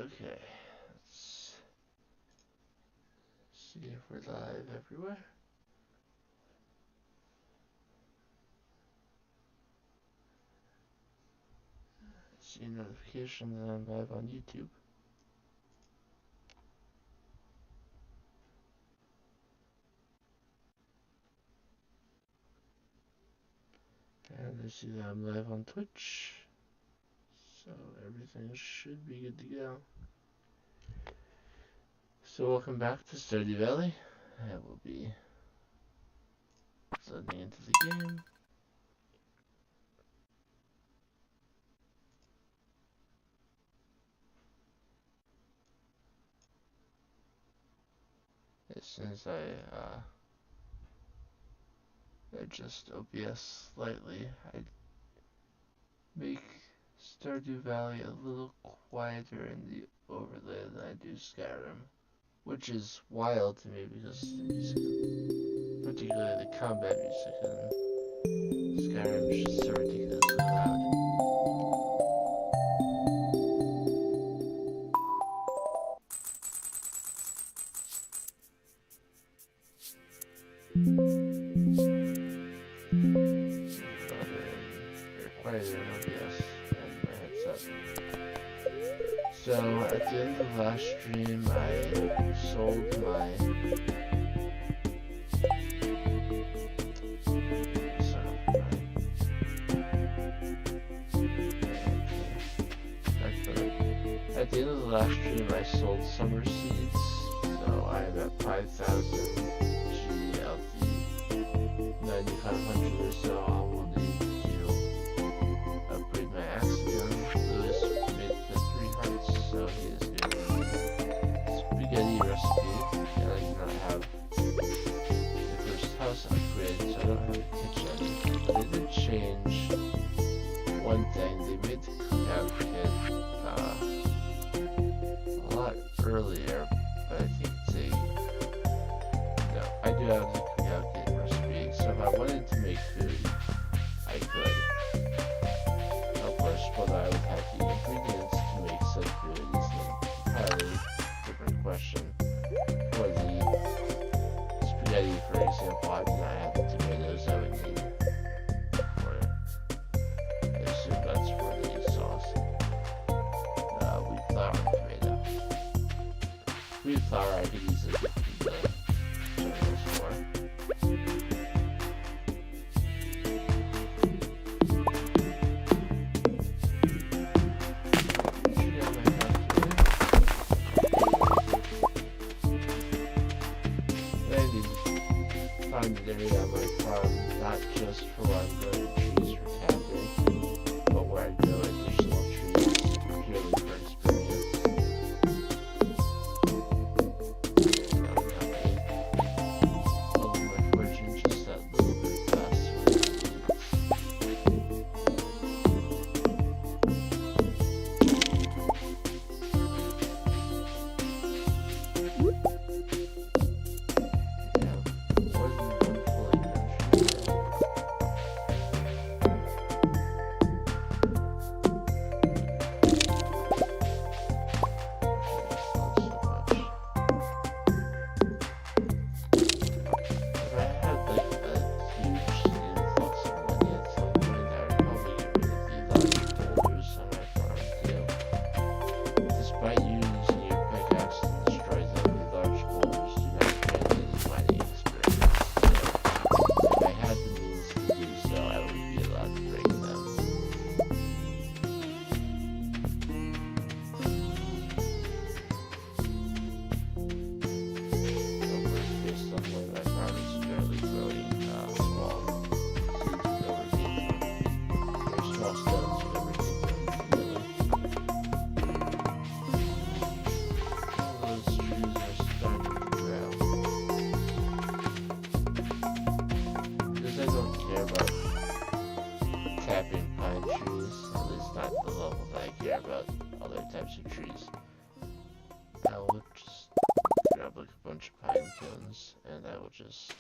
Okay, let's see if we're live everywhere. See a notification that I'm live on YouTube. And I see that I'm live on Twitch. So everything should be good to go. So welcome back to Stardew Valley. I will be loading into the game. As soon as I adjust OBS slightly, I make Stardew Valley a little quieter in the overlay than I do Skyrim, which is wild to me because the music, particularly the combat music in Skyrim, is just so ridiculously loud. Quieter in OBS and my headset. So at the end of the last stream, I sold my At the end of the last stream, I sold summer seeds, so I'm at 5,000 GLD, 9,500 or so. I will need to upgrade my axe again. Lewis made the 3 hearts, so he is doing a spaghetti recipe, and I do not have the first house upgrade, so I don't have a kitchen. But they did change one thing. They made the cookout kit a lot earlier, but I think no, I do have the cookout kit recipe, so if I wanted to make food, I could. Of course, whether I would have the ingredients to make said food is an entirely different question. For the spaghetti, for example, I do not have the tomatoes I would need for it. I assume that's for the sauce. Wheat flour and tomato. Wheat flour I could easily get the tomatoes for. Find an area on my farm, not just for where I'm growing trees for camping, but where I grow additional trees purely for experience. Although my fortune just that little bit faster. Just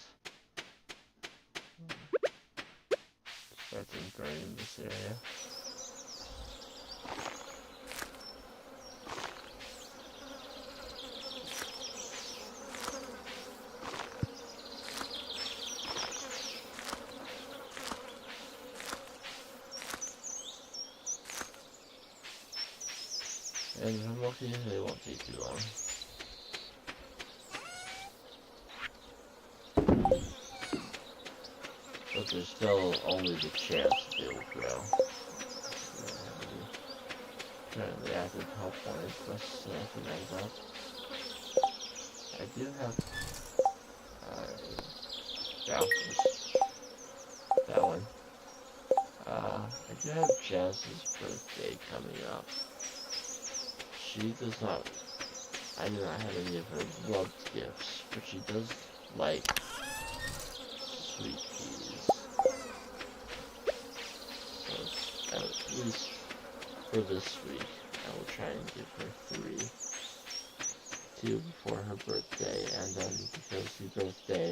start to burn in this area. And I'm lucky they won't take too long. But there's still only the chance that they will grow. Currently active help wanted quests I recognize that. I do have that one. I do have Jazz's birthday coming up. She does not, I do not have any of her loved gifts, but she does like sweet peas. So at least for this week, I will try and give her 2 before her birthday, and then because the birthday,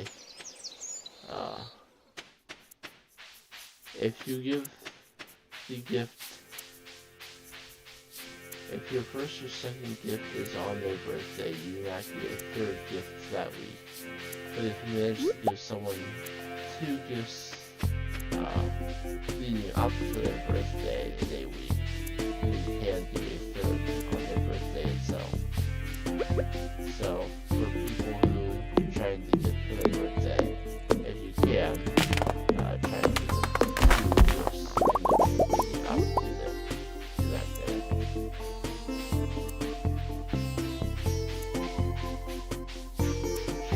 if you give the gift, if your first or second gift is on their birthday, you do not get a 3rd gift that week. But if you manage to give someone 2 gifts leading up to their birthday in a week, you can do a 3rd on their birthday itself. So, for people who are trying to gift for their birthday, if you can, try to give them 2 gifts in the week leading up to that day.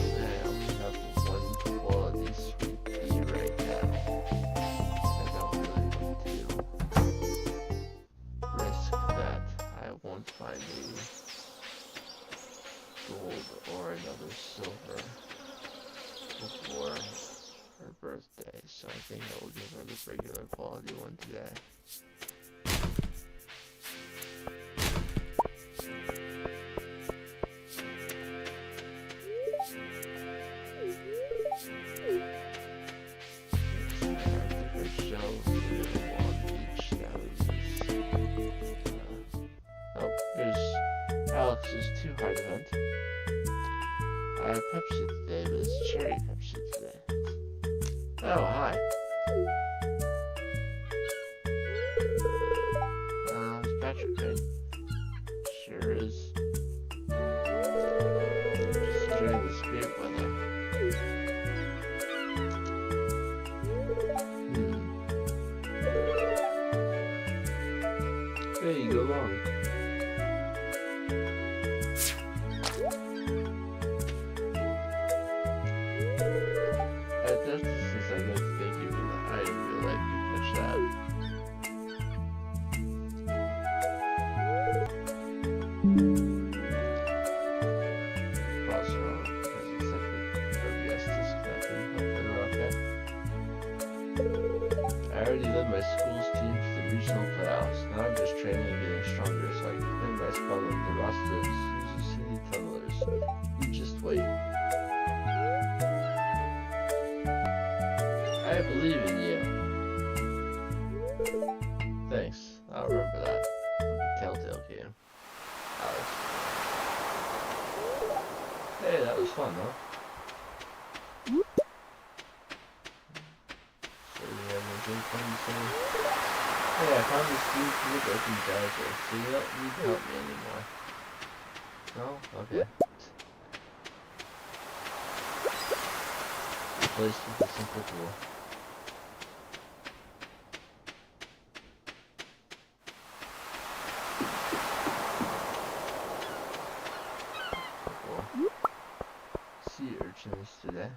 I only have 1 quality sweet pea right now. I don't really want to risk that I won't find a gold or another silver before her birthday, so I think I will give her the regular quality one today. Alex's 2 hard event. I have Pepsi today, but it's cherry Pepsi today. Oh, hi. It's Patrick, right? Sure is. Just enjoying the great weather. Hey, go long. I already led my school's team to the regional playoffs. Now I'm just training and getting stronger so I can claim my spot on the roster as Sioux City Tunnelers. You just wait. I believe in you. Thanks. I'll remember that. The Telltale game. Alex. Hey, that was fun, huh? Hey, I found this dude from the broken browser, so you don't need to help me anymore. No? Okay. Replaced with a simple tool. Cool. Sea urchins today.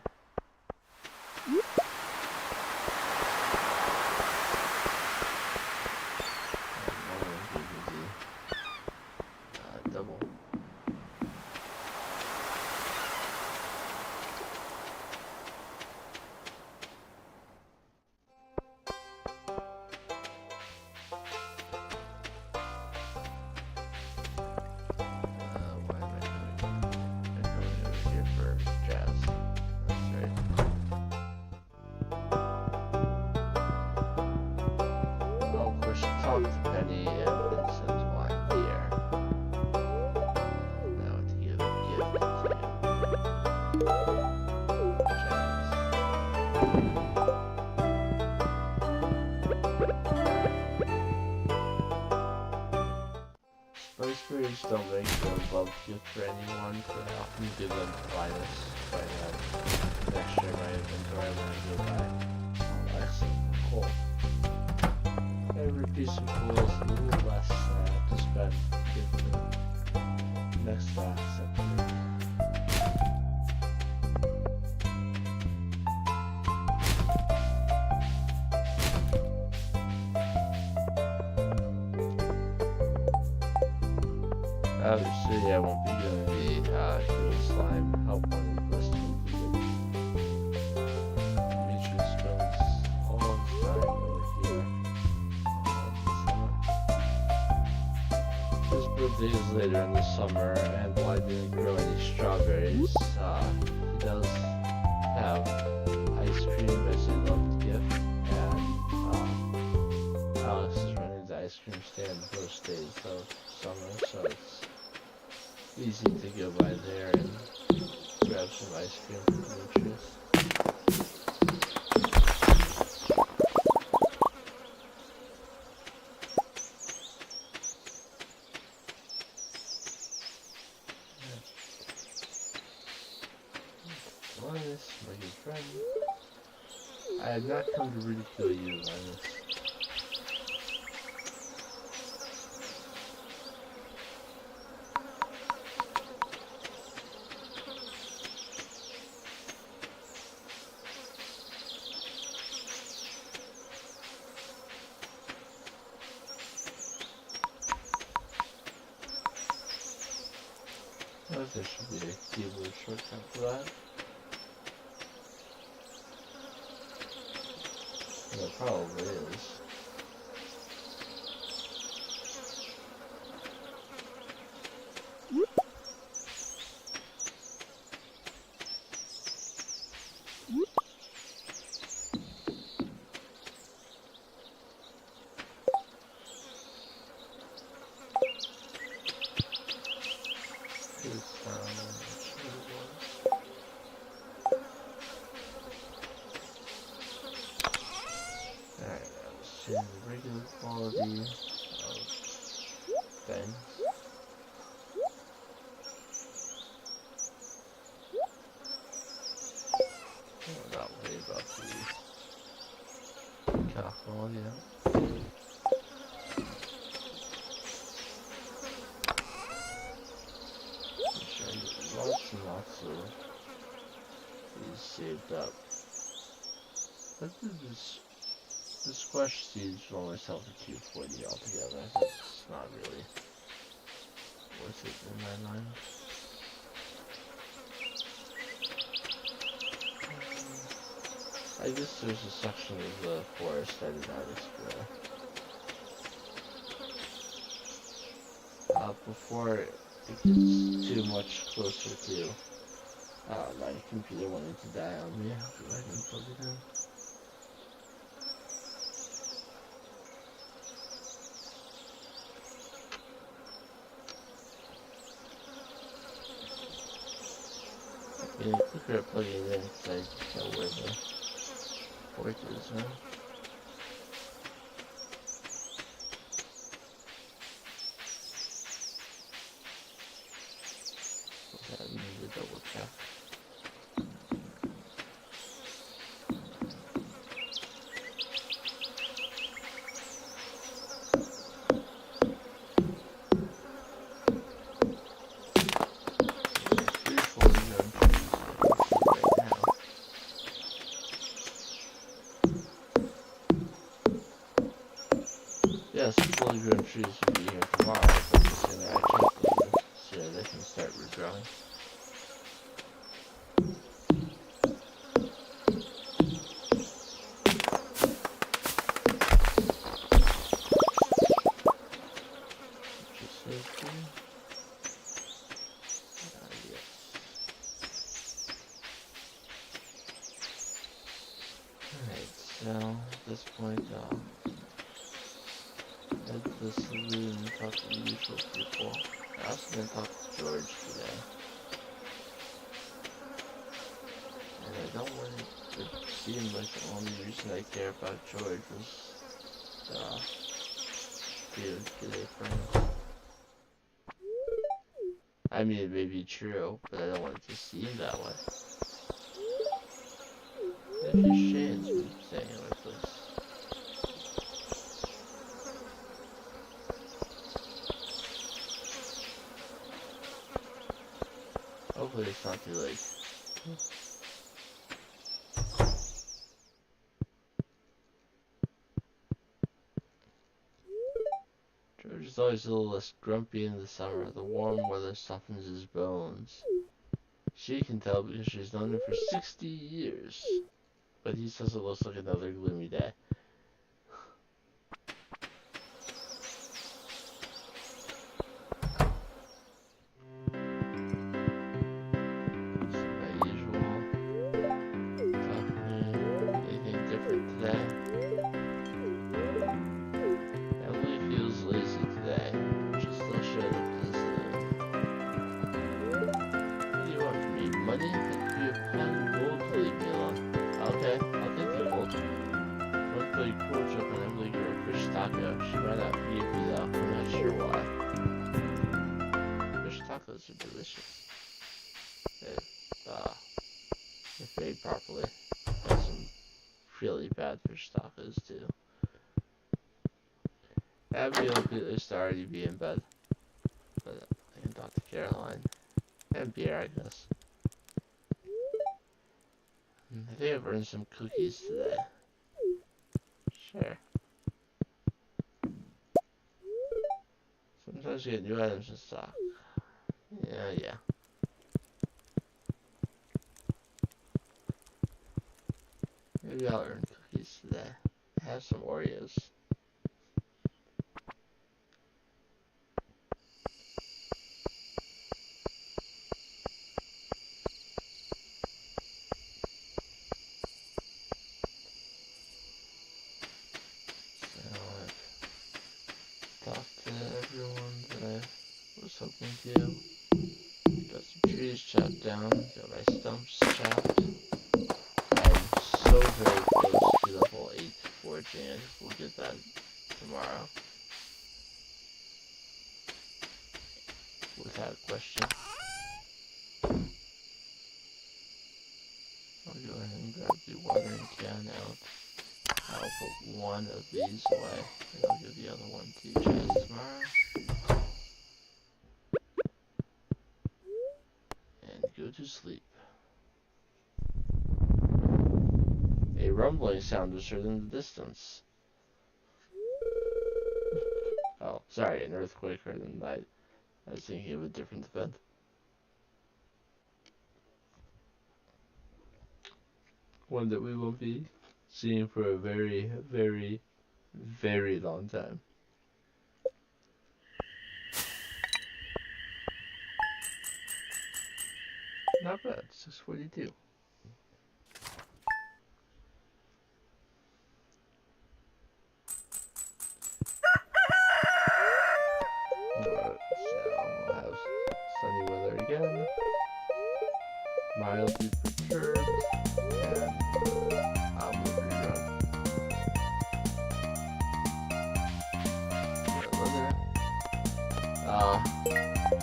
Spice Berries don't make a love gift for anyone, but I often give them minus if I have an extra in my inventory when I go by. Oh, excellent. Cool. Every piece of coal is a little less than I have to spend to get the next box upgrade. Obviously, I won't be doing the green slime help one unless we do Demetrius spends all his time over here. His birthday is later in the summer, and while I didn't grow any strawberries, he does have ice cream as a loved gift, and Alex is running the ice cream stand most days of summer, so it's easy to go by there and grab some ice cream from Demetrius. Linus, my good friend. I have not come to ridicule you, Linus. There should be a keyboard shortcut for that. There probably is. The regular quality of things. I'm not worried about the alcohol, yeah. I'm sure I get lots and lots of these saved up. But the squash seeds will only sell for $2.40 altogether. It's not really worth it in my mind. I guess there's a section of the forest I did not explore. Before it gets too much closer to my computer wanting to die on me, I'll go ahead and plug it in. Yeah, quicker at plugging it in because I know where the port is now. Okay, I need to double check. Yes, fully grown trees will be here tomorrow, but the sooner I check them, the sooner they can start regrowing. Alright, so at this point, head to the saloon and talk to the usual people. I also gonna talk to George today. And I don't want it to seem like the only reason I care about George was to get a friend. I mean, it may be true, but I don't want it to seem that way. If you're Shane's been staying in my place. Hopefully it's not too late. George is always a little less grumpy in the summer. The warm weather softens his bones. She can tell because she's known him for 60 years. But he says it looks like another gloomy day. She might not be a though. I'm not sure why. Fish tacos are delicious. If made properly. There's some really bad fish tacos too. Abigail used to already be in bed. But I can talk to Caroline. And beer, I guess. I think I've earned some cookies today. Sure. Sometimes you get new items in stock. Yeah. Maybe I'll earn cookies today. I have some Oreos. Hoping to. Got some trees chopped down, got my stumps chopped. I'm so very close to the whole 8 foraging. We'll get that tomorrow. Without question. I'll go ahead and grab the watering can out. I'll put one of these away, and I'll give the other one to you guys tomorrow. Go to sleep. A rumbling sound was heard in the distance. Oh, sorry, an earthquake heard in the night. I was thinking of a different event. One that we won't be seeing for a very, very, very long time. Not bad, it's just 42. Alright, so we'll have sunny weather again. Mildly perturbed, and I'm gonna rerun.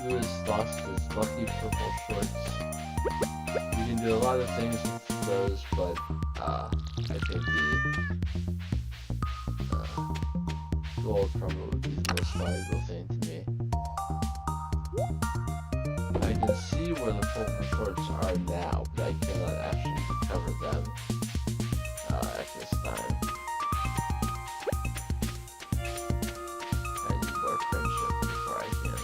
Lewis lost his lucky purple shorts. You can do a lot of things with those, but I think the gold probably would be the most valuable thing to me. I can see where the purple shorts are now, but I cannot actually recover them at this time. I need more friendship before I can.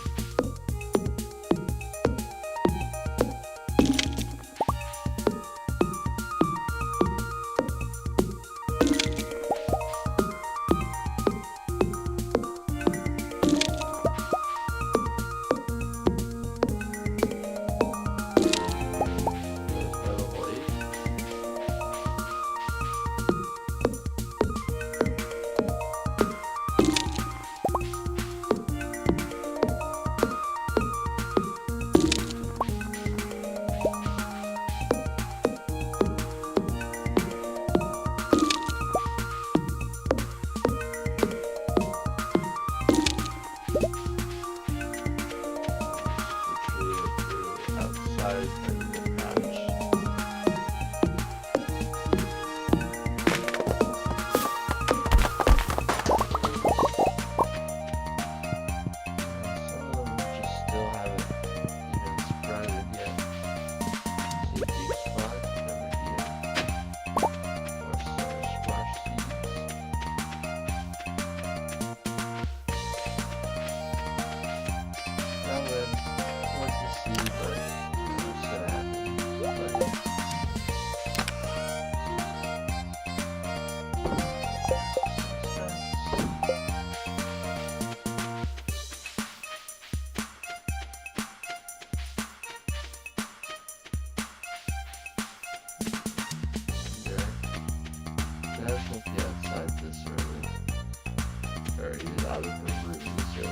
out of the room soon.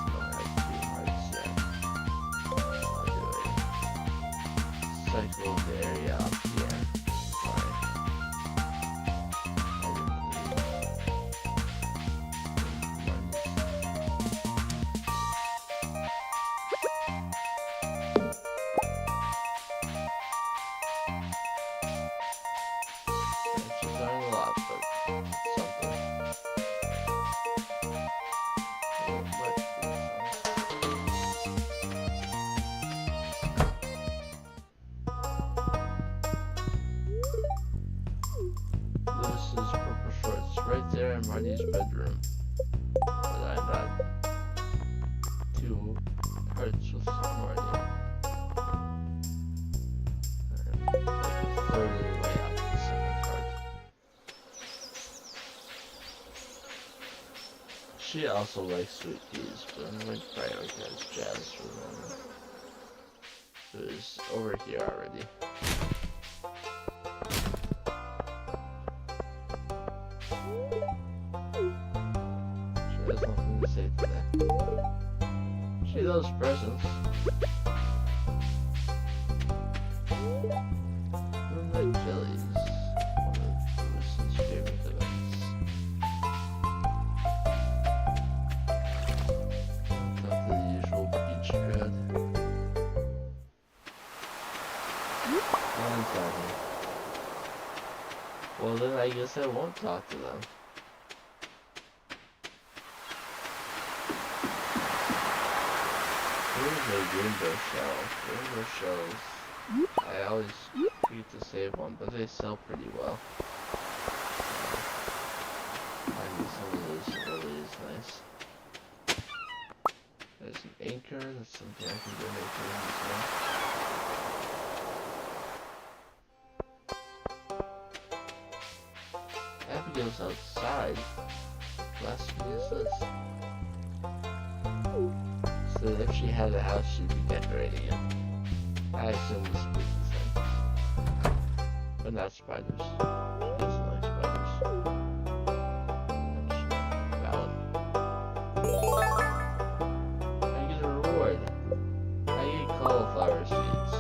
Don't have too much yet. I'll do it. Cycle the area up here. Sorry. I didn't She's done a lot, but something. This is purple shorts right there in Marty's bedroom. But I got 2 hearts with Marty. Like a third of the way out the second part. She also likes sweet peas, but I'm going to prioritize Jazz for them. Who's over here already. She has nothing to say today. She loves presents. Red jellies, one of Lewis's favorite events. Not the usual beach crowd. I'm talking. Well then I guess I won't talk to them. Here's a rainbow shell. Rainbow shells. I always forget to save one, but they sell pretty well. Finding some of those really is nice. There's an anchor, that's something I can donate to them as well. Abigail's outside. What blasphemy is this? So if she had a house, she'd be decorating it. I assume the spooky thing. But not spiders. She doesn't like spiders. Valid. I get a reward. I get cauliflower seeds.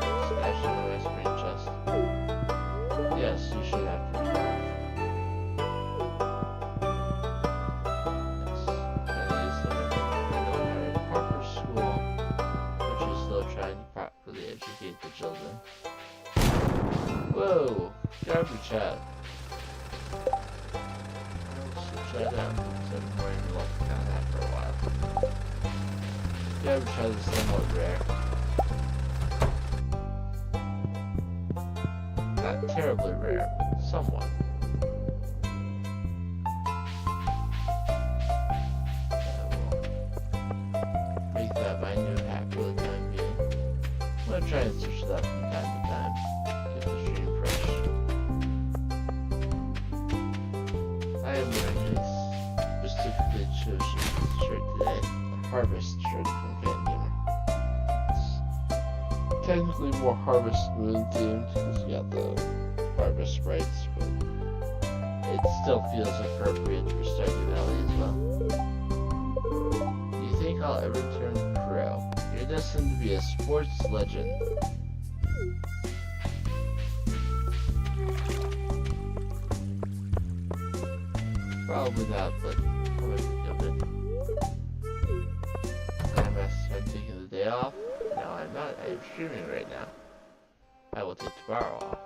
Oh, stash in the ice chest. Yes, you should have to return. Educate the children. Whoa! Garbage hat. I'll switch that out because I've been wearing the left kind of hat for a while. Garbage hat is somewhat rare. Not terribly rare, but somewhat. I will make that my new hat for the time being. I'm gonna try and switch that from time to time. Keep the stream fresh. I am wearing a specifically chosen shirt today. A Harvest shirt from Fangamer. It's technically more Harvest Moon themed because you got the Harvest sprites, but it still feels appropriate for Stardew Valley as well. Do you think I'll ever turn pro? You're destined to be a sports legend. Probably not, but I'm gonna think of it. I must have taken the day off. No, I'm not. I am streaming right now. I will take tomorrow off.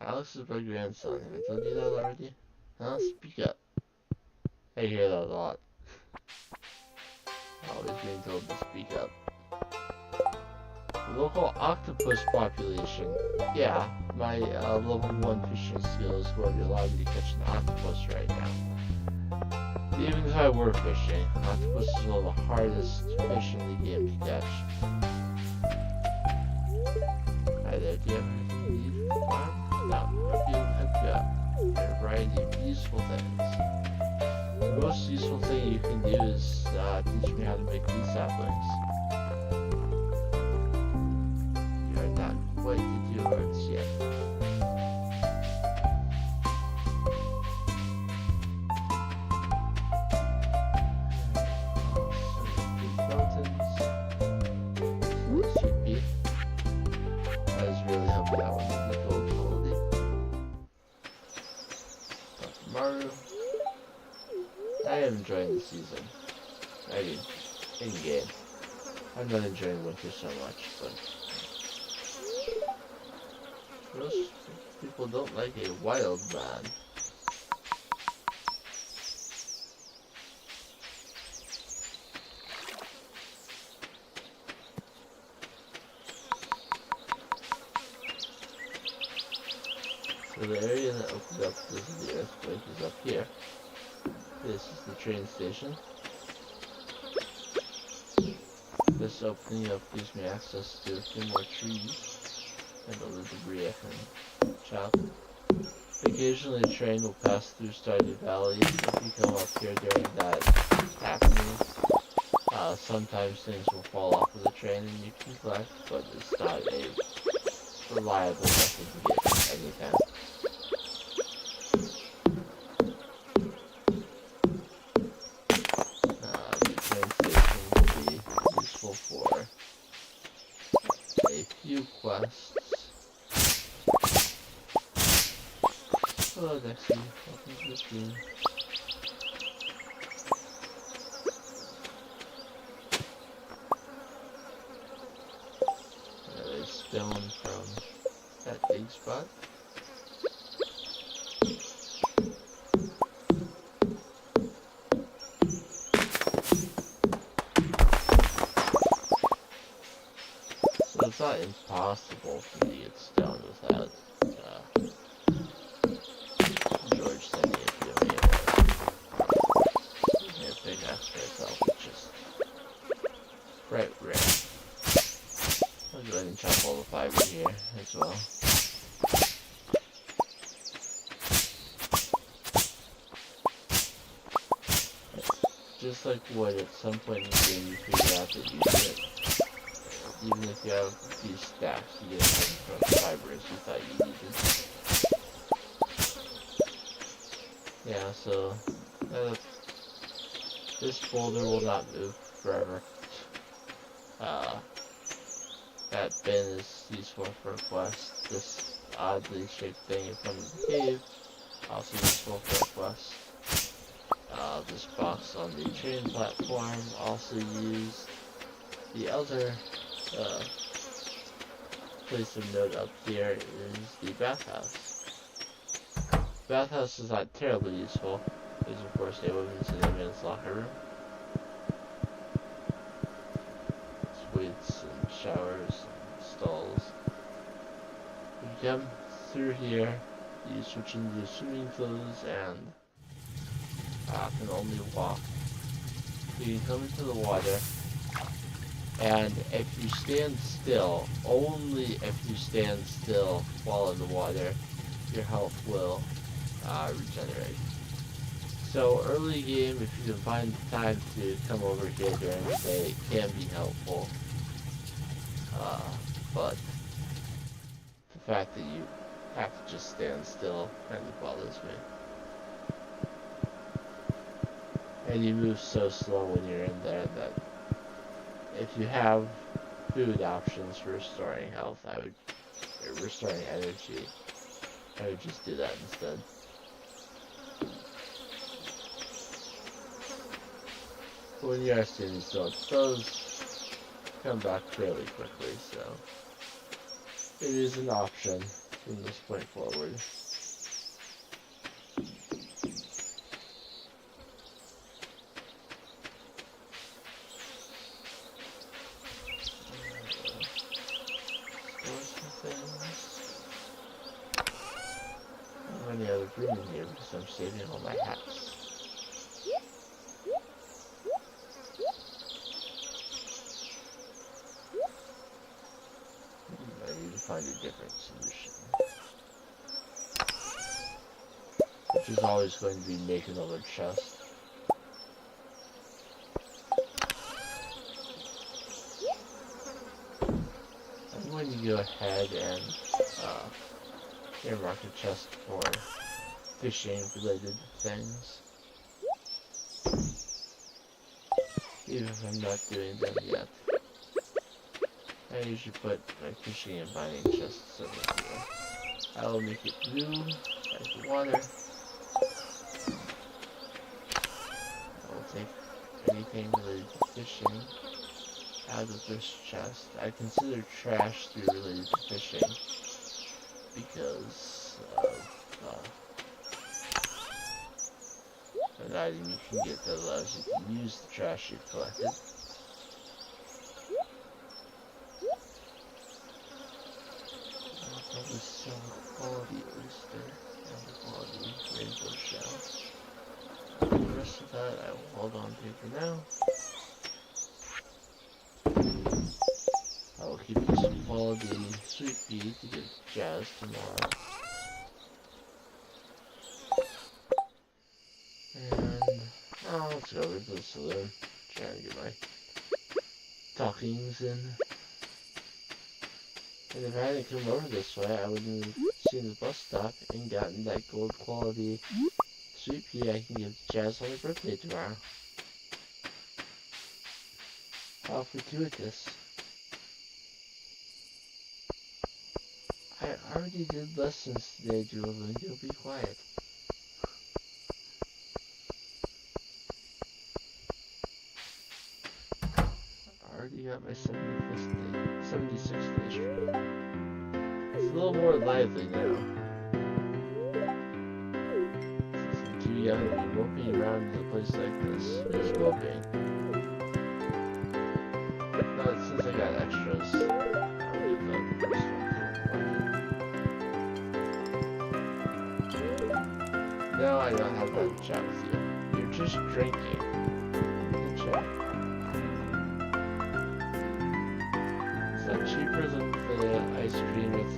Alex is my grandson. Have I told you that already? Huh? Speak up. I hear that a lot. Always being told to speak up. Local octopus population. Yeah, my level 1 fishing skill is going to allow me to catch an octopus right now. Even if I were fishing, octopus is one of the hardest fish in the game to catch. Hi there, do you have anything you need for the farm? No, hope you have got a variety of useful things. The most useful thing you can do is teach me how to make these saplings. You are not quite to do arts yet. I am enjoying the season. I mean, in-game. I'm not enjoying winter so much, but most people don't like a wild man. So the area that opened up because of the earthquake is up here. This is the train station. This opening up gives me access to a few more trees and all the debris I can chop. Occasionally a train will pass through Stardew Valley. If you come up here during that happening, sometimes things will fall off of the train and you can collect, but it's not a reliable method to get anything. For a few quests. Hello, Dexy. Welcome to the stream. There's stone from that big spot. It's not impossible for me to get stone without George sending it to me or a big ass for itself, which is quite rare. I'll go ahead and chop all the fiber here as well. Just like wood, at some point in the game you figure out that you get. Even if you have these stacks, you get them from fibers you thought you needed. Yeah, so this boulder will not move forever. That bin is useful for a quest. This oddly shaped thing in front of the cave, also useful for a quest. This box on the train platform, also used. The other place of note up here is the bathhouse. Bathhouse is not terribly useful. There's of course a women's and a men's locker room. Suites and showers and stalls. If you come through here, you switch into your swimming clothes and can only walk. You can come into the water. And if you stand still, only if you stand still while in the water, your health will regenerate. So early game, if you can find the time to come over here during the day, it can be helpful. But the fact that you have to just stand still kind of bothers me. And you move so slow when you're in there that if you have food options for restoring health, or restoring energy, I would just do that instead. But when you are standing still, it does come back fairly quickly, so it is an option from this point forward. broom in here because I'm saving all my hats. I need to find a different solution. Which is always going to be make another chest. I'm going to go ahead and earmark a chest for fishing related things. Even if I'm not doing them yet. I usually put my fishing and mining chests over here. I will make it blue, like the water. I will take anything related to fishing out of this chest. I consider trash to be related to fishing because of an item you can get that allows you to use the trash you've collected. I'll probably sell a quality oyster and a quality rainbow shell. The rest of that I will hold on to for now. I will keep this quality sweet pea to give Jazz tomorrow. And let's go over to the saloon. Trying to get my talkings in. And if I hadn't come over this way, I would have seen the bus stop and gotten that gold quality sweet pea I can give Jazz on her birthday tomorrow. How fortuitous. I already did lessons today, Julian. You'll be quiet. I already got my 76th day streak. It's a little more lively now. Since I'm too young to be moping around in a place like this. Who's moping? No, since I got extras, I'll leave the first one. No, I don't have that chat with you. You're just drinking. Good chat. Is that cheaper than the ice cream with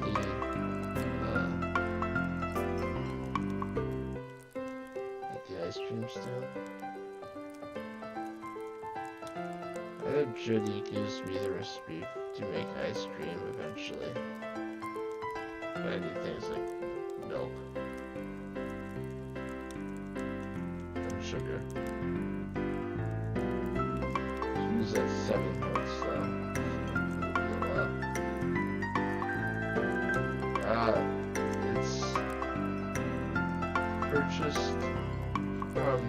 the ice cream still? I know Jody gives me the recipe to make ice cream eventually. But I need things like milk. Sugar. Use that 7 months though. It's purchased from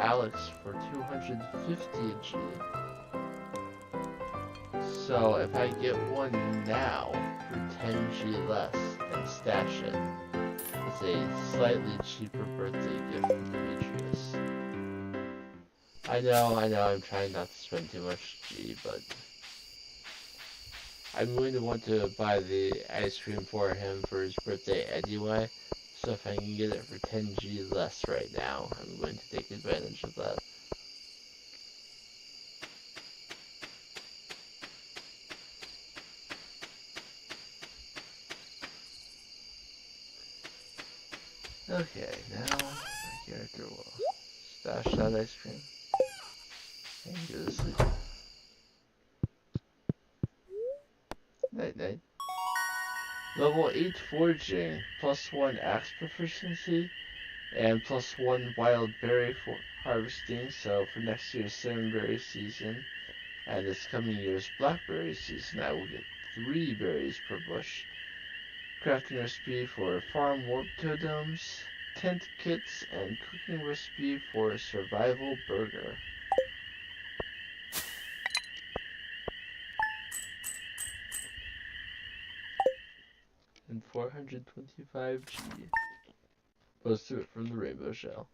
Alex for 250 a G. So if I get one now for 10 G less and stash it, it's a slightly cheaper birthday gift from Demetrius. I know, I'm trying not to spend too much G, but I'm going to want to buy the ice cream for him for his birthday anyway, so if I can get it for 10 G less right now, I'm going to take advantage of that. Okay, now my character will stash that ice cream and go to sleep. Night night. Level 8 foraging, +1 axe proficiency, and +1 wild berry for harvesting. So for next year's salmonberry season and this coming year's blackberry season, I will get 3 berries per bush. Crafting recipe for farm warp totems, tent kits, and cooking recipe for a survival burger. And 425 G. Close to it from the rainbow shell.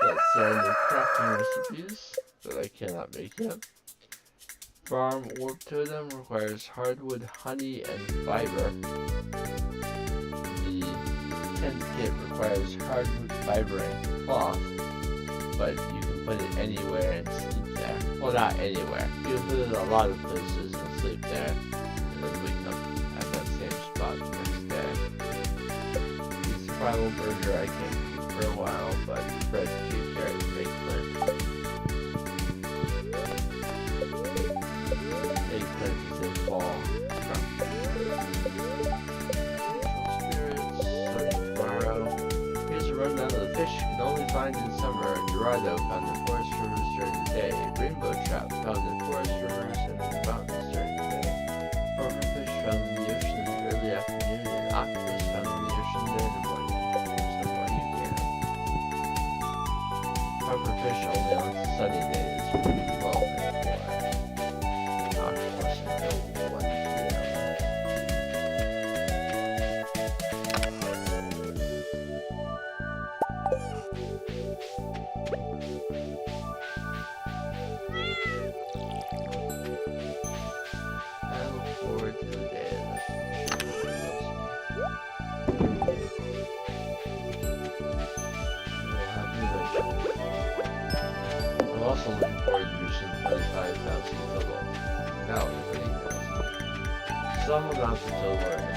So that's 7 new crafting recipes that I cannot make yet. Farm Warp Totem requires hardwood, honey, and fiber. The tent kit requires hardwood, fiber, and cloth, but you can put it anywhere and sleep there. Well, not anywhere. You can put it in a lot of places and sleep there, and then wake up at that same spot the next day. The survival burger I can't keep for a while, but bread, cube, carrot, eggplant. Eggplant is a fall. Here's a rundown of the fish you can only find in summer. Dorado, found in forest rivers during the day. Rainbow trout, found in forest rivers and in mountains during the day. Pufferfish, found in the ocean in the early afternoon. And octopus, found in the ocean during the morning. Here's the one you can. Pufferfish only on sunny days from 12 and 4. Octopus until 1 p.m. I look forward to the day that I'm also looking forward to reaching 25,000 total. That was pretty cool. Some amount of total earnings.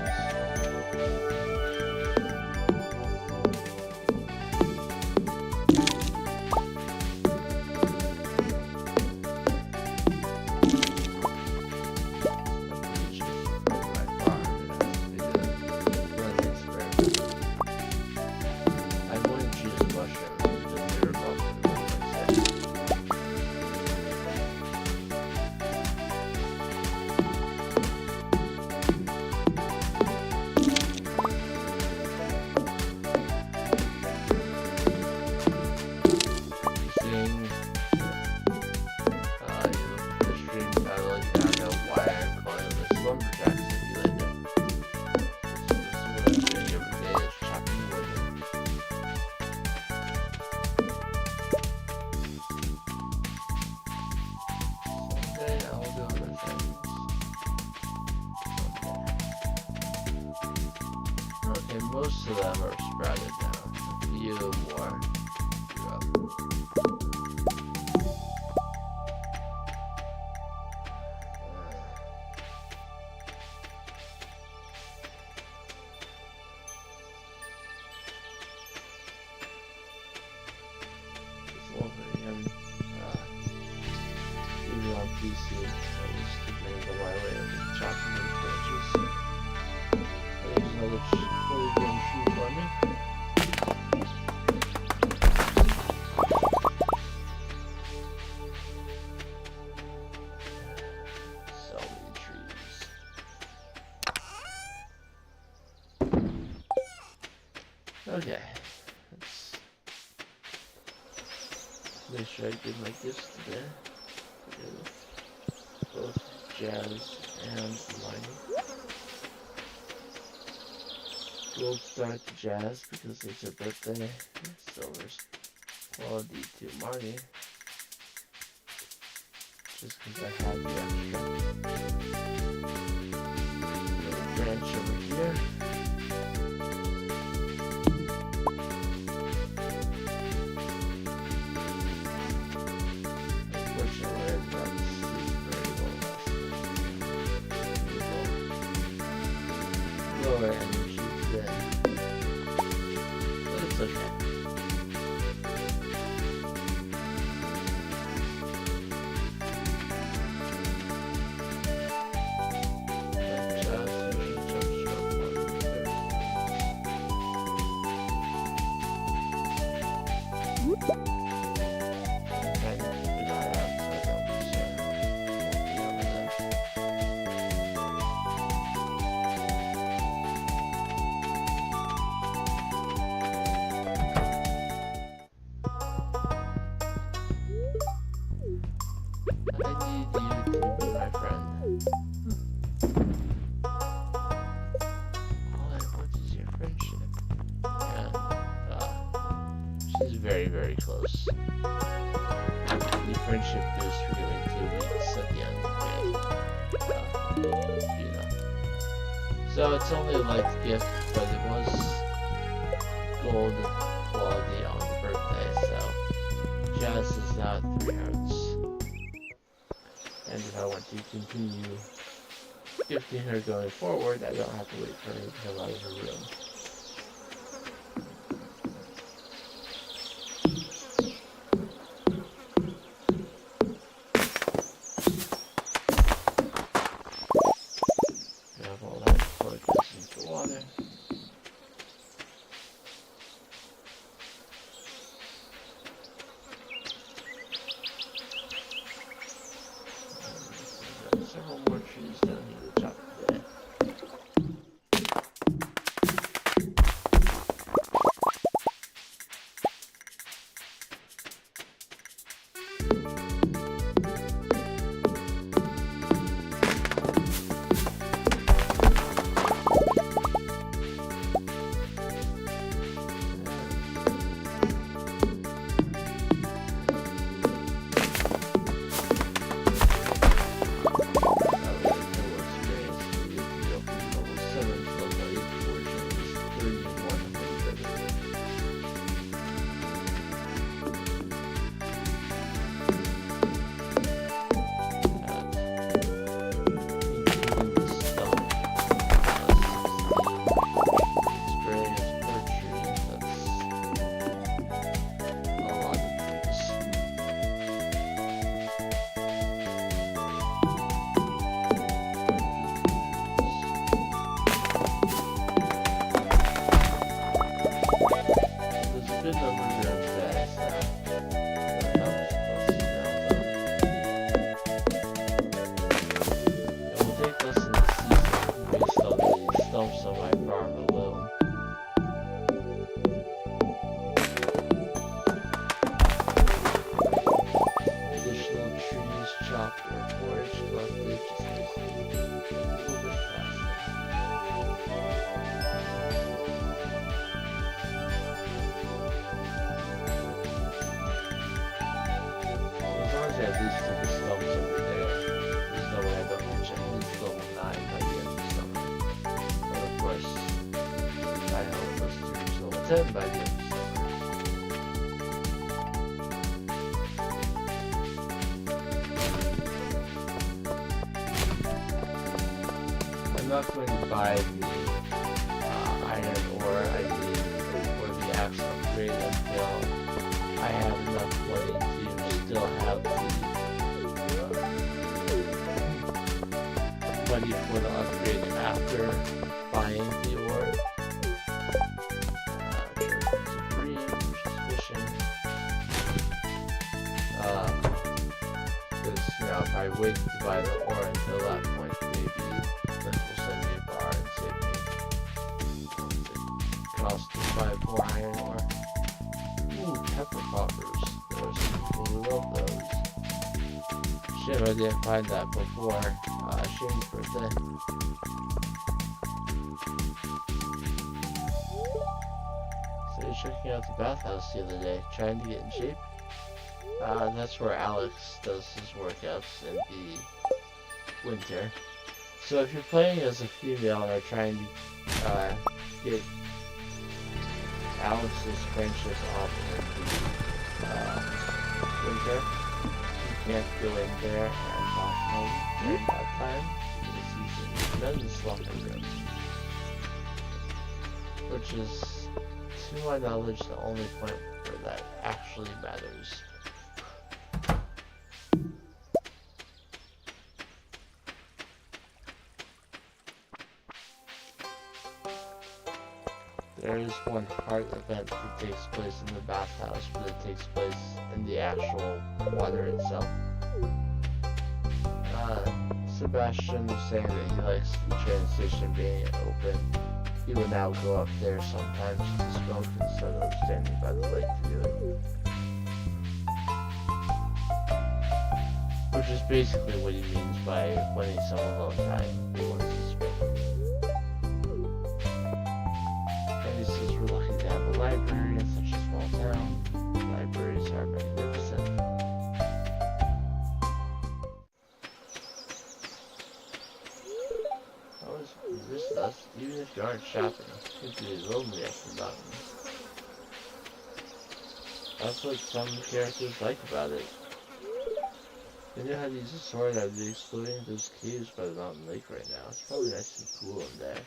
Lumberjack simulator. This is what I'm doing every day, is chopping wood. Someday I'll do other things. Okay, most of them are sprouted now. A few more. Even on PC, I used to bring the way of chopping these branches. There's another fully grown tree for me. So many trees. Okay, let's make sure I give my gifts today. Both jazz and mining. Gold star to Jazz because it's her birthday. Silver quality to Marnie. Just because I have the extra. Little branch over here. Lower energy then. But it's okay. I need you to be my friend. All I want is your friendship. And, she's very, very close. The friendship boost for doing 2 weeks at the end of it. You know. So it's only a light gift, but it was gold quality on the birthday, so Jazz is now at 3 hearts. And if I want to continue gifting her going forward, I don't have to wait for her to come out of her room. Grab all that before it goes into water. Several more trees down here to chop today. At least to the stumps over there. There's no way I don't reach at least level 9 by the end of summer. But of course, I hope us to reach level 10 by the end of summer. I'm not going to buy the iron ore I need for the axe upgrade until I have enough money to still have the money for the upgrade after buying the ore. Supreme, which is fishing. Because now if I wait to buy the ore until that point, maybe Clint will send me a bar and save me. It costs to buy more iron ore. Ooh, pepper poppers. There's some people who love those. Shame I didn't find that before Shane's birthday. So you're checking out the bathhouse the other day, trying to get in shape? That's where Alex does his workouts in the winter. So if you're playing as a female and are trying to get Alex's friendships off in the winter, you can't go in there and wash home during that time because he's in men's locker room. Which is, to my knowledge, the only point where that actually matters. There is one part event that takes place in the bathhouse, but it takes place in the actual water itself. Sebastian was saying that he likes the train station being open. He will now go up there sometimes to smoke instead of standing by the lake to do it. Which is basically what he means by when he's some alone time, he wants to smoke. And he says we're lucky to have a library in such a small town. Libraries are magnificent. This does, even if you aren't shopping, you can be lonely after the mountain. That's what some characters like about it. If I knew how to use a sword, I'd be exploring those caves by the mountain lake right now. It's probably nice and cool in there.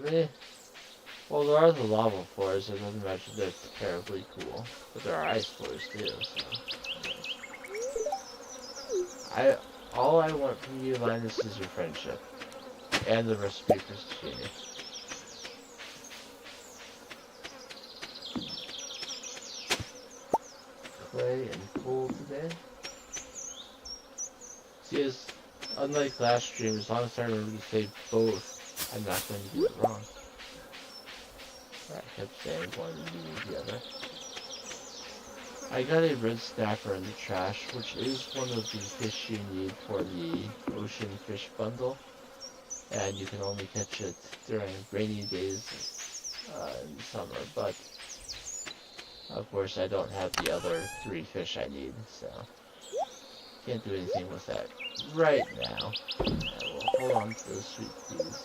Meh. Well, there are the lava floors, I don't imagine they're terribly cool. But there are ice floors too, so... All I want from you, Linus, is your friendship. And the recipe for sashimi. Clay and coal today. See, unlike last stream, as long as I remember to say both, I'm not going to do it wrong. I kept saying one and doing the other. I got a red snapper in the trash, which is one of the fish you need for the ocean fish bundle. And you can only catch it during rainy days in the summer, but of course I don't have the other 3 fish I need, so can't do anything with that right now. I will hold on to those sweet peas.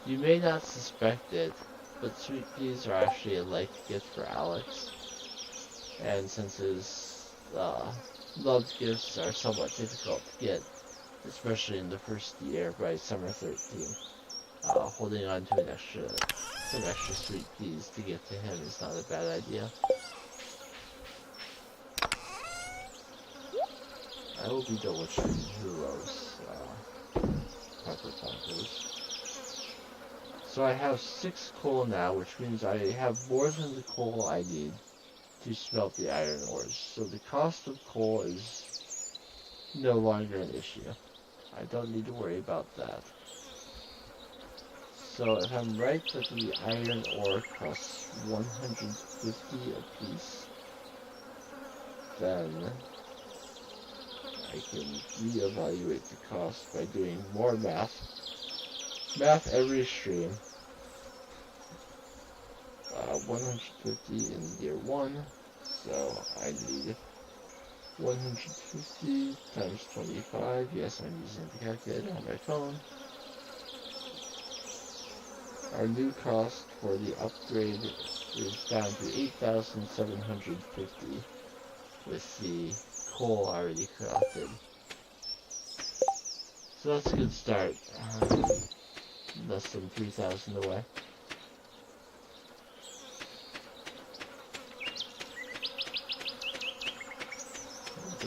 You may not suspect it, but sweet peas are actually a like gift for Alex. And since his love gifts are somewhat difficult to get, especially in the first year by summer 13, holding on to some extra sweet peas to give to him is not a bad idea. I will be double checking who loves pepper pumpers. So I have 6 coal now, which means I have more than the coal I need to smelt the iron ores. So the cost of coal is no longer an issue. I don't need to worry about that. So if I'm right that the iron ore costs 150 apiece, then I can reevaluate the cost by doing more math. Math every stream. 150 in year 1, so I need 150 times 25. Yes, I'm using the calculator on my phone. Our new cost for the upgrade is down to 8,750 with the coal already crafted. So that's a good start. Less than 3,000 away.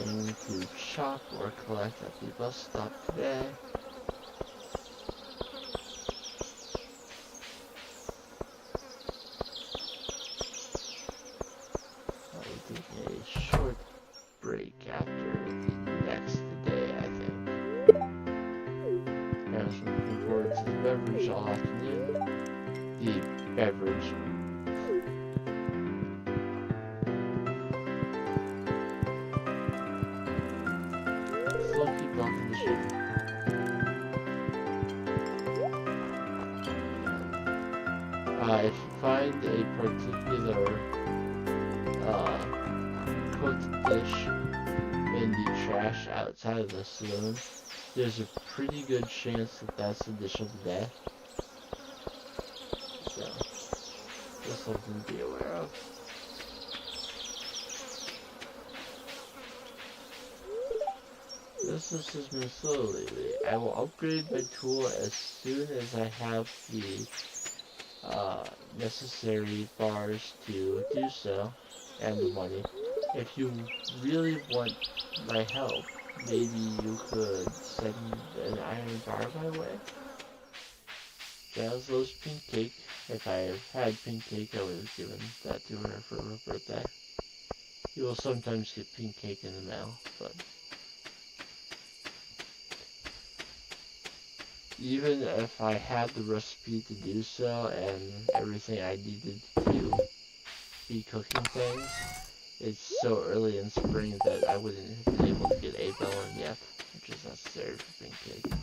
I'm going to shop or collect at the bus stop today. I'll be taking a short break after the next day, I think. I was looking forward to the beverage all afternoon. The beverage. Still keep blocking the ship. If you find a particular cooked dish in the trash outside of the saloon, there's a pretty good chance that that's the dish of the day. So, just something to be aware of. Business has been slow lately. I will upgrade my tool as soon as I have the necessary bars to do so, and the money. If you really want my help, maybe you could send an iron bar my way. Jazz loves pink cake. If I had pink cake, I would have given that to her for her birthday. You will sometimes get pink cake in the mail, but even if I had the recipe to do so and everything I needed to be cooking things, it's so early in spring that I wouldn't have been able to get a melon yet, which is necessary for pink cake.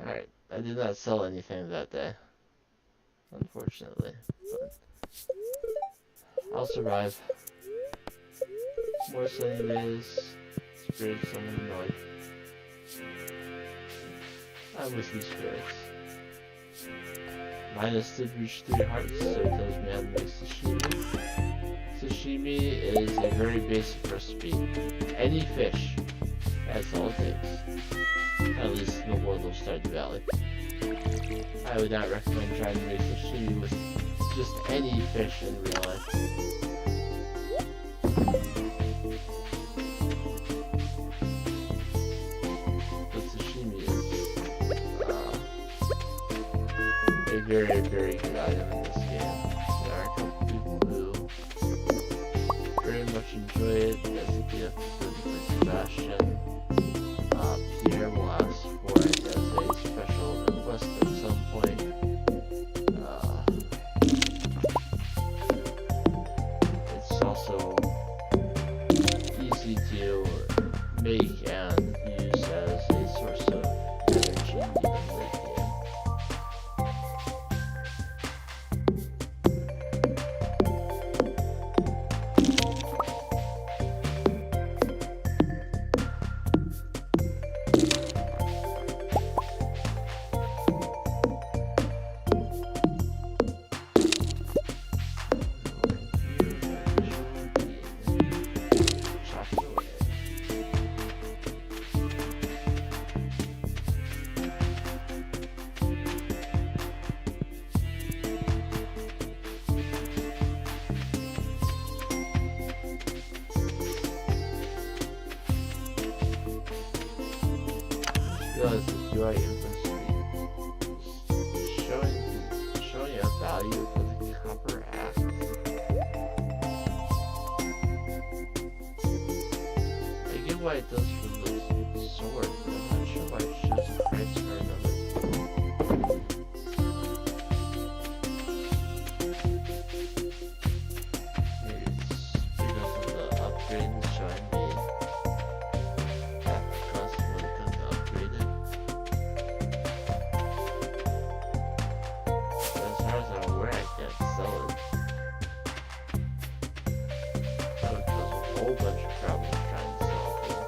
Alright, I did not sell anything that day, unfortunately, but I'll survive. More sunny days. Spirits, I'm annoyed. I'm with you, spirits. Minus did reach 3 hearts, so it tells me how to make sashimi. Sashimi is a very basic recipe. Any fish, that's all it takes. At least in the world of Stardew Valley. I would not recommend trying to make sashimi with just any fish in real life. But sashimi is a very, very good item in this game. There are a couple people who very much enjoy it as a gift, specifically Sebastian. Pierre will ask for it as a special request at some point. It's also easy to make and use as a source of energy even late game. Realize the UI inventory showing a value for the copper axe. I get why it does for the sword, but I'm not sure why it shows a price for another. Maybe it's because of the upgrade that's showing me that the cost of the upgraded. As far as I'm aware, I can't sell it. That would cause a whole bunch of problems trying to sell it.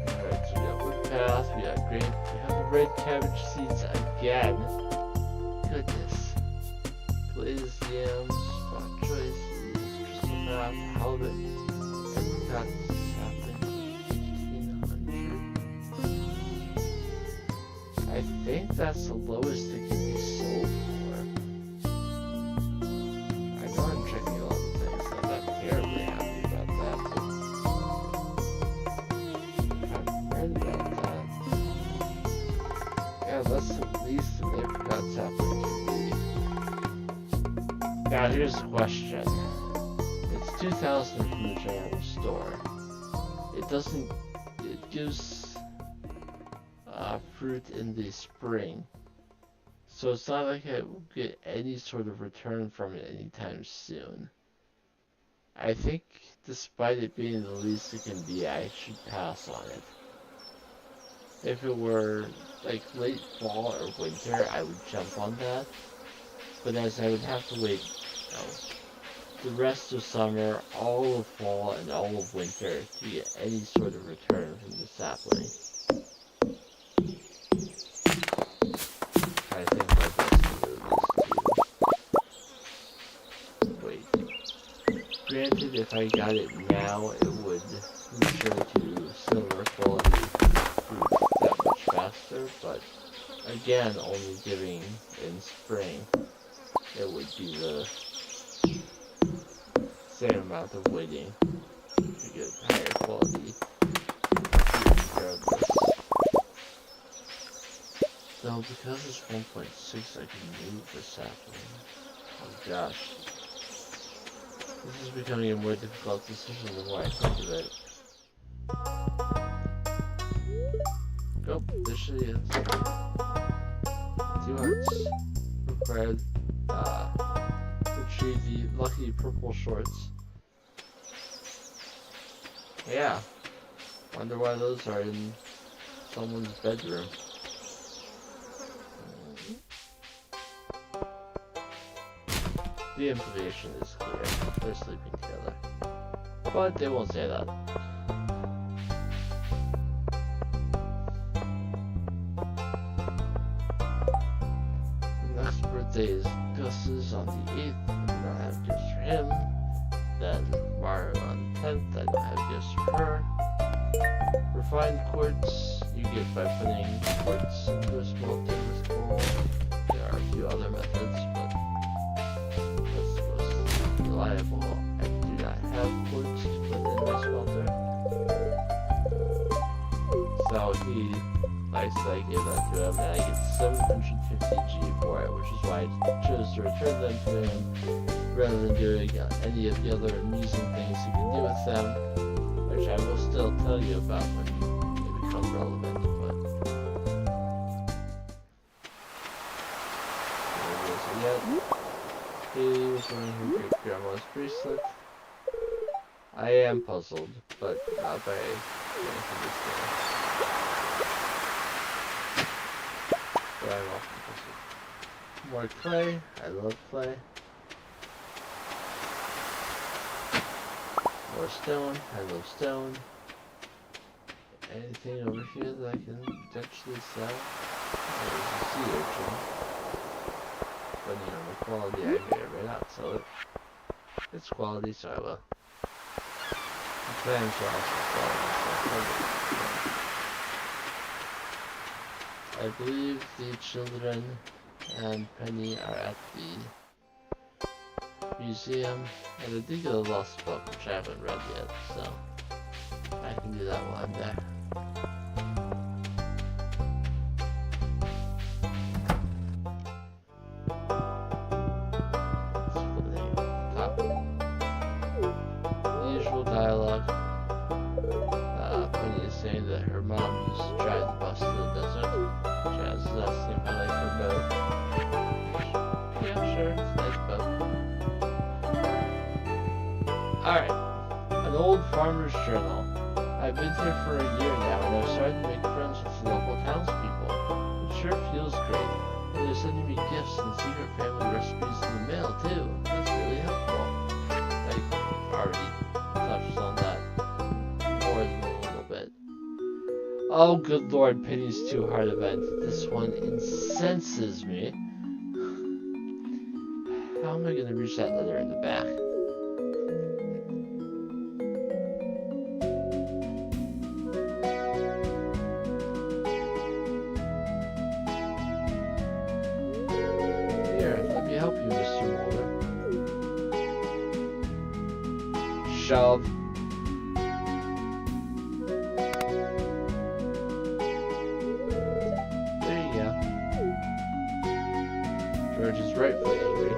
Alright, so we got wood path, we got grain, we have the red cabbage seeds again. Goodness. Glazed yams, bok choice, crystal meth, halibut, apricot sapling, 1500. I think that's the lowest it can be sold for. I know I'm checking a lot of things, and I'm not terribly happy about that, but I'm right about that. Yeah, that's the least an apricot sapling can be. Now here's the question. It's 2,000 from the general store. It gives fruit in the spring. So it's not like I will get any sort of return from it anytime soon. I think despite it being the least it can be, I should pass on it. If it were like late fall or winter, I would jump on that. But as I would have to wait, the rest of summer, all of fall, and all of winter to get any sort of return from the sapling. I think my best move is to wait. Granted, if I got it now, it would mature to silver quality fruit that much faster, but again, only giving in spring, it would be the same amount of waiting to get higher quality regardless. Though because it's 1.6, I can move the sapling. Oh gosh. This is becoming a more difficult decision than what I think of it. Oh, there she is. 2 hearts required to retrieve the lucky purple shorts. Yeah. Wonder why those are in someone's bedroom. the implication is clear. They're sleeping together. But they won't say that. The next birthday is Gus's on the 8th, and I have gifts for him. Then Mario on the 10th, I don't have gifts for her. Refined quartz you get by putting quartz into a small thermos bowl. There are a few other methods, but that's the most reliable. I do not have quartz to put in my smelter. So he likes that I give that to him, and I get 750 G for it, which is why I chose to return them to him rather than doing any of the other amusing things you can do with them, which I will still tell you about when they become relevant. But there isn't yet. He was wearing her great grandma's bracelet. I am puzzled, but not by anything this game. But I'm often puzzled. More clay. I love clay. More stone. I love stone. Anything over here that I can potentially sell? There's a sea urchin. Depending on the quality, I may or may not sell it. It's quality, so I will. The clams are also quality, so I believe the children and Penny are at the museum, and I did get a lost book, which I haven't read yet, so I can do that while I'm there. The usual dialogue. Penny is saying that her mom used to drive the bus to the desert. She has asking if I like her boat. Yeah, sure, it's a nice boat. Alright, an old farmer's journal. I've been here for a year now, and I've started to make friends with the local townspeople. It sure feels great. And they're sending me gifts and secret family recipes in the mail, too. That's really helpful. I already touched on that more than a little bit. Oh, good lord, Penny's too hard event. This one incenses me. How am I going to reach that letter in the back? Help you, Mr. Mulder. Shove. There you go. George is rightfully angry. I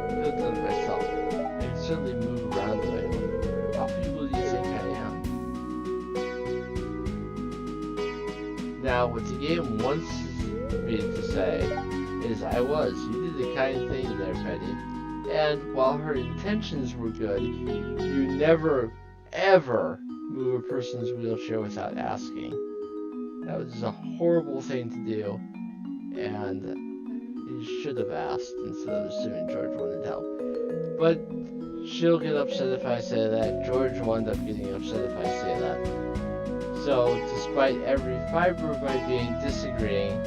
could have done it myself. I can certainly move around the way. How feeble do you think I am? Now, what the game wants me to say is I was. You did the kind thing there, Penny. And while her intentions were good, you never, ever move a person's wheelchair without asking. That was a horrible thing to do, and you should have asked instead of assuming George wanted help. But she'll get upset if I say that. George will end up getting upset if I say that. So, despite every fiber of my being disagreeing,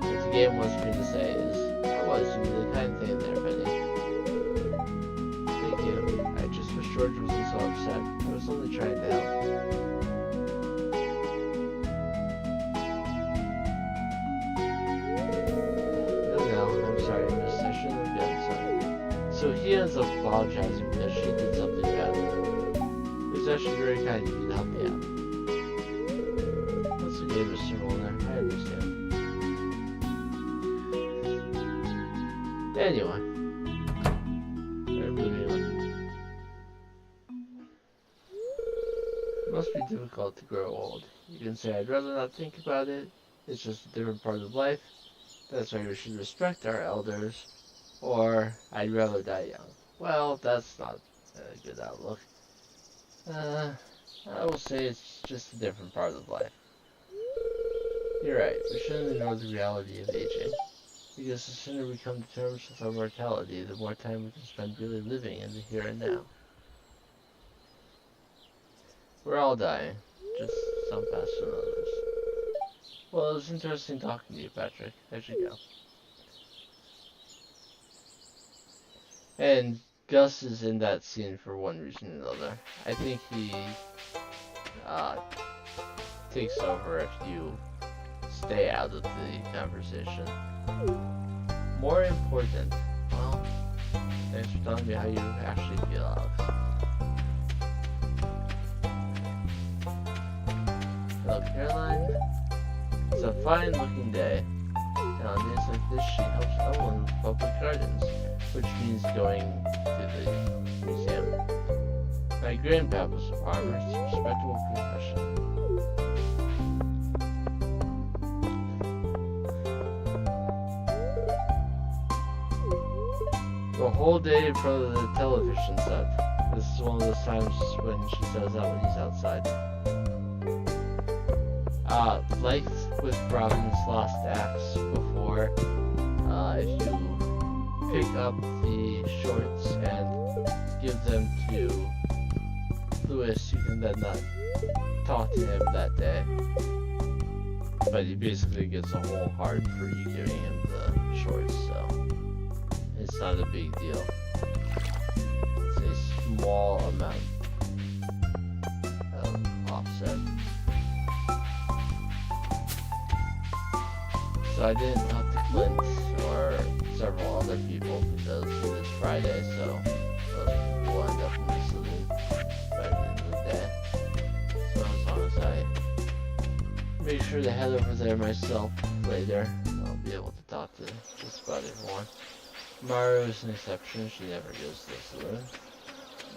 what the game wants me to say is, I was doing the kind thing there, Penny. Thank you. I just wish George wasn't so upset. I was only trying to help. No, I'm sorry, miss. I shouldn't have been sorry. So he ends up apologizing because she did something bad. It was actually very kind of you to help me out. That's okay, Mr. Molnar. I understand. Anyway, we're moving on. It must be difficult to grow old. You can say, I'd rather not think about it. It's just a different part of life. That's why we should respect our elders. Or, I'd rather die young. Well, that's not a good outlook. I will say it's just a different part of life. You're right. We shouldn't ignore the reality of aging. Because the sooner we come to terms with our mortality, the more time we can spend really living in the here and now. We're all dying, just some faster than others. Well, it was interesting talking to you, Patrick. I should go. And Gus is in that scene for one reason or another. I think he takes over if you stay out of the conversation. More important, well, thanks for telling me how you actually feel, Alex. Hello, Caroline. It's a fine looking day. And on days like this, she helps Ellen with public gardens, which means going to the museum. My grandpa was a farmer. It's a respectable profession. The whole day in front of the television set. This is one of those times when she says that when he's outside. Like with Robin's Lost Axe before, if you pick up the shorts and give them to Lewis, you can then not talk to him that day. But he basically gets a whole heart for you giving him the shorts, so it's not a big deal. It's a small amount of offset. So I didn't talk to Clint or several other people because it is Friday, so those people will end up in the saloon by the end of the day. So as long as I make sure to head over there myself later, I'll be able to talk to just about everyone. Mario is an exception, she never goes to the saloon.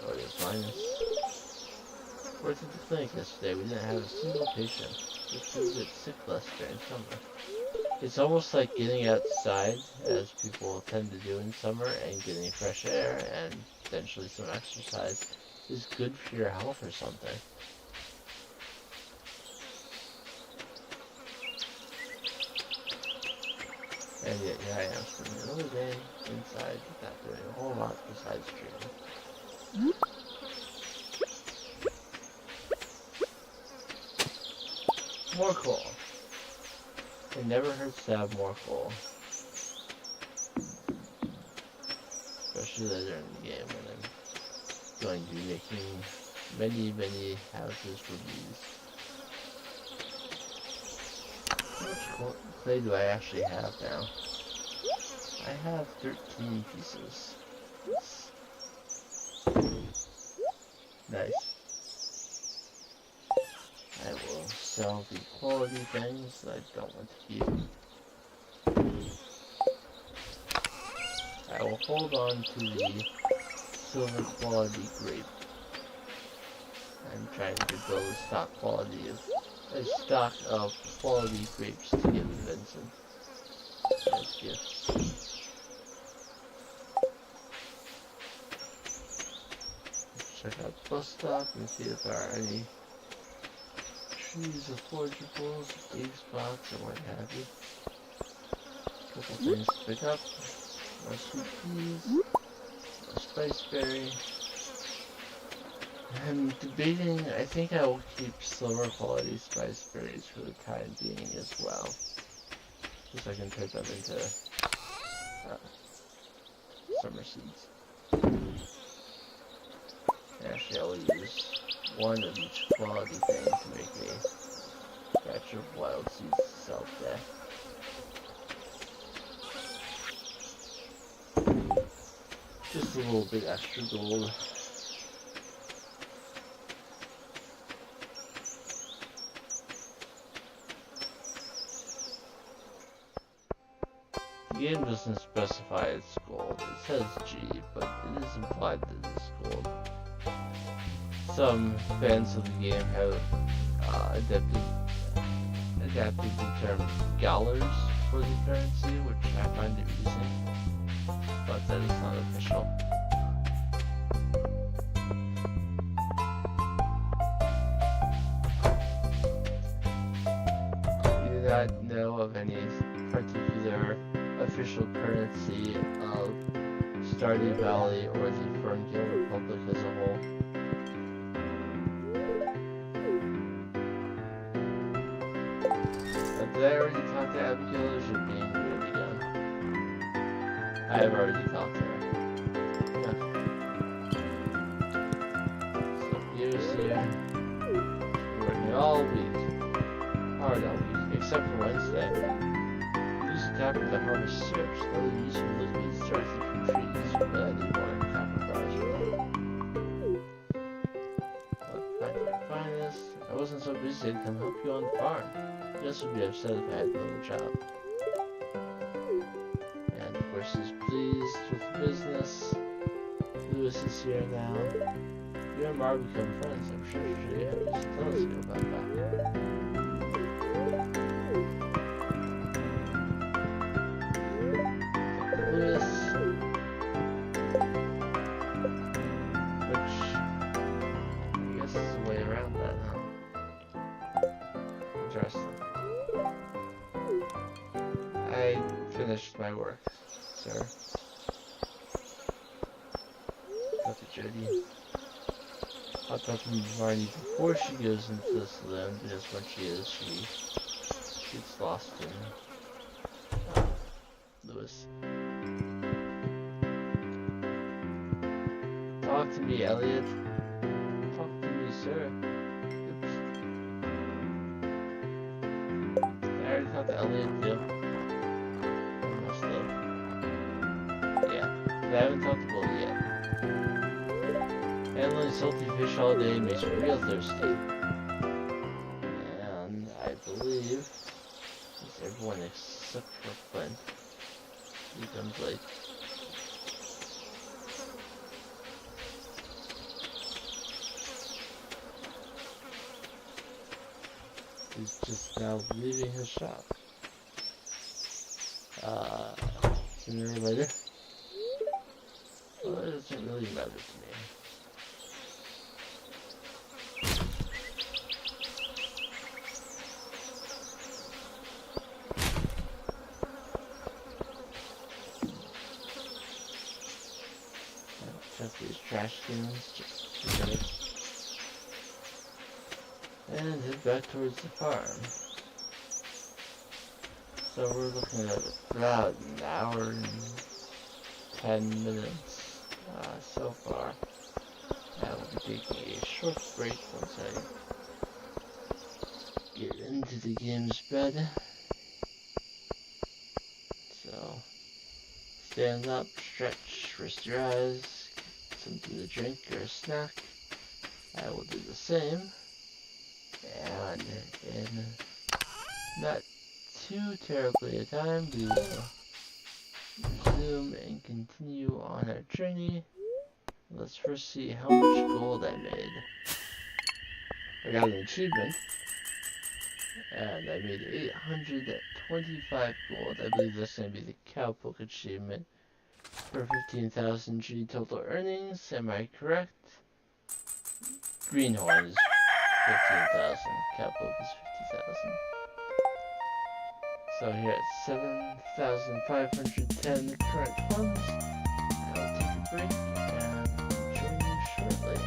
Nor does Linus. Worked at the clinic yesterday, we didn't have a single patient. Just people get sick less during summer. It's almost like getting outside, as people tend to do in summer, and getting fresh air and potentially some exercise is good for your health or something. And yet here I am spending another day inside without doing a whole lot besides treatment. More coal. It never hurts to have more coal. Especially later in the game when I'm going to be making many houses for bees. How much clay do I actually have now? I have 13 pieces. Nice. I will sell the quality things that I don't want to keep. I will hold on to the silver quality grape. I'm trying to build a stock of quality grapes to give to Vincent as gifts. Check out bus stop and see if there are any trees of forageables, egg spots, or what have you. Couple things to pick up. More sweet peas, more spiceberry. I'm debating, I think I will keep silver quality spiceberries for the time being as well. Because I can turn them into summer seeds. Actually, I will use one of each quality thing to make a batch of wild seeds to sell today. Just a little bit extra gold. The game doesn't specify it's gold. It says G, but it is implied that it's gold. Some fans of the game have adapted the term dollars for the currency, which I find amusing, but that is not official. I do not know of any particular official currency of Stardew Valley or the Ferngale Republic as a whole. Did I already talk to Abigail or is it being weird again? I have already talked to her. So Peter's here. We're working all week. Hard all week, except for Wednesday. Use the copper to harvest syrup. Slowly use some liquids directly from trees, but I need more copper bars for that. What kind of finest? If I wasn't so busy, I'd come help you on the farm. You also would be upset if I had another job. And of course he's pleased with the business. Lewis is here now. You and Mar become friends. I'm sure you have to tell us about that. Lewis, which I guess is a way around that, huh? Interesting. I finished my work, sir. Got the Jody. I'll talk to Marnie before she goes into the saloon, because when she is, she gets lost in Lewis. Talk to me, Elliot. Talk to me, sir. Oops. Did I already talk to Elliot too? I must have. Yeah, but I haven't talked to Will yet. Handling salty fish all day makes me real thirsty. And I believe it's everyone except for Clint. He comes late. He's just now leaving his shop. Sooner or later. Well, it doesn't really matter to me. Check these trash cans just together. And head back towards the farm. So we're looking at about an hour and 10 minutes so far. I will be taking a short break once I get into the game's bed. So stand up, stretch, rest your eyes, get something to drink or a snack. I will do the same. And in not too terribly a time, we will resume and continue on our journey. Let's first see how much gold I made. I got an achievement, and I made 825 gold. I believe that's going to be the Cowpoke achievement for 15,000 G total earnings. Am I correct? Greenhorn is 15,000. Cowpoke is 50,000. So here at 7,510 current funds, I'll take a break and join you shortly.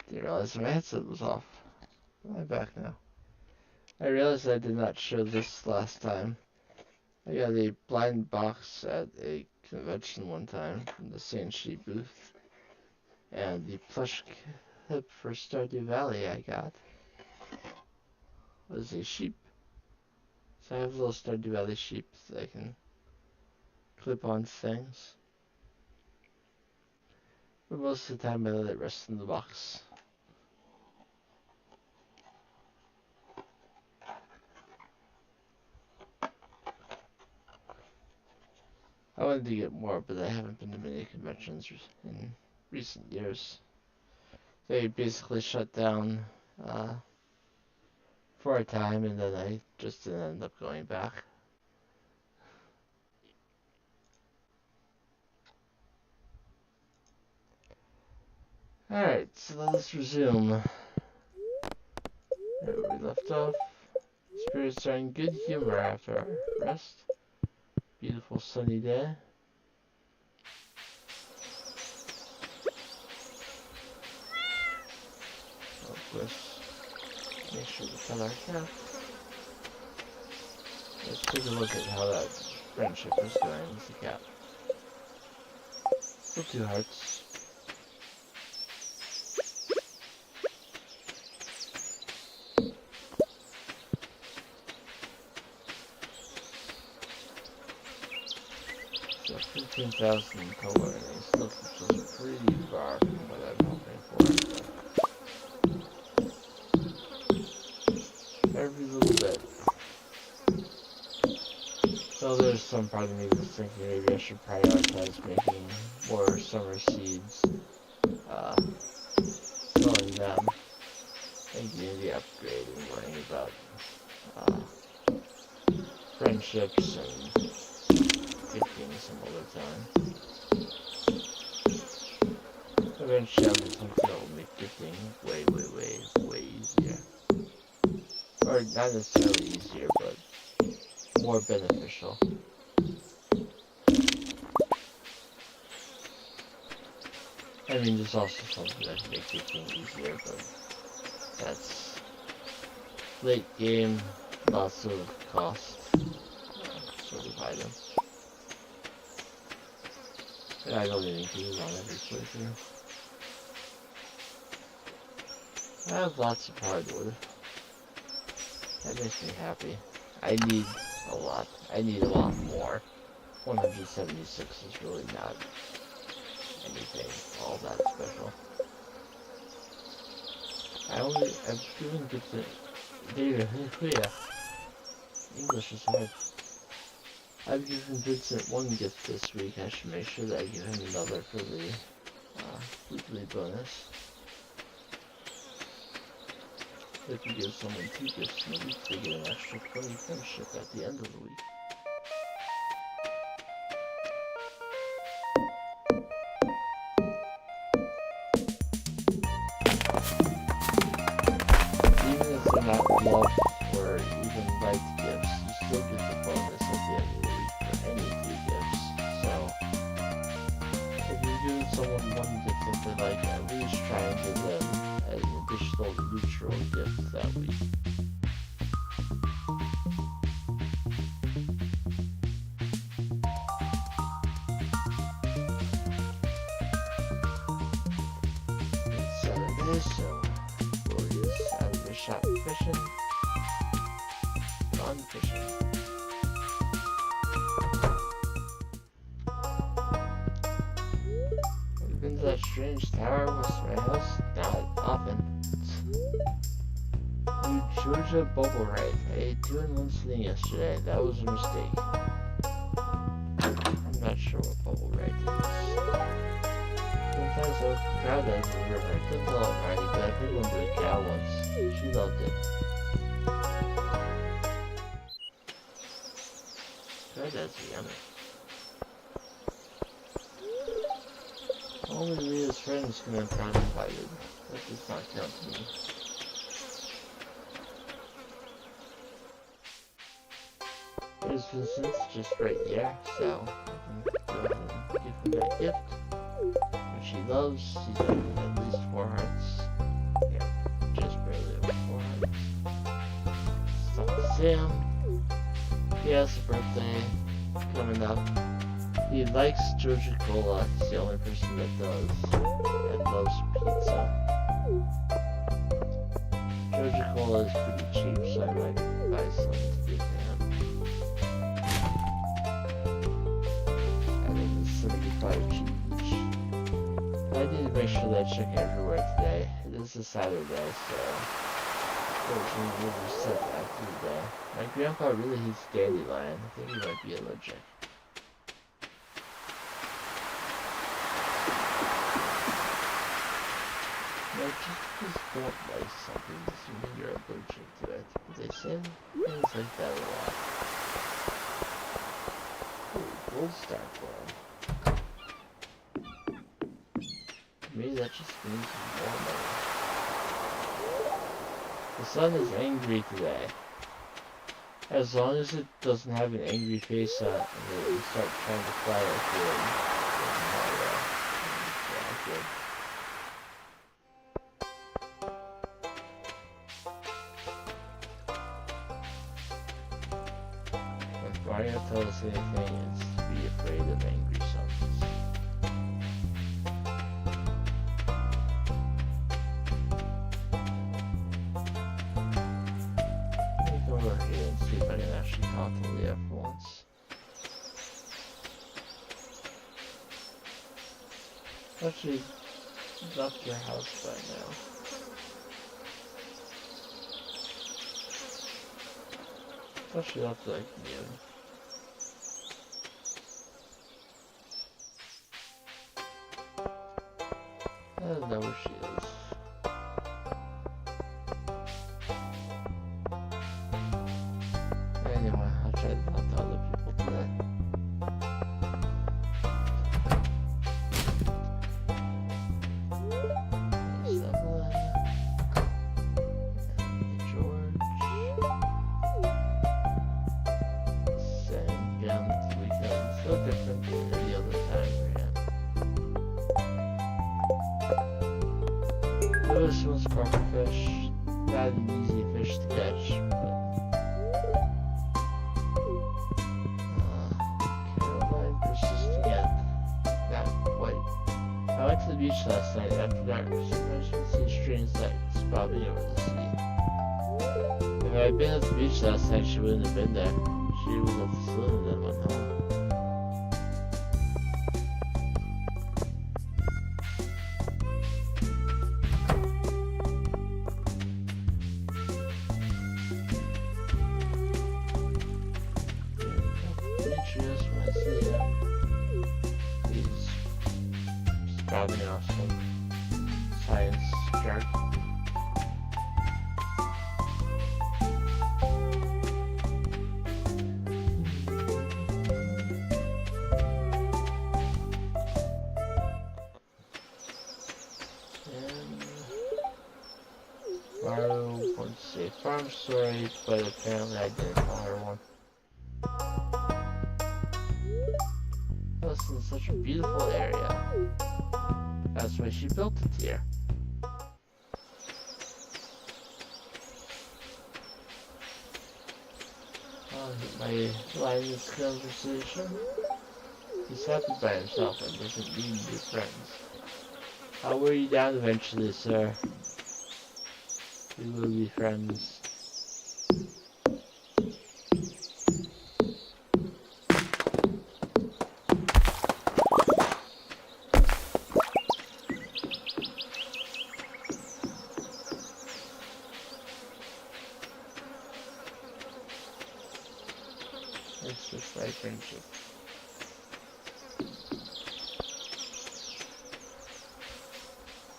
Didn't realize my headset was off. I'm back now. I realized I did not show this last time. I got a blind box at a convention one time from the Saint Sheep booth. And the plush clip for Stardew Valley I got was a sheep. So I have little Stardew Valley sheep that I can clip on things. But most of the time I let it rest in the box. I wanted to get more, but I haven't been to many conventions in recent years. They basically shut down for a time, and then I just didn't end up going back. Alright, so let's resume. Where we left off. Spirits are in good humor after our rest. Beautiful sunny day. Of course, make sure to pet our cat. Let's take a look at how that friendship is going with the cat. Still 2 hearts. So 15,000 total earnings still keeps us pretty far from what I'm hoping for. Every little bit. So there's some part of me that's thinking maybe I should prioritize making more summer seeds, selling them, and getting the upgrade and worrying about friendships and gifting some other time. Eventually I'll get something that will make gifting way easier. Or not necessarily easier, but more beneficial. I mean, there's also something that can make gifting easier, but that's late game, lots of cost sort of item. And I don't even do it on every playthrough. I have lots of hardwood. That makes me happy. I need a lot. I need a lot more. 176 is really not anything all that special. I've given gifts yeah. English is hard. I've given Vincent 1 gift this week. I should make sure that I give him another for the weekly bonus. If you give someone 2 gifts in a week, they get an extra 20 friendship at the end of the week. Even if they're not love or even liked gifts, you still get the bonus at the end of the week for any 2 gifts. So, if you're giving someone 1 gift that they like, at least try and give them an additional neutral gift that week. It's Saturday, so Gloria's out of the shop fishing. Gone fishing. Have you been to that strange tower west of my house? Not often. New Georgia bubble right. I ate 2 in 1 sitting yesterday. That was a mistake. I'm not sure what bubble right is. Sometimes I was proud of the river. I couldn't tell it Riley, but I put one to a cow once. She loved it. That's yummy. Only Rita's friends can have been invited. That does not count to me. There's Vincent just right here, so I can go ahead and give him that gift. Which he loves. He's got at least 4 hearts. Sam, he has a birthday coming up. He likes Georgia Cola. He's the only person that does. And loves pizza. Georgia Cola is pretty cheap, so I might buy some to give to him. And then the 75 each. I need to make sure that I check everywhere today. It is a Saturday, so fortunately we'll just set that through today. My grandpa really hates dandelion. I think he might be allergic. No, just because you don't like something doesn't mean you're allergic to it. They say things like that a lot. Ooh, gold star coin. To me, that just means more money. The sun is angry today. As long as it doesn't have an angry face on it and it start trying to fly upward, yeah, good. If Mario tells us anything, it's to be afraid of angry suns. Let me go over here and see if I can actually talk to Leah for once. Actually, left your house by now. Especially after like noon. I don't know where she is. Anyway, I'll try to talk to other people today. This one's crawfish. Not an easy fish to catch, but Caroline persisting at not quite. I went to the beach last night after dark. Sometimes you can see strange lights bobbing over the sea. If I had been at the beach last night, she wouldn't have been there. She was at the saloon and then went home. Spouting off some science jargon. And Mario wants to say farm story, but apparently I didn't tell her one. This is such a beautiful area. That's why she built it here. My line in this conversation. He's happy by himself and doesn't need new friends. I'll wear you down eventually, sir. We will be friends. It's just like friendship.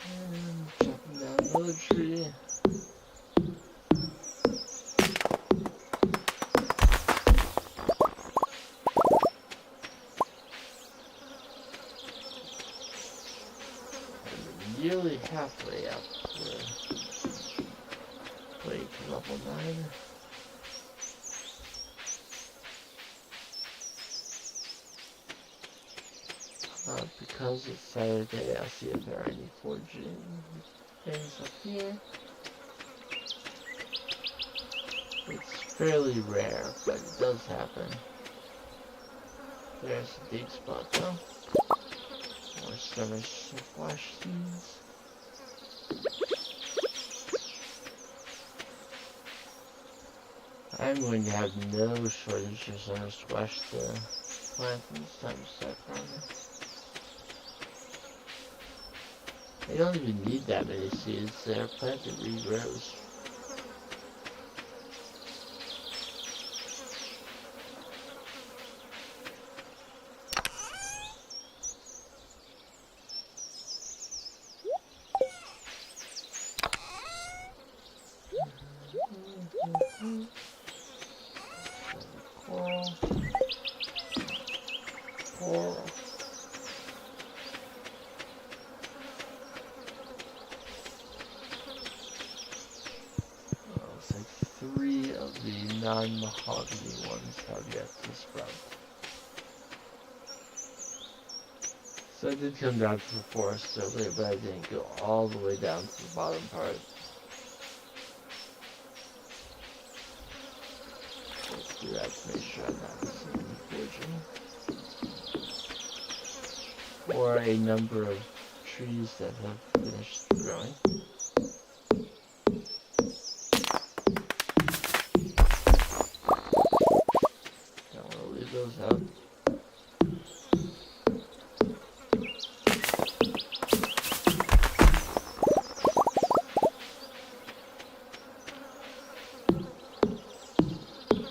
And chopping down another tree. I'm nearly halfway up to wait, level 9. Because it's Saturday, I'll see if there are any forging things up here. It's fairly rare, but it does happen. There's a dig spot though. More summer splash seeds. I'm going to have no shortage of summer squash to plant when it's time to start farming. They don't even need that many seeds. They're planted regrows. Non-mahogany ones have yet to sprout. So I did come down to the forest earlier, but I didn't go all the way down to the bottom part. Let's do that to make sure I'm not missing any foraging. Or a number of trees that have finished growing. Those out.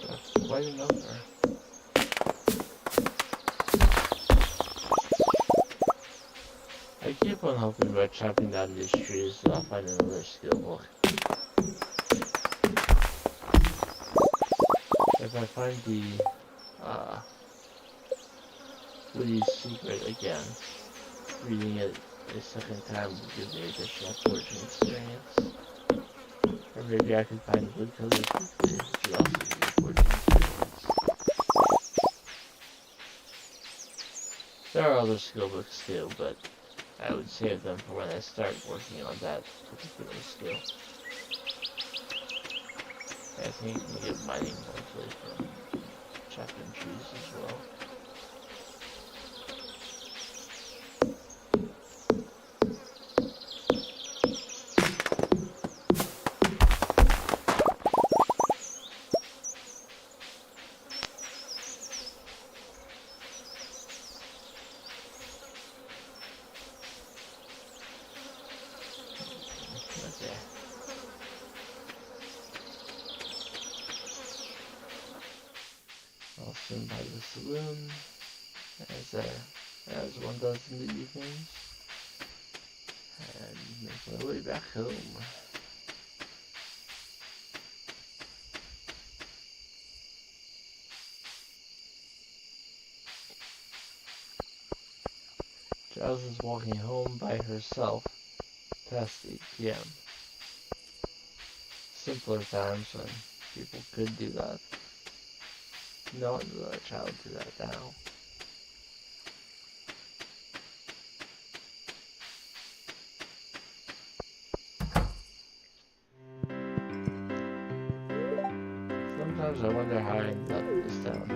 That's quite a number. I keep on hoping by chopping down these trees that I'll find another skill book. If I find the Woody's secret again, reading it a second time will give me additional foraging experience. Or maybe I can find wood colors quickly, which would also give me foraging experience. There are other skill books too, but I would save them for when I start working on that particular skill. I think you can get mining monthly from chopping trees as well. I'll swim by the saloon, as one does in the evenings, and make my way back home. Giles is walking home by herself past 8 p.m. Simpler times when people could do that. No one will let a child do that now. Sometimes I wonder how I ended up in this town.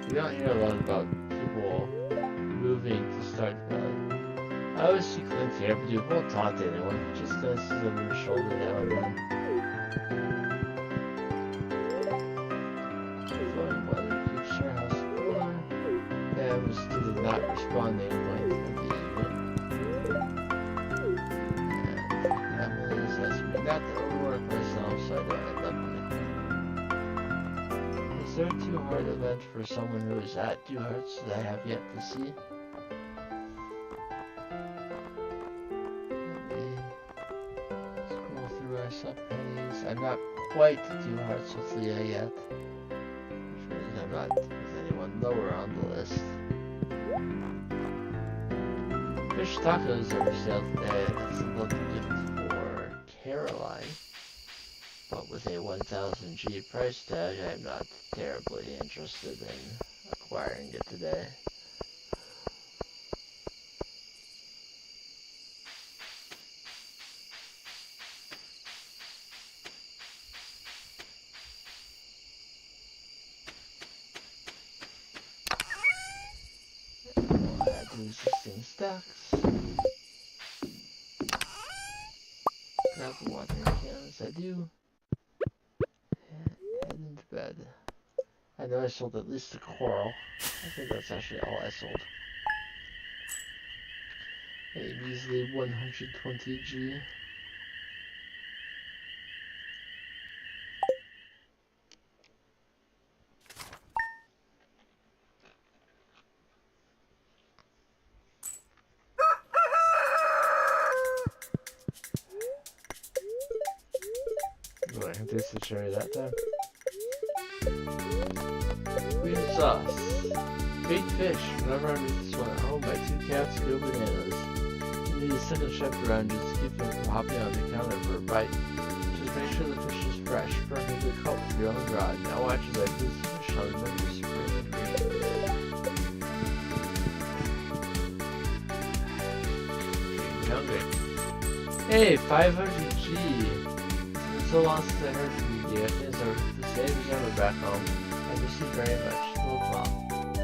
You don't hear a lot about people moving to Stardew. I always see Clint here, but you won't talk to anyone. Just gonna see them on the shoulder now and then. Flowing weather keeps your house cooler. Pam did not respond to any point in the evening. And Emily is asking me not to overwork myself so I don't end up on it. Is there a 2-heart event for someone who is at 2 hearts that I have yet to see? Sub-pennies. I'm not quite 2 hearts with Leah yet, which means I'm not with anyone lower on the list. Fish tacos are for sale today. That's a lucky gift for Caroline, but with a 1000G price tag, I'm not terribly interested in acquiring it today. existing stacks. Grab the watering cans, I do. And head into bed. I know I sold at least a coral. I think that's actually all I sold. A measly 120G. I can taste the cherry that time. Green sauce. Baked fish. Whenever I make this one at home, my 2 cats go bananas. You need a second chef around just to keep them from hopping on the counter for a bite. Just make sure the fish is fresh, perfectly cut with your own rod. Now watch as I place the fish on the menu spring green. Hungry. Hey, 500G. It's been so long since I heard from you, dear. Things are the same as ever back home. I miss you very much. Little Mom.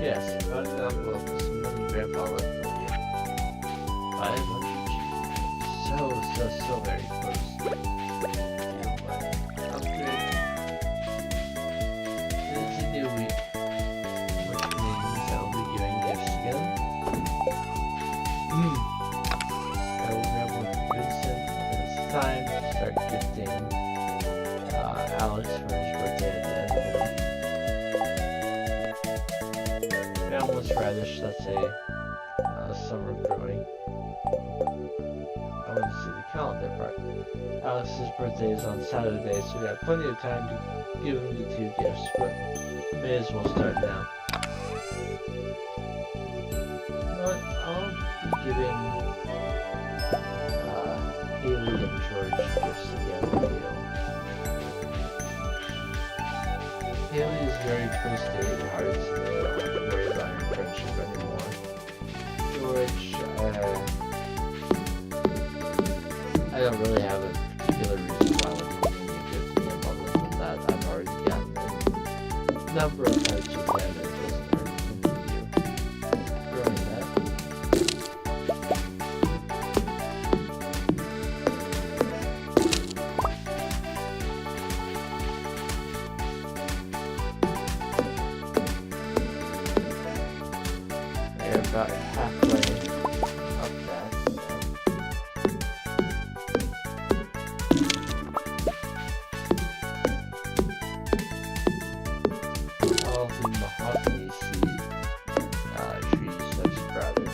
Yes, found it down below for some money Grandpa left for you. 500G. So very close. Upgrade. It's a new week, which means I'll be giving gifts again. I will grab one for Vincent, and it's time to start gifting Alex for his birthday at the end of it. Boundless radish, that's a summer brewing. I want to see the calendar part. Alex's birthday is on Saturday, so we have plenty of time to give him the 2 gifts, but may as well start now. You know what? I'll be giving Haley and George gifts again. Haley is very close to 8 hearts, and I don't have to worry about her friendship anymore. George, I don't really have a particular reason why I would be gift to him other than that I've already gotten a number of hearts with him and it doesn't hurt to continue growing that. They're about halfway up that. All the mahogany seed trees have sprouted.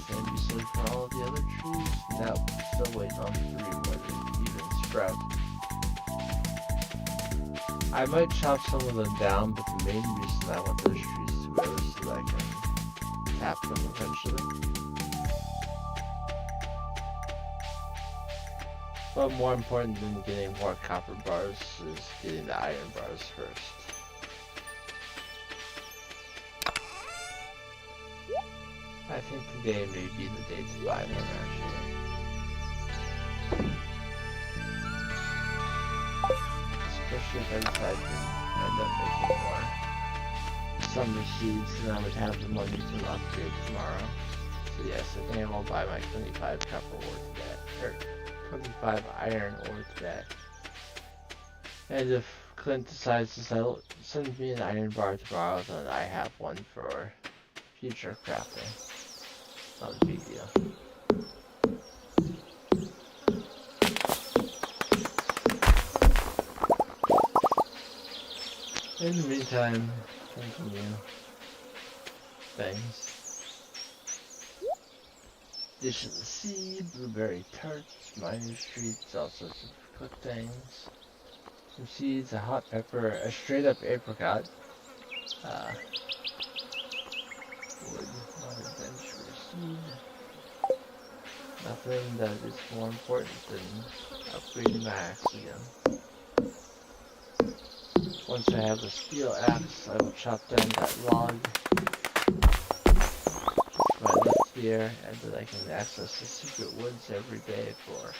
Same be said for all the other trees. Now, still waiting on 3 more to even sprout. I might chop some of them down, but the main reason I want those trees to grow is so that I can tap them eventually. But more important than getting more copper bars is getting the iron bars first. I think today may be the day to buy them actually. Especially if I decide to end up making more summer seeds, and I would have the money to upgrade tomorrow. So yes, I think I will buy my 25 copper ore today, or 25 iron ore today. And if Clint decides to send me an iron bar tomorrow, then I have one for future crafting. Not a big deal. In the meantime, continue things. Dish of the sea, blueberry tarts, miner's treats, all sorts of cooked things. Some seeds, a hot pepper, a straight up apricot. Wood, not adventurous seed. Nothing that is more important than upgrading my axe again. Once I have a steel axe, I will chop down that log to my left here, and then I can access the secret woods every day for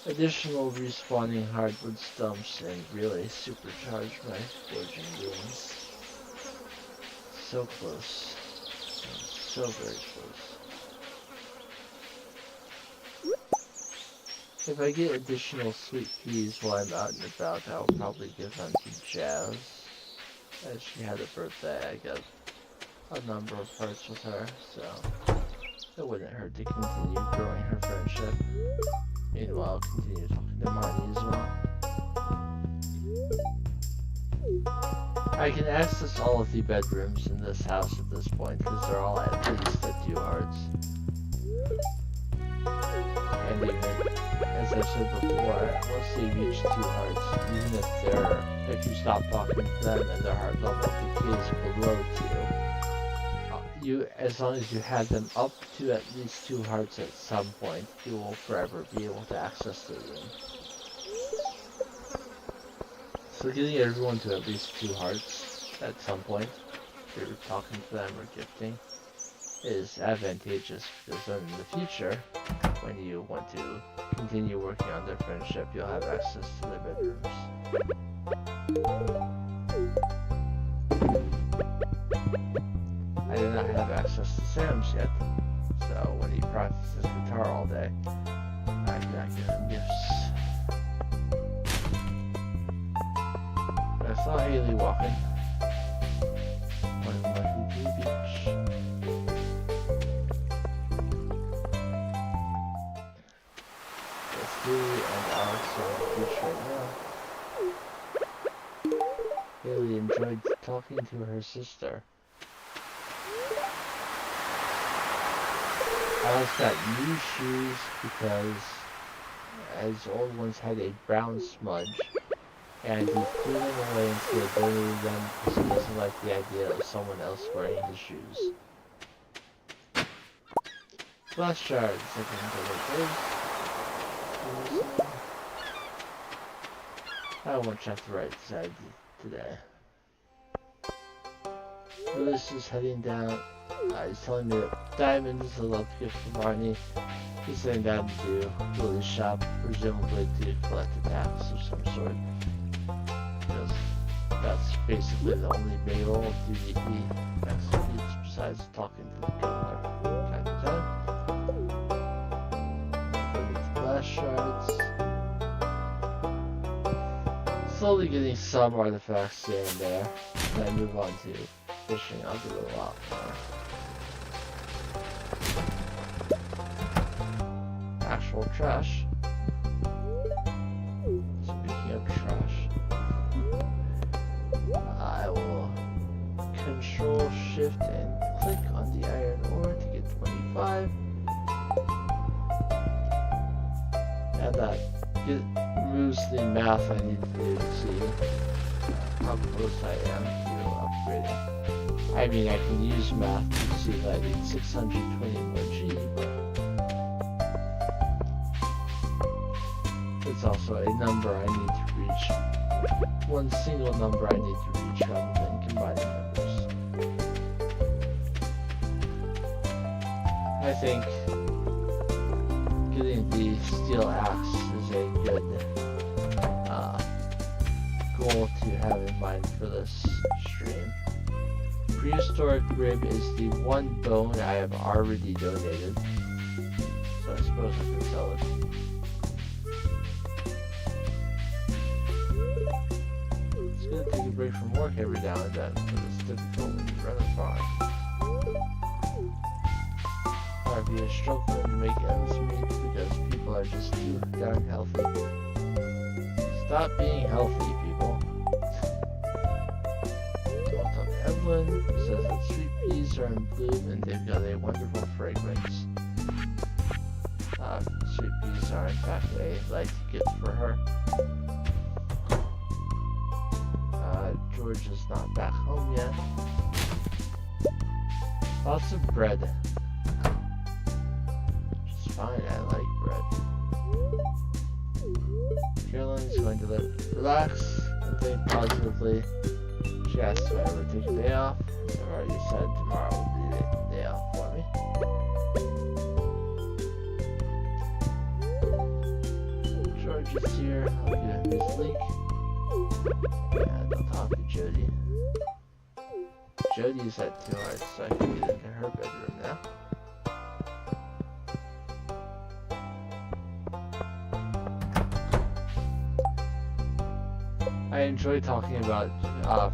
additional respawning hardwood stumps and really supercharge my forging rooms. so close. So very close. If I get additional sweet peas while I'm out and about, I'll probably give them to Jazz. As she had a birthday, I got a number of hearts with her, so it wouldn't hurt to continue growing her friendship. Meanwhile, continue talking to Marnie as well. I can access all of the bedrooms in this house at this point, because they're all at least at 2 hearts. And even, as I've said before, once they reach 2 hearts, even if you stop talking to them and their heart level decays below 2, as long as you had them up to at least 2 hearts at some point, you will forever be able to access the room. So getting everyone to at least 2 hearts at some point, if you're talking to them or gifting, is advantageous, because then in the future, when you want to continue working on their friendship, you'll have access to their bedrooms. I do not have access to Sam's yet, so when he practices guitar all day, I cannot give him gifts. But I saw Haley walking. Walking to the beach. Yes, Haley and Alex are on the beach right now. Haley enjoyed talking to her sister. Alex got new shoes because his old ones had a brown smudge, and he threw them away instead of donating them because he doesn't like the idea of someone else wearing his shoes. Flash shards, I can go like this. I won't check the right side today. Lewis is heading down. He's telling me that Diamond is a love gift from Marnie. He's heading down to Lily's shop, presumably to collect a tax of some sort. Because that's basically the only mayoral duty he executes besides talking to the governor from time to time. Looking at the glass shards. Slowly getting some artifacts here and there. Then I move on to fishing. I'll do a lot more. Actual trash. Speaking of trash, I will Control Shift and click on the iron ore to get 25. And that removes the math I need to do to see how close I am to upgrading. I mean, I can use math to see that I need 620 more G, but it's also a number I need to reach. One single number I need to reach rather than combining numbers. I think getting the steel axe is a good goal to have in mind for this stream. Prehistoric rib is the one bone I have already donated, so I suppose I can sell it. It's good to take a break from work every now and then, but it's difficult when you run a farm. However, you're struggling to make ends meet because people are just too darn healthy. Stop being healthy, people. Evelyn says that sweet peas are in bloom and they've got a wonderful fragrance. Sweet peas are in fact a light gift for her. George is not back home yet. Lots of bread. Which is fine, I like bread. Caroline is going to let it relax and think positively. She asked if I ever take a day off. As I've already said, tomorrow will be the day off for me. George is here. I'll give him his link. And I'll talk to Jody. Jody's at 2 hearts, so I can get into her bedroom now. I enjoy talking about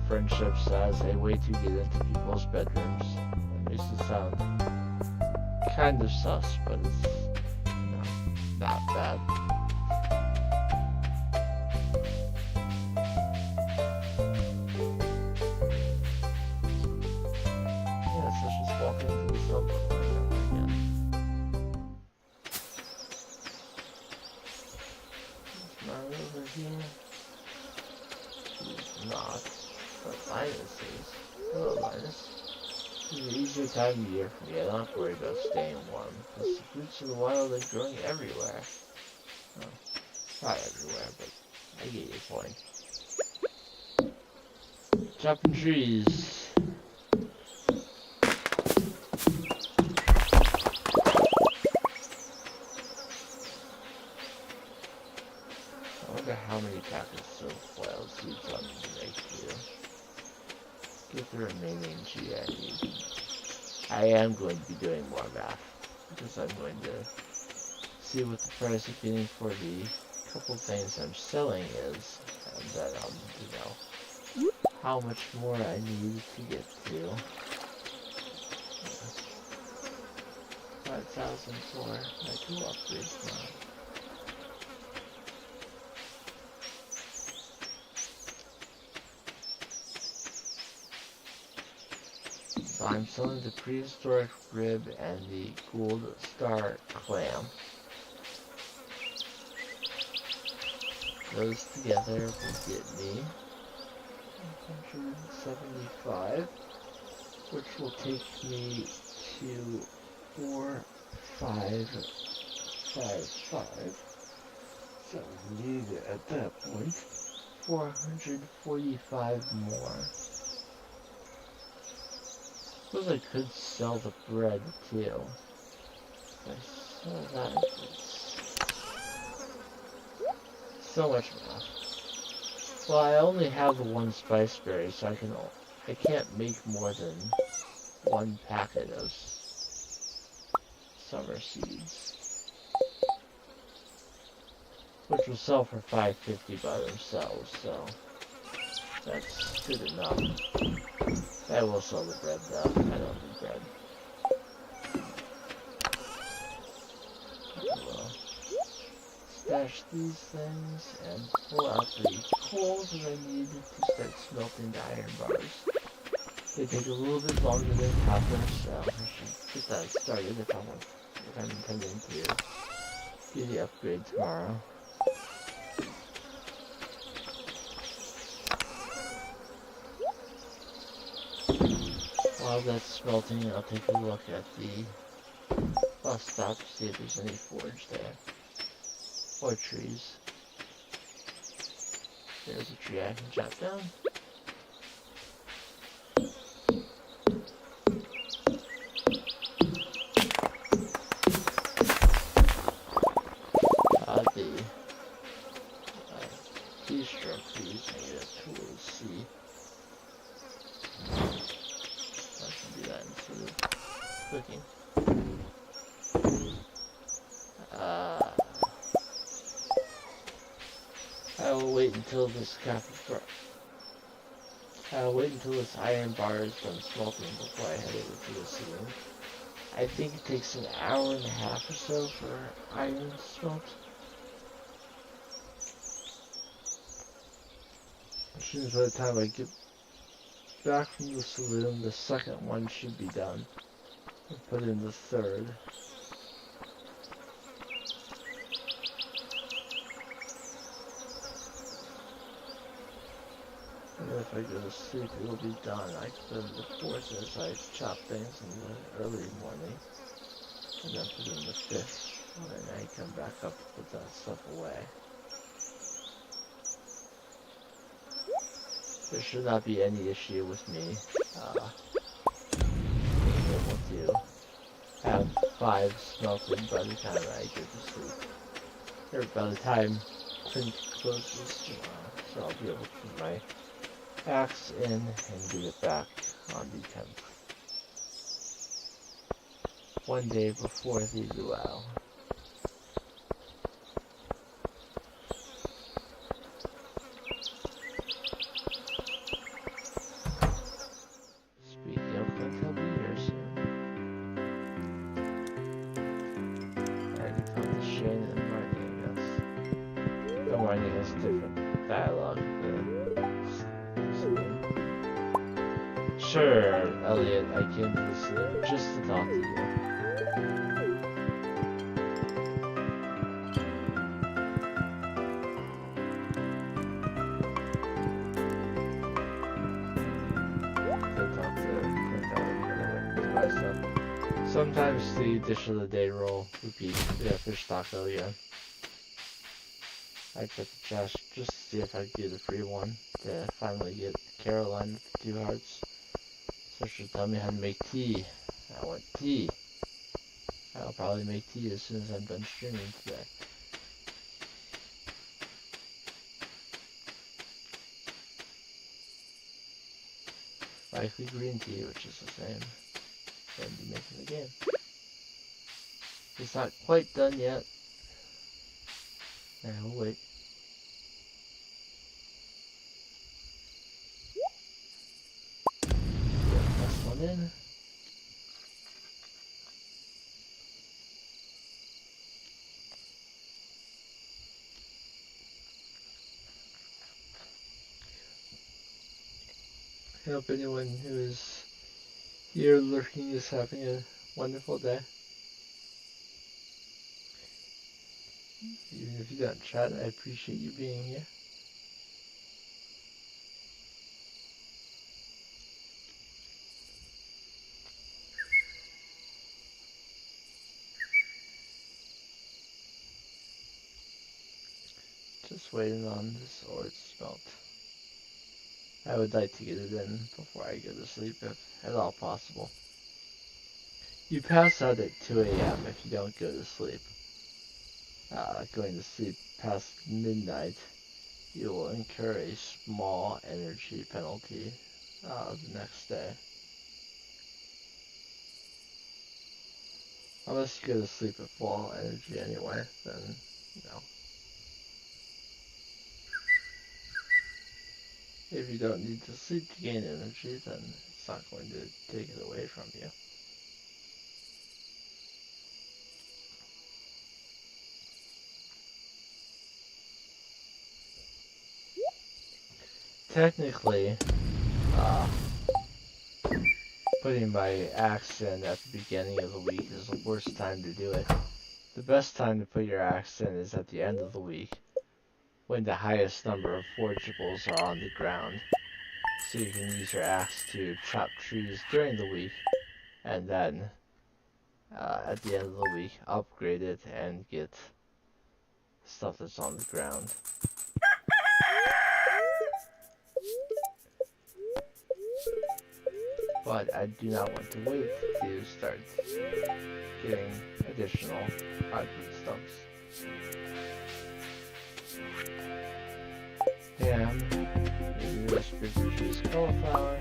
friendships as a way to get into people's bedrooms. It makes it sound kind of sus, but it's not bad. Yes, let's just walk into the silver again. Is Mario over here? She's not, but Linus is. Hello, Linus. This is an easier time of year for me. I don't have to worry about staying warm. The fruits of the wild are growing everywhere. Well, not everywhere, but I get your point. Chopping trees. I wonder how many packets of wild seeds I'm going to make here. Get the remaining G I need. I am going to be doing more math, because I'm going to see what the price of getting for the couple things I'm selling is, and then you know, how much more I need to get to 5,000 for my tool upgrades now. So I'm selling the prehistoric rib and the gold star clam. Those together will get me 175, which will take me to 4,555. So we need at that point 445 more. Suppose I could sell the bread too. If I sell that, it's so much math. Well, I only have the one spice berry, so I can't make more than one packet of summer seeds, which will sell for $5.50 by themselves. So that's good enough. I will sell the bread though. I don't need bread. I will stash these things and pull out the coals that I need to start smelting the iron bars. They take a little bit longer than copper, so I should get that started if I'm intending to do the upgrade tomorrow. While that's smelting, I'll take a look at the bus stop to see if there's any forge there. Or trees. There's a tree I can chop down. These shrub trees, I need a tool to see. I can do that instead of clicking. I will wait until this iron bar is done smelting before I head over to the saloon. I think it takes an hour and a half or so for iron to smelt. As soon as by the time I get back from the saloon, the second one should be done. I'll put in the third. And then if I go to sleep, it'll be done. I can put in the fourth as I chop things in the early morning. And then put in the fifth when I come back up to put that stuff away. There should not be any issue with me being able to have 5 smelted by the time I get to sleep. Or by the time Clint closes tomorrow. So I'll be able to put my axe in and get it back on the 10th. One day before the luau. Speaking of Clint, he'll be here soon. Already found the Shane and Marty, I guess. The Marty has different dialogue than Sure, Elliot, I came to this just to talk to you. Sometimes the dish of the day roll repeat. Yeah, fish taco again. I checked the trash just to see if I could get a free one to finally get Caroline with the 2 hearts. So she'll tell me how to make tea. I want tea. I'll probably make tea as soon as I'm done streaming today. Likely green tea, which is the same. Then be making the game. It's not quite done yet. And we'll wait. This one in. I hope anyone who is here lurking is having a wonderful day. Even if you don't chat, I appreciate you being here. Just waiting on this ore to smelt. I would like to get it in before I go to sleep if at all possible. You pass out at 2 a.m. if you don't go to sleep. Going to sleep past midnight, you will incur a small energy penalty the next day. Unless you go to sleep at full energy anyway, then no. If you don't need to sleep to gain energy, then it's not going to take it away from you. Technically, putting my axe in at the beginning of the week is the worst time to do it. The best time to put your axe in is at the end of the week, when the highest number of forageables are on the ground. So you can use your axe to chop trees during the week, and then at the end of the week upgrade it and get stuff that's on the ground. But I do not want to wait to start getting additional concrete stumps. Ham, maybe recipe for cheese cauliflower.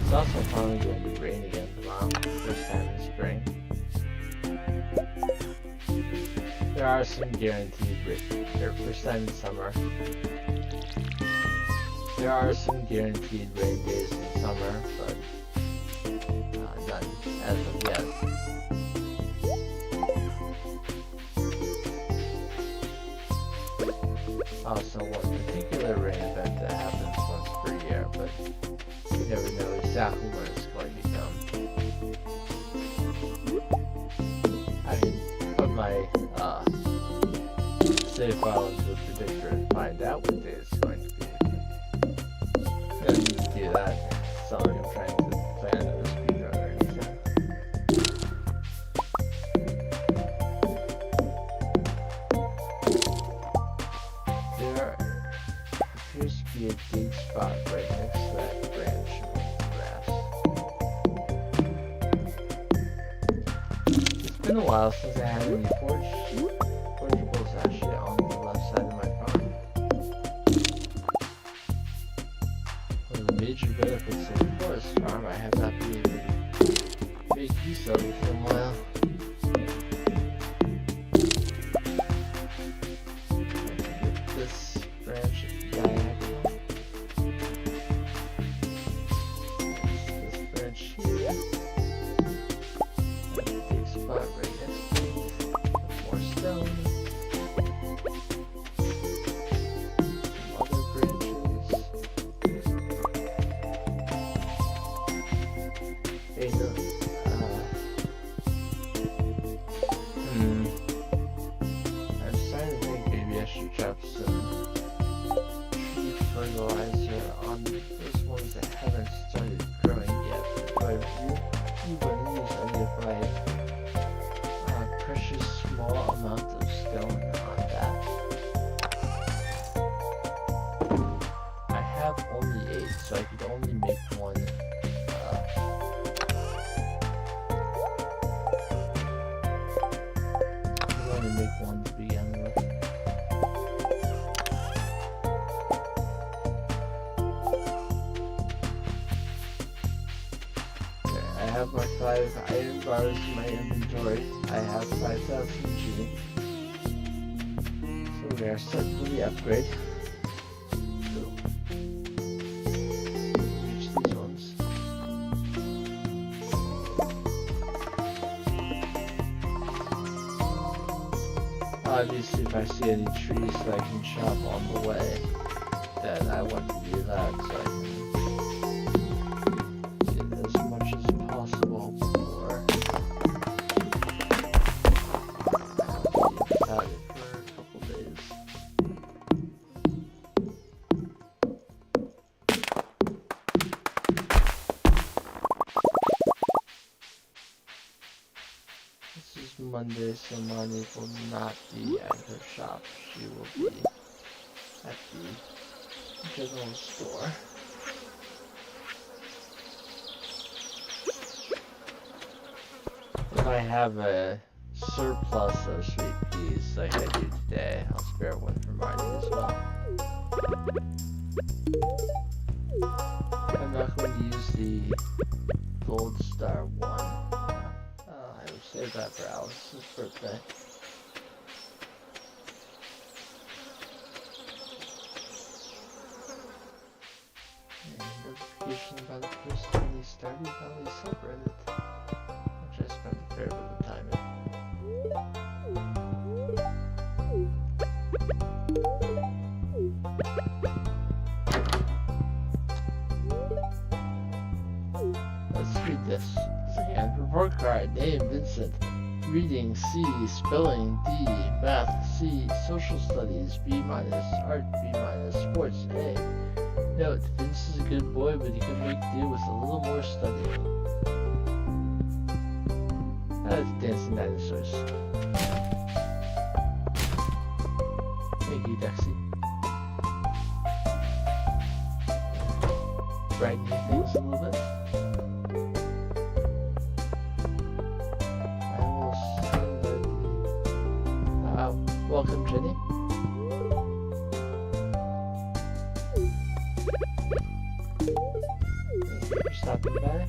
It's also finally going to rain again tomorrow, first time in spring. There are some guaranteed first time in summer. There are some guaranteed rain days in summer, but none as of yet. Also, one particular rain event that happens once per year, but you never know exactly when it's going to come. I can put my save file into the predictor and find out what day it's going to be. I don't need to do that. It's not like I'm trying to plan a speedrun or anything. There appears to be a dig spot right next to that branch of grass. It's been a while since I had any forageables actually on the left side of my farm. One of the major benefits of the forest farm, I have not been able to make use of it in a while. This branch diagonal. This branch here. Big spot right next to it. More stone. Some other branches. Hey, look. I'm starting to think maybe I should drop some tree fertilizer on those ones that haven't started growing yet. But I really want to use any of my precious small amount of stone on that. I have only 8, so I could only make one. Make one to begin with. Okay, I have my 5 iron bars in my inventory. I have 5,000 G. So we are set for the upgrade. So, reach these ones. Obviously, if I see any trees that I can chop on the way, then I want to do that so I can get as much as possible before I'll be without it for a couple days. This is Monday, so Money will not be at her shop. She will be at the general store. If I have a surplus of sweet peas like I do today, I'll spare one for Marnie as well. I'm not going to use the gold star one. I will save that for Alice's birthday. And notification about the post on the Stardew Valley subreddit, which I spent a fair bit of time in. Let's read this. Second report card. Name Vincent. Reading C. Spelling D. Math C. Social studies B-. Art B-. Sports A. Note: Vince is a good boy, but he could make do with a little more studying. That's dancing dinosaurs. Thank you, Dexy. Brightening things a little bit. Welcome, Jenny. Thank you for stopping by.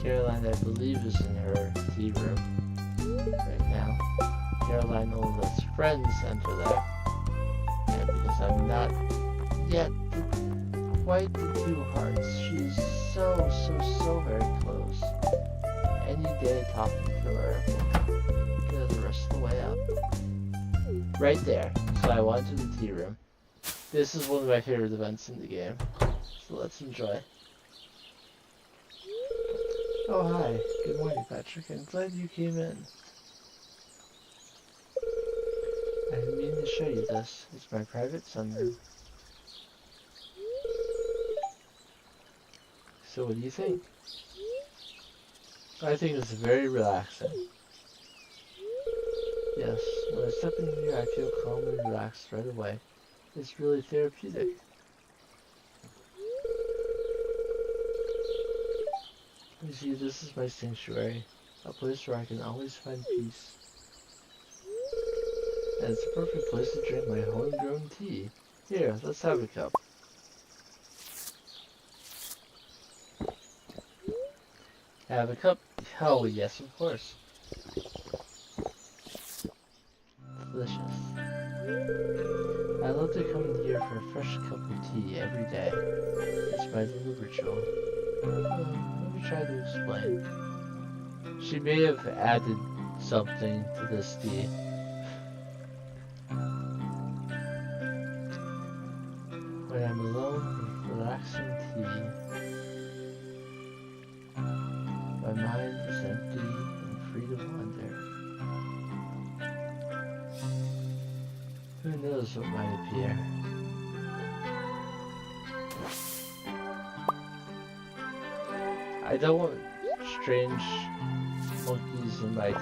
Caroline, I believe, is in her tea room right now. Caroline only lets friends enter there. And because I'm not yet quite the 2 hearts, she's so very close. Any day talking to her will get her the rest of the way up. Right there. So I went to the tea room. This is one of my favorite events in the game. So let's enjoy. Oh hi, good morning Patrick, I'm glad you came in. I didn't mean to show you this, it's my private sunroom. So what do you think? I think it's very relaxing. Yes, when I step in here I feel calm and relaxed right away. It's really therapeutic. You see, this is my sanctuary. A place where I can always find peace. And it's the perfect place to drink my homegrown tea. Here, let's have a cup. Have a cup? Oh, yes, of course. Delicious. I love to come here for a fresh cup of tea every day. It's my little ritual. Let me try to explain. She may have added something to this tea. When I'm alone with relaxing tea, my mind is empty and free to wander. Who knows what might appear? I don't want strange monkeys in my tea.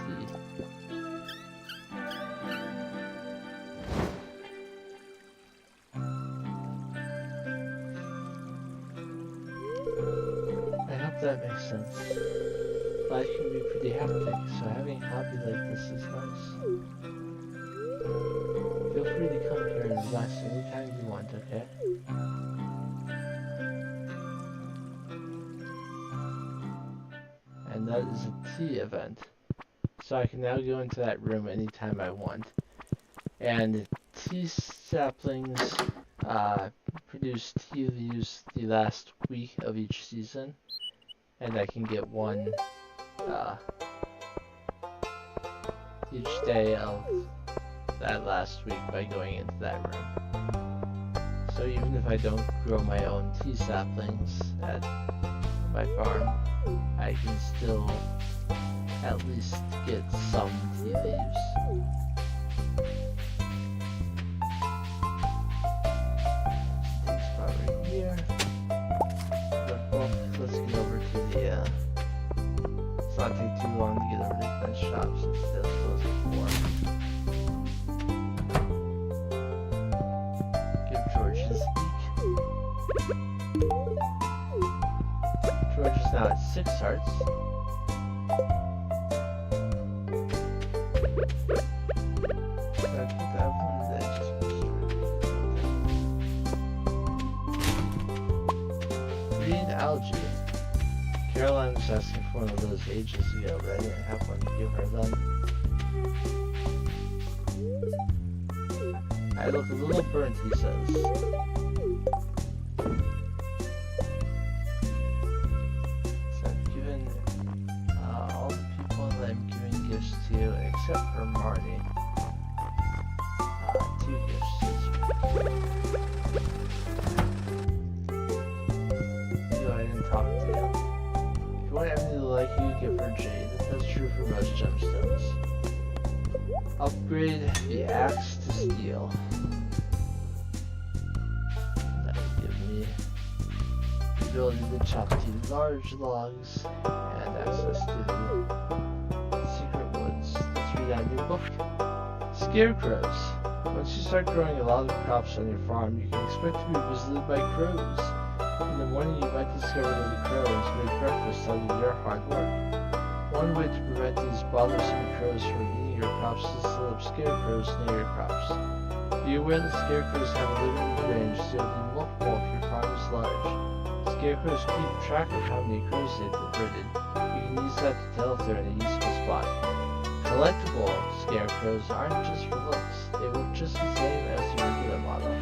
I hope that makes sense. Life can be pretty hectic, so having a hobby like this is nice. Feel free to come here and relax anytime you want, okay? And that is a tea event. So I can now go into that room anytime I want. And tea saplings produce tea leaves the last week of each season. And I can get one each day of that last week by going into that room. So even if I don't grow my own tea saplings at my farm, I can still at least get some tea leaves. Tea spot right here. Well, let's get over to the it's not take too long to get over to the shop since it's closed at 4. Give George his speak. George is now at 6 hearts. Green algae. Caroline was asking for one of those ages ago, but I didn't have one to give her then. I look a little burnt, he says. So I've given all the people that I'm giving gifts to, except for Marty. 2 gifts. I didn't talk to you. If you want Emily to like you, give her Jade. That's true for most gemstones. Upgrade the axe to steel. That would give me the ability to chop 2 large logs and access to the secret woods. Let's read that new book. Scarecrows. Once you start growing a lot of crops on your farm, you can expect to be visited by crows. In the morning, you might discover that the crows made breakfast out of your hard work. One way to prevent these bothersome crows from eating your crops is to set up scarecrows near your crops. Be aware that scarecrows have a limited range, so you'll be multiple if your farm is large. Scarecrows keep track of how many crows they've diverted. You can use that to tell if they're in a useful spot. Collectible scarecrows aren't just for looks, they work just the same as the regular model.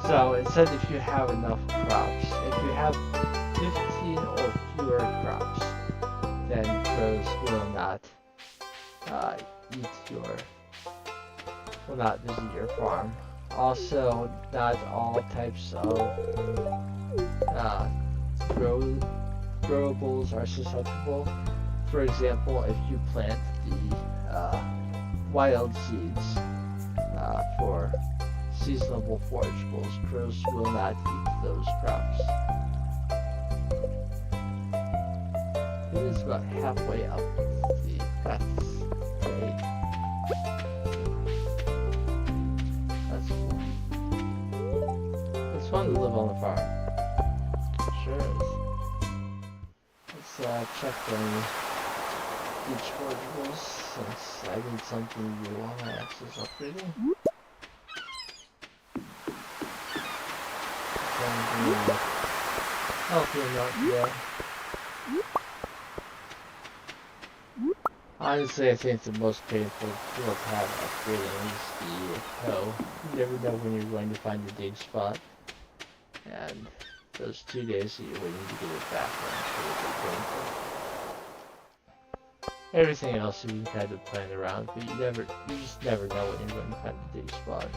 So it said if you have enough crops, if you have 15 or fewer crops, then crows will not will not visit your farm. Also, not all types of growables are susceptible. For example, if you plant the wild seeds for seasonable forageables, crows will not eat those crops. It is about halfway up the grade. That's cool. It's fun to live on the farm. Sure is. Let's check the beach modules since I need something new while my axe is upgrading. Help you not today. Honestly, I think the most painful tool to have upgrading is the hoe. You never know when you're going to find a dig spot. And those 2 days that you're waiting to get it back are pretty painful. Everything else you can kind of plan around, but you just never know when you're going to find a dig spot.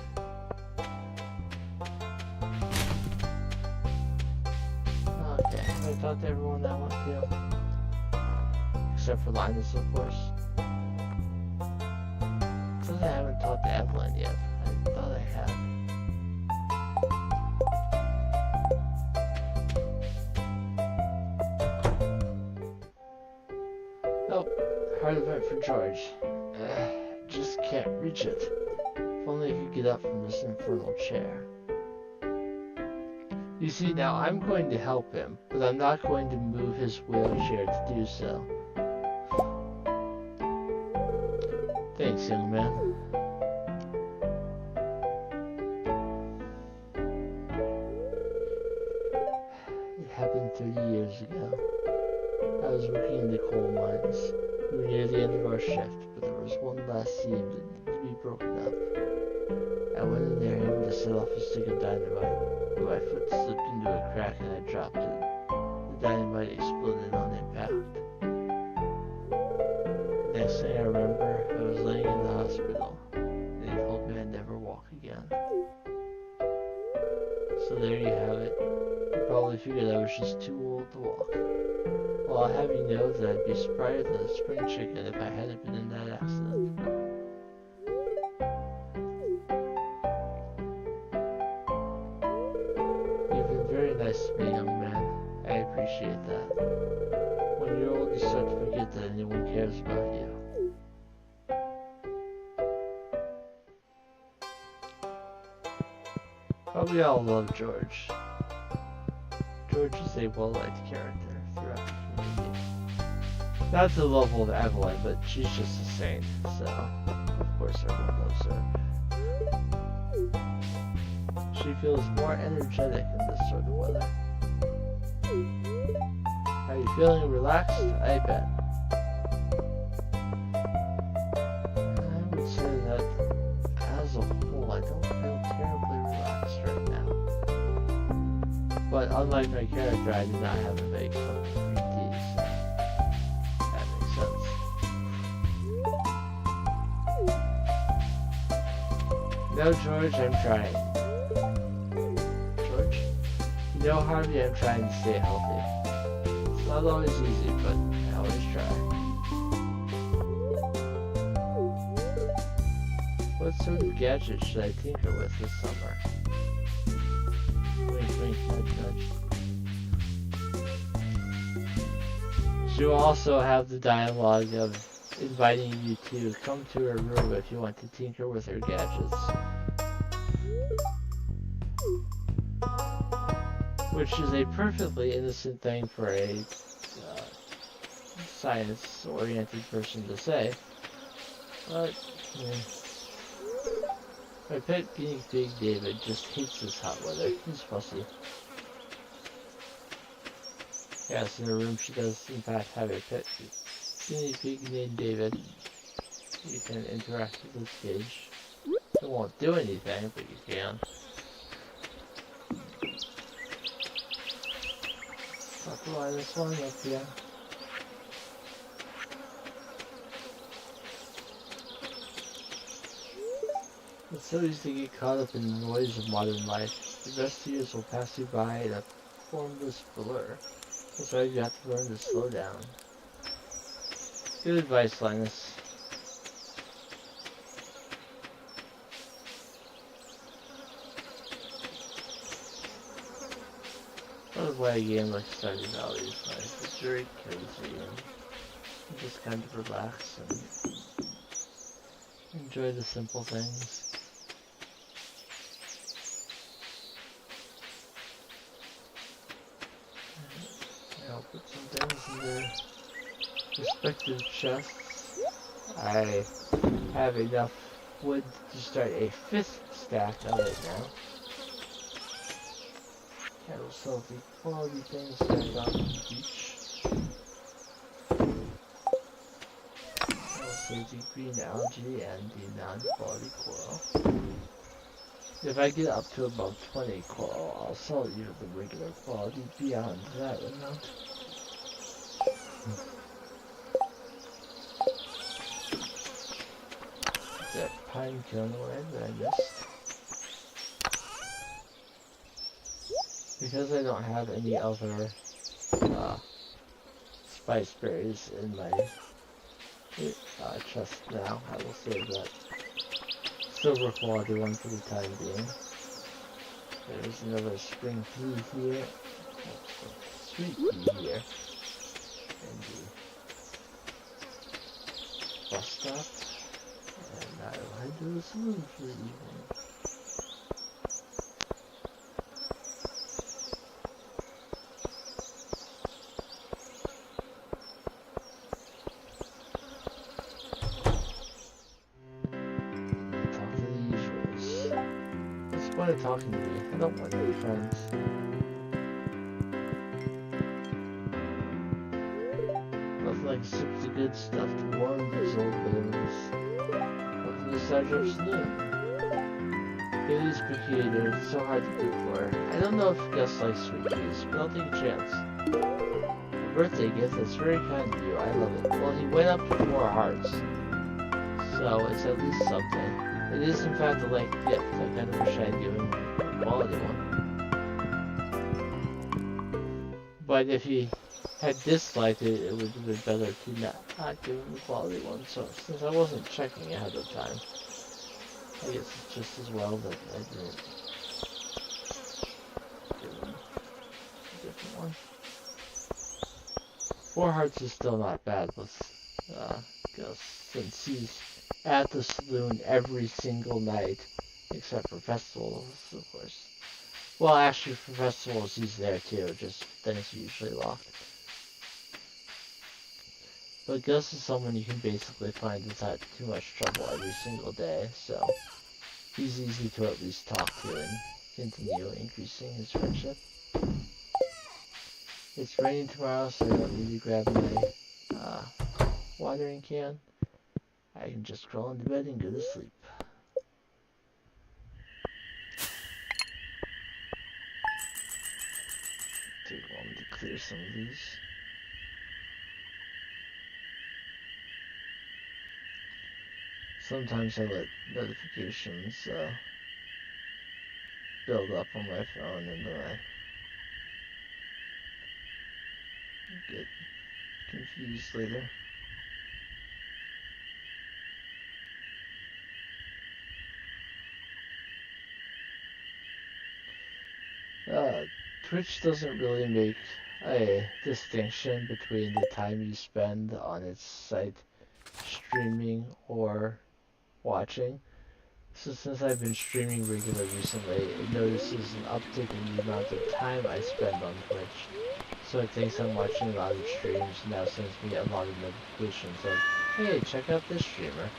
Okay, I talked to everyone that want to. Except for Linus, of course. Since I haven't talked to Evelyn yet, I thought I had. Oh, hard event for George. Just can't reach it. If only I could get up from this infernal chair. You see, now I'm going to help him, but I'm not going to move his wheelchair to do so. Thanks, young man. It happened 30 years ago. I was working in the coal mines. We were near the end of our shift, but there was one last seam that needed to be broken up. I went in there aiming to set off a stick of dynamite, but my foot slipped into a crack and I dropped it. The dynamite exploded on impact. Next thing I remember, I was laying in the hospital, and they told me I'd never walk again. So there you have it. You probably figured I was just too old to walk. Well, I'll have you know that I'd be sprighter than a spring chicken if I hadn't been in that accident. You've been very nice to me, young man. I appreciate that. When you're old, you start to forget that anyone cares about you. Probably all love George. George is a well-liked character throughout the community. Not to the level of Evelyn, but she's just a saint, so of course everyone loves her. She feels more energetic in this sort of weather. Are you feeling relaxed? I bet. I would say that as a whole, I don't feel terribly relaxed right now. But unlike my character, I did not have a big cup of green tea, so that makes sense. No, George, I'm trying. George? You know, Harvey, I'm trying to stay healthy. It's not always easy, but I always try. What sort of gadget should I tinker with this summer? Wink, wink, nudge, nudge. She will also have the dialogue of inviting you to come to her room if you want to tinker with her gadgets. Which is a perfectly innocent thing for a science-oriented person to say. But, my pet guinea pig David just hates this hot weather. He's fussy. Yes, in her room she does in fact have a pet guinea pig named David. You can interact with this cage. It won't do anything, but you can. Not to lie this one up here. It's so easy to get caught up in the noise of modern life. The best years will pass you by in a formless blur. That's why you have to learn to slow down. Good advice, Linus. That is why a game like Stardew Valley is nice. It's very cozy and you just kind of relax and enjoy the simple things. I'll put some things in there. respective chests. I have enough wood to start a 5th stack of it now. I will sell the quality things back off the beach. I will save the green algae and the non-quality coral. If I get up to above 20 coral, I'll sell you the regular quality beyond that amount. That pine kiln land that I missed. Because I don't have any other spice berries in my chest now, I will save that silver quality one for the time being. There's another spring pea here. Sweet pea here. And the bus stop. And I will head to the saloon for the evening. Talk to the usuals. What's the point of talking to me? I don't want any friends. Nothing like sip the good stuff to warm these old bones. Welcome to Stardew Saloon. Bailey's cookie, they're so hard to cook for. I don't know if Gus likes sweet peas, but I'll take a chance. A birthday gift, that's very kind of you, I love it. Well, he went up to 4 hearts, so it's at least something. It is in fact a light gift, I kind of wish I had given him a quality one. But if he had disliked it, it would have been better to not give him the quality one. So since I wasn't checking ahead of time, I guess it's just as well that I didn't give him a different one. 4 hearts is still not bad with Gus, since he's at the saloon every single night, except for festivals, of course. Well, actually, for festivals he's there too, just then it's usually locked. But Gus is someone you can basically find without too much trouble every single day, so he's easy to at least talk to and continue increasing his friendship. It's raining tomorrow, so I don't need to grab my watering can. I can just crawl into bed and go to sleep. Take a moment to clear some of these. Sometimes I let notifications build up on my phone and then I get confused later. Twitch doesn't really make a distinction between the time you spend on its site streaming or watching. So since I've been streaming regularly recently, it notices an uptick in the amount of time I spend on Twitch. So it thinks I'm watching a lot of streams and now sends me a lot of notifications of, hey, check out this streamer.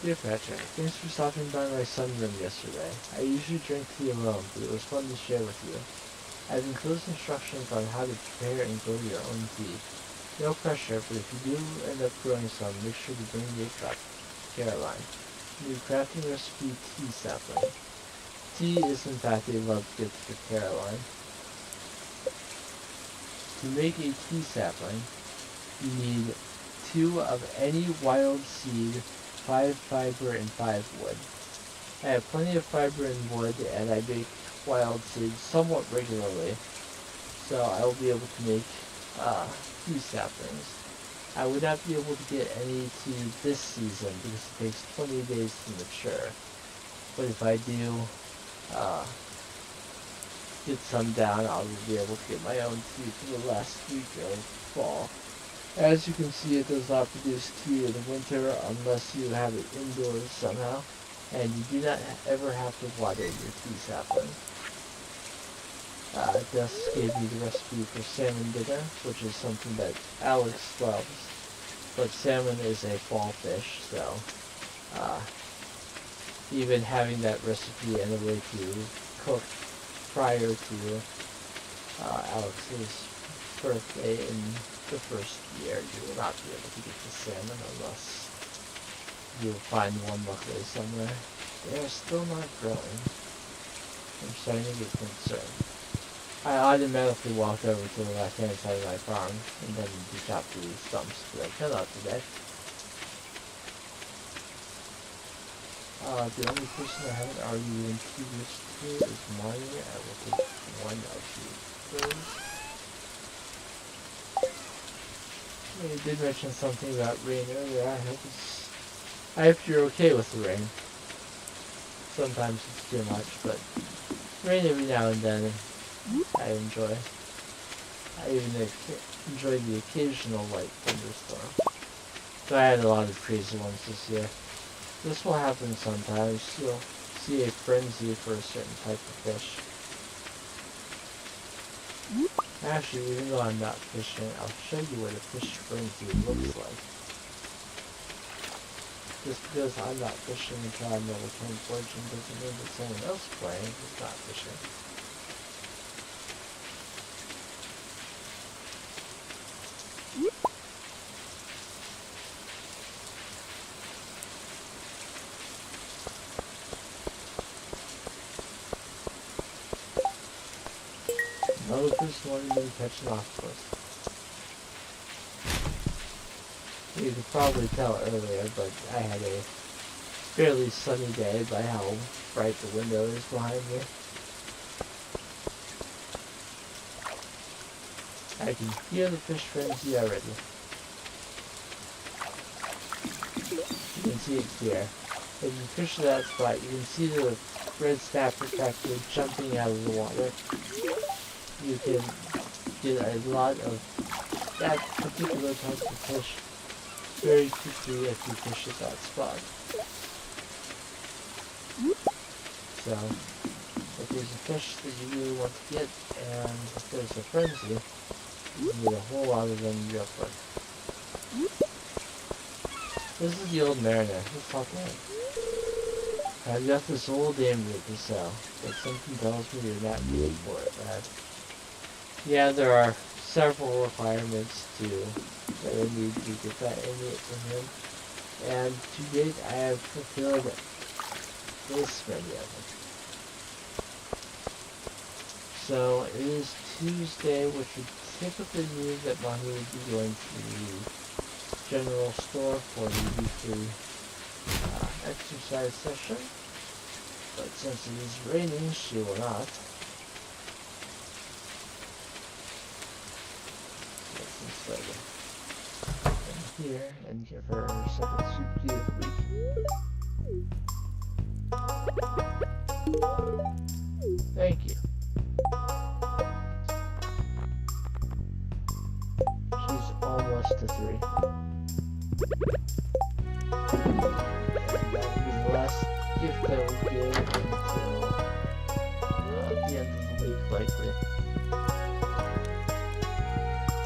Dear Patrick, thanks for stopping by my sunroom yesterday. I usually drink tea alone, but it was fun to share with you. I've enclosed instructions on how to prepare and grow your own tea. No pressure, but if you do end up growing some, make sure to bring me a cup. Caroline. New crafting recipe tea sapling. Tea is in fact a love gift for Caroline. To make a tea sapling, you need 2 of any wild seed, 5 fiber, and 5 wood. I have plenty of fiber and wood, and I make wild seeds somewhat regularly, so I will be able to make tea saplings. I would not be able to get any tea this season because it takes 20 days to mature. But if I do get some down, I'll be able to get my own tea for the last week of fall. As you can see, it does not produce tea in the winter unless you have it indoors somehow, and you do not ever have to water your tea sapling. Gus gave me the recipe for salmon dinner, which is something that Alex loves. But salmon is a fall fish, so even having that recipe and a way to cook prior to Alex's birthday in the first year, you will not be able to get the salmon unless you find one luckily somewhere. They are still not growing. I'm starting to get concerned. I automatically walked over to the left-hand side of my farm and then chopped these stumps, but I cannot today. The only person I haven't argued in 2 weeks to is Marnie. I will take one of those. You did mention something about rain earlier. I hope you're okay with the rain. Sometimes it's too much, but rain every now and then I enjoy. I even enjoy the occasional light thunderstorm. So I had a lot of crazy ones this year. This will happen sometimes. You'll see a frenzy for a certain type of fish. Actually, even though I'm not fishing, I'll show you what a fish frenzy looks like. Just because I'm not fishing and trying to return fortune doesn't mean that someone else playing is not fishing. Another fish wanted me to catch an octopus. You could probably tell earlier, but I had a fairly sunny day by how bright the window is behind me. I can hear the fish frenzy already. You can see it clear. If you fish to that spot, you can see the red snapper tractor jumping out of the water. You can get a lot of that particular type of fish very quickly if you fish at that spot. So, if there's a fish that you really want to get, and if there's a frenzy, you can get a whole lot of them real quick. This is the old Mariner. Let's talk about it. I've got this old ambient to sell, but something tells me you're not ready for it, man. Yeah, there are several requirements that I need to get that ambient from him, and to date I have fulfilled this many of them. So it is Tuesday, which would typically mean that Mommy would be going to the general store for the weekly exercise session, but since it is raining, she will not. Instead come here and give her her second soup key of the week. Thank you. She's almost to 3. And that will be the last gift I will give until the end of the week, likely.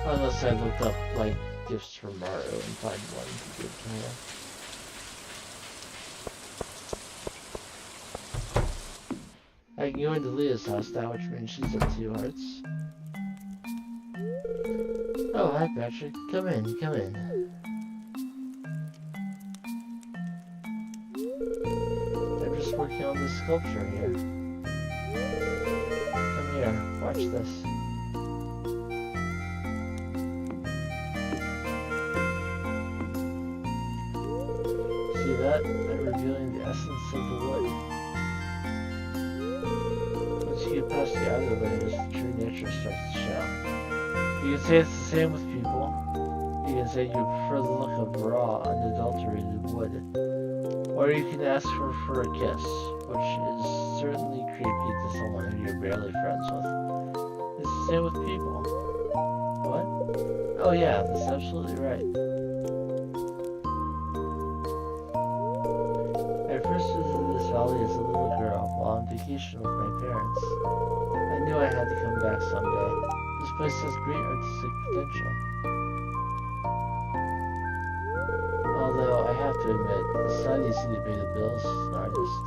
Unless I look up, like, gifts for Mario and find one to give to her. I can go into Leah's house now, which means she's at 2 hearts. Oh, hi Patrick. Come in, come in. I'm just working on this sculpture here. Come here, watch this. See that? I'm revealing the essence of the wood. Once you get past the outer layers, the true nature starts to show. You can say it's the same with people. You can say you prefer the look of raw, unadulterated wood. Or you can ask for a kiss, which is certainly creepy to someone who you're barely friends with. It's the same with people. What? Oh yeah, that's absolutely right. I first visited this Dolly as a little girl while on vacation with my parents. I knew I had to come back someday. This place has great artistic potential. Although, I have to admit, it's not easy to pay the bills as an artist.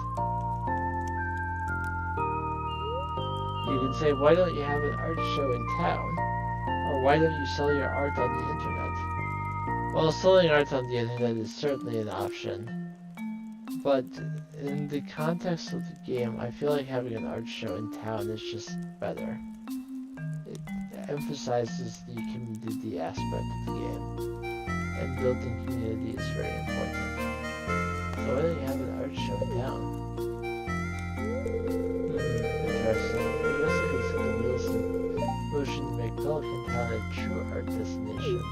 You can say, why don't you have an art show in town? Or why don't you sell your art on the internet? Well, selling art on the internet is certainly an option. But in the context of the game, I feel like having an art show in town is just better. It emphasizes the community aspect of the game. And building community is very important. So why don't you have an art show in town? Interesting. I guess I could set the wheels in motion to make Pelican Town a true art destination.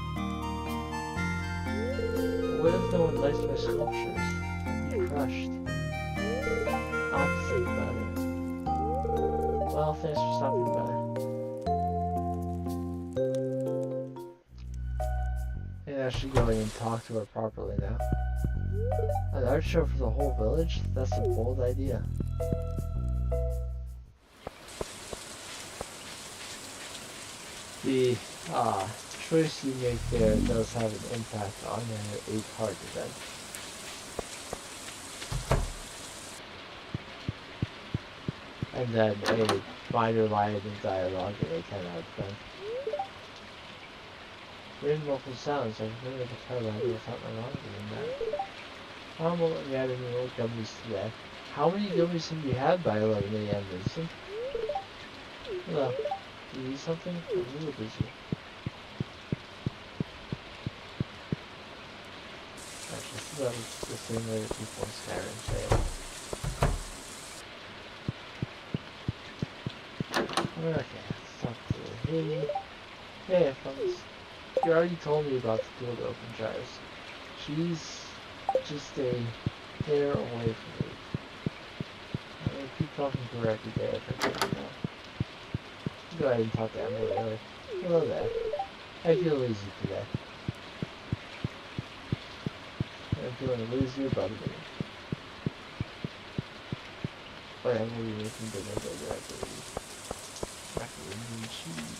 But what if no one likes my sculptures? I'd be crushed. I'll have to think about it. Well, thanks for stopping by. And actually going and talk to her properly now. An art show for the whole village? That's a bold idea. The choice you make there does have an impact on your 8-card event. And then a minor line in dialogue in a 10 out of 10. Rain muffled sounds, I can remember the car rider without my mom doing that. Mom won't let me have any more gummies today. How many gummies have you had by 11 a.m., Vincent? Hello. Do you need something? I'm a little busy. Actually, this is about the same way that people in Skyrim say it. Okay, let's talk to Haley. Hey, friends. You already told me about the dual open jars. She's just a hair away from me. I keep talking to her every day if I can now. Go ahead and talk to Emily early. Hello there. I feel lazy today. I'm feeling lazier about it. But I'm going to be making dinner later, I believe. Macaroni and cheese.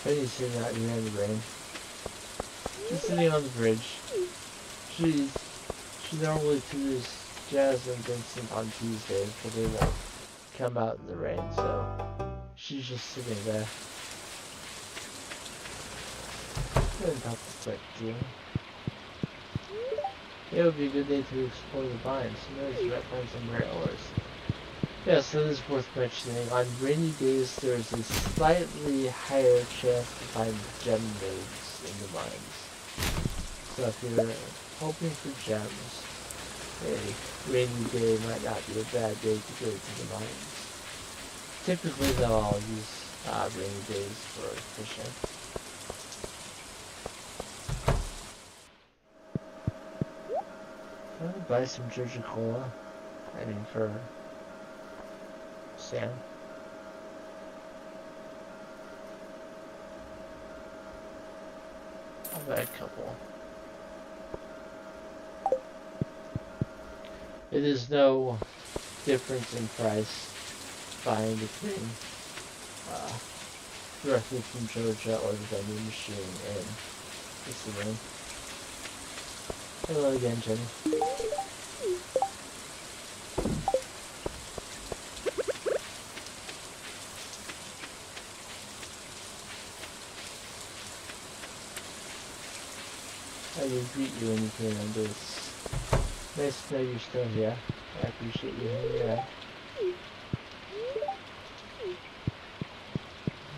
Penny's sitting out here in the rain. She's sitting on the bridge. She normally tunes Jazz and Vincent on Tuesdays, but they won't come out in the rain, so she's just sitting there. Couldn't help but quick, too. It would be a good day to explore the mines. Maybe you might find some rare ores. Yes, that is worth mentioning. On rainy days, there's a slightly higher chance to find gem nodes in the mines. So if you're hoping for gems, a rainy day might not be a bad day to go to the mines. Typically, they'll all use rainy days for fishing. I'm gonna buy some Georgia Cola. I mean, for Sam. I'll buy a couple. It is no difference in price buying between directly from Georgia or the vending machine in the saloon. Hello again, Jenny. I will greet you when you came under. It's nice to know you're still here. I appreciate you hanging out.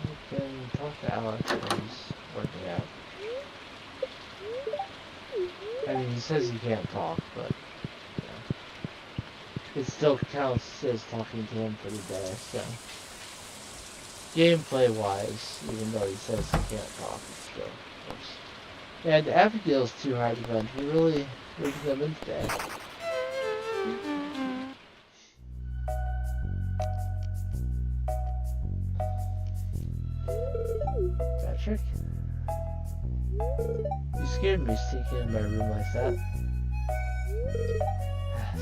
You can talk to Alex when he's working out. I mean, he says he can't talk, but it still counts as talking to him for the day, so. Gameplay-wise, even though he says he can't talk, it still works. And Abigail's too hard to run. We're really making them in today. Patrick? You scared me sneaking in my room like that.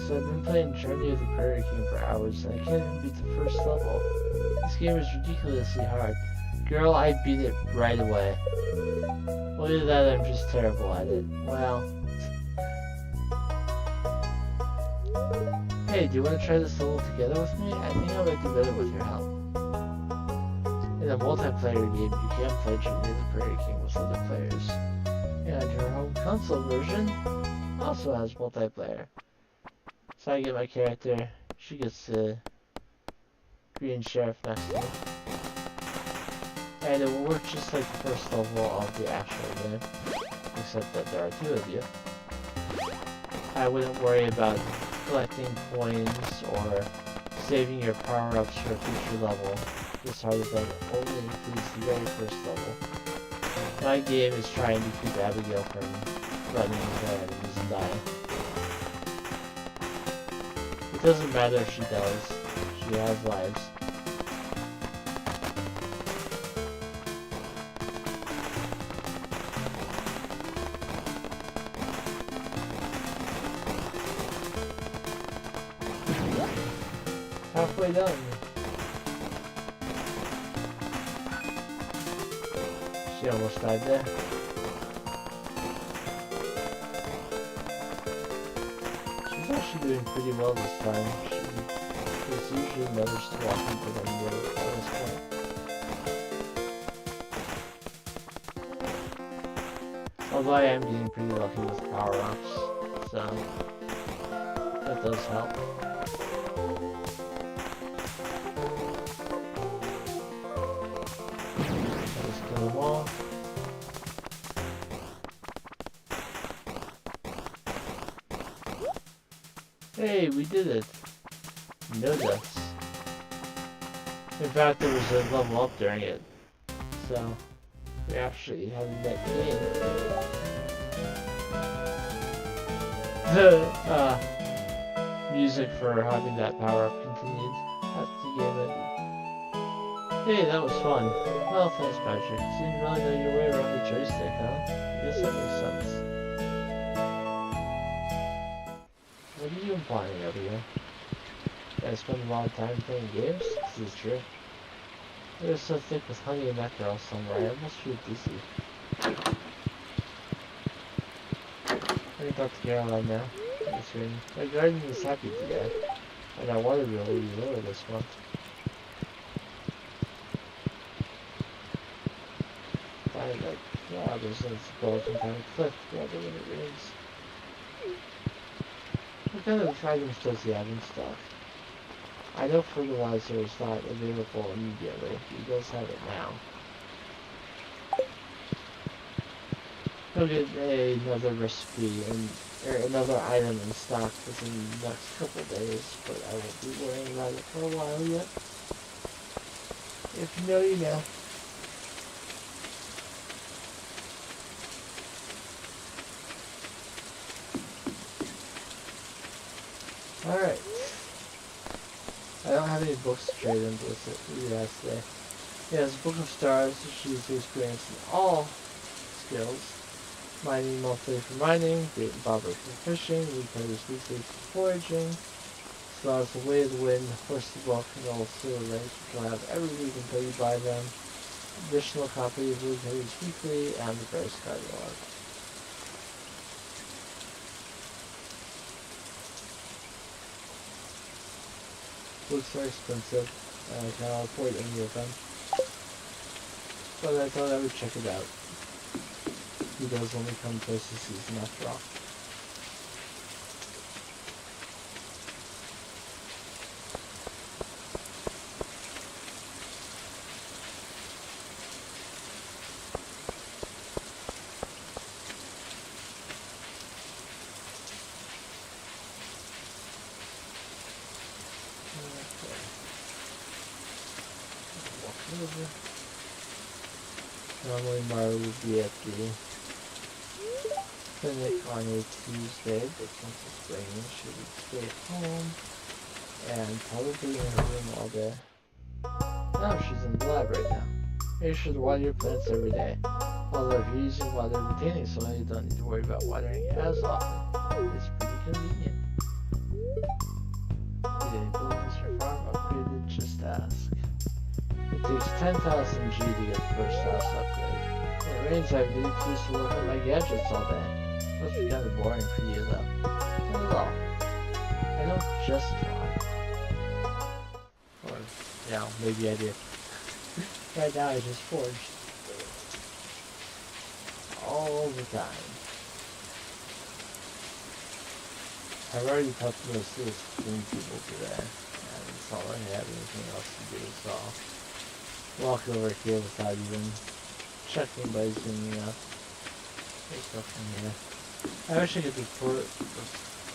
So I've been playing Journey of the Prairie King for hours, and I can't even beat the first level. This game is ridiculously hard. Girl, I beat it right away. Well, either that I'm just terrible at it. Well. Hey, do you want to try this level together with me? I think I might do better with your help. In a multiplayer game, you can play Journey of the Prairie King with other players. And your home console version also has multiplayer. So I get my character, she gets the green sheriff next to me. And it will work just like the first level of the actual game, except that there are two of you. I wouldn't worry about collecting coins or saving your power-ups for a future level. This hard event only includes the very first level. My game is trying to keep Abigail from running into her enemies and dying. It doesn't matter if she does, she has lives. Halfway done. She almost died there. She's actually doing pretty well this time. She usually managed to walk into them near this point. Although I am getting pretty lucky with power-ups, so that does help. The wall. Hey, we did it. No deaths. In fact, there was a level up during it. So, we actually had a net gain. The music for having that power up continued after the game ended. Hey, that was fun. Well, thanks, Patrick. Didn't really know your way around the joystick, huh? I guess that makes sense. What are you implying over here? I spend a lot of time playing games? This is true. You're so thick with honey and that girl somewhere, I almost feel dizzy. Let me talk to Caroline now. My garden is happy today, and our water bill will be lower this month. Yeah, there's a skeleton kind of cliff when it rains. What kind of items does he have in stock? I know fertilizer is not available immediately. He does have it now. He'll get another recipe or another item in stock within the next couple days, but I won't be worrying about it for a while yet. If you know, you know. Alright. I don't have any books to trade in with you guys today. He has a Book of Stars, which is to experience in all skills. Mining monthly for mining, Great and Bobber for fishing, Woodcutter's weekly for foraging. So has the Way of the Wind, Horse the Book, and also the Race, which will have every week until you buy them. Additional copy of Woodcutter's weekly and the Bear's catalog. Books are expensive, and I cannot afford any of them. But I thought I would check it out. He does only come twice a season after all. Normally Mario would be at the clinic on a Tuesday, but since it's raining, she would stay at home and probably in her room all day. Now she's in the lab right now. Make sure to water your plants every day. Although if you're using water retaining soil, you don't need to worry about watering as often. It's pretty convenient. Did any buildings your farm upgraded? Just ask. It takes 10,000 G to get the first house upgrade. When it rains, I have no excuse to work on my gadgets all day. Must be kind of boring for you, though. Not at all. I don't just farm. Or, yeah, maybe I do. Right now, I just forged. All the time. I've already talked to most of the spoon people today, and it's not like I have anything else to do, so I'll walk over here without even checking by zooming up. There's nothing here. I wish I could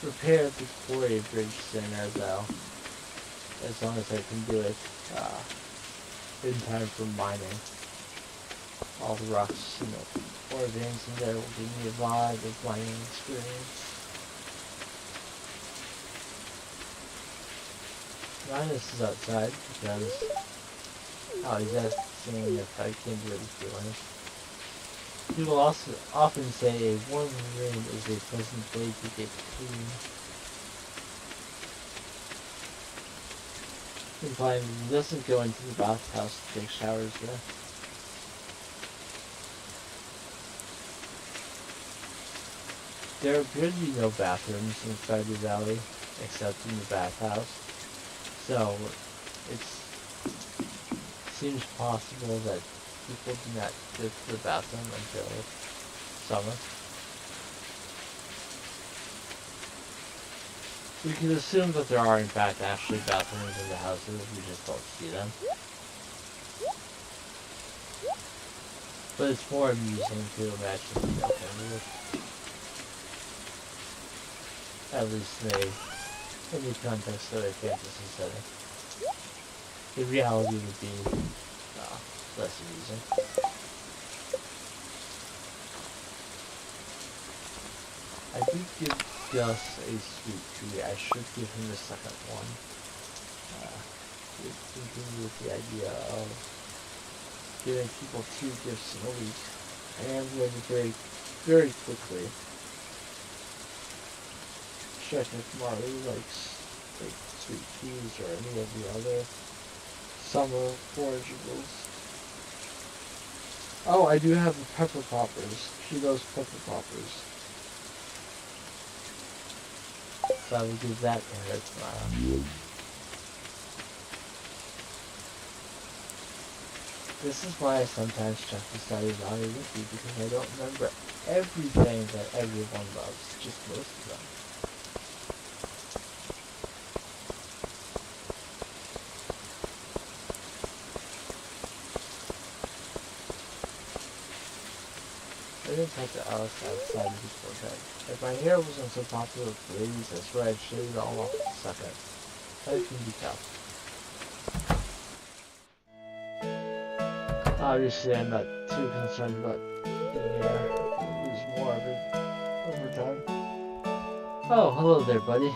repair the quarry bridge sooner, though, as long as I can do it in time for mining. All the rocks in the ore veins in there will give me a vibe of mining experience. Linus is outside because he's asking if I can do the feelings. People also often say a warm room is a pleasant way to get clean, implying he doesn't go into the bathhouse to take showers there. There appear to be no bathrooms in Stardew Valley except in the bathhouse, so it seems possible that people do not go to the bathroom until summer. We can assume that there are in fact actually bathrooms in the houses, we just don't see them. But it's more amusing to imagine the alternative. At least in the context of a fantasy setting. The reality would be less amusing. I did give Gus a sweet tree. I should give him the second one. Thinking with the idea of giving people 2 gifts in a week. I am going to very, very quickly check if Marley likes sweet peas or any of the other summer forageables. Oh, I do have the pepper poppers. She loves pepper poppers. So I will give that to her tomorrow. This is why I sometimes check the Stardew Valley wiki, because I don't remember everything that everyone loves, just most of them. I didn't talk to Alex outside of his portrait. If my hair wasn't so popular with ladies, I swear I'd shave it all off in a second. That can be tough. Obviously, I'm not too concerned about getting hair. I'll lose more of it over time. Oh, hello there, buddy.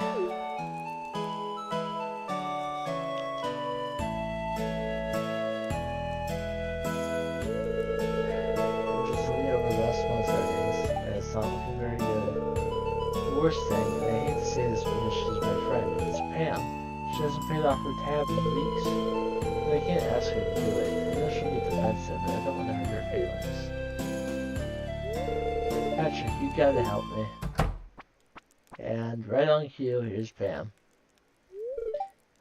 Not looking very good. The worst thing, and I hate to say this because she's my friend, is Pam. She hasn't paid off her tab in weeks. And I can't ask her to do it. I know she'll get defensive, and I don't want to hurt her feelings. Patrick, you gotta help me. And right on cue, here's Pam.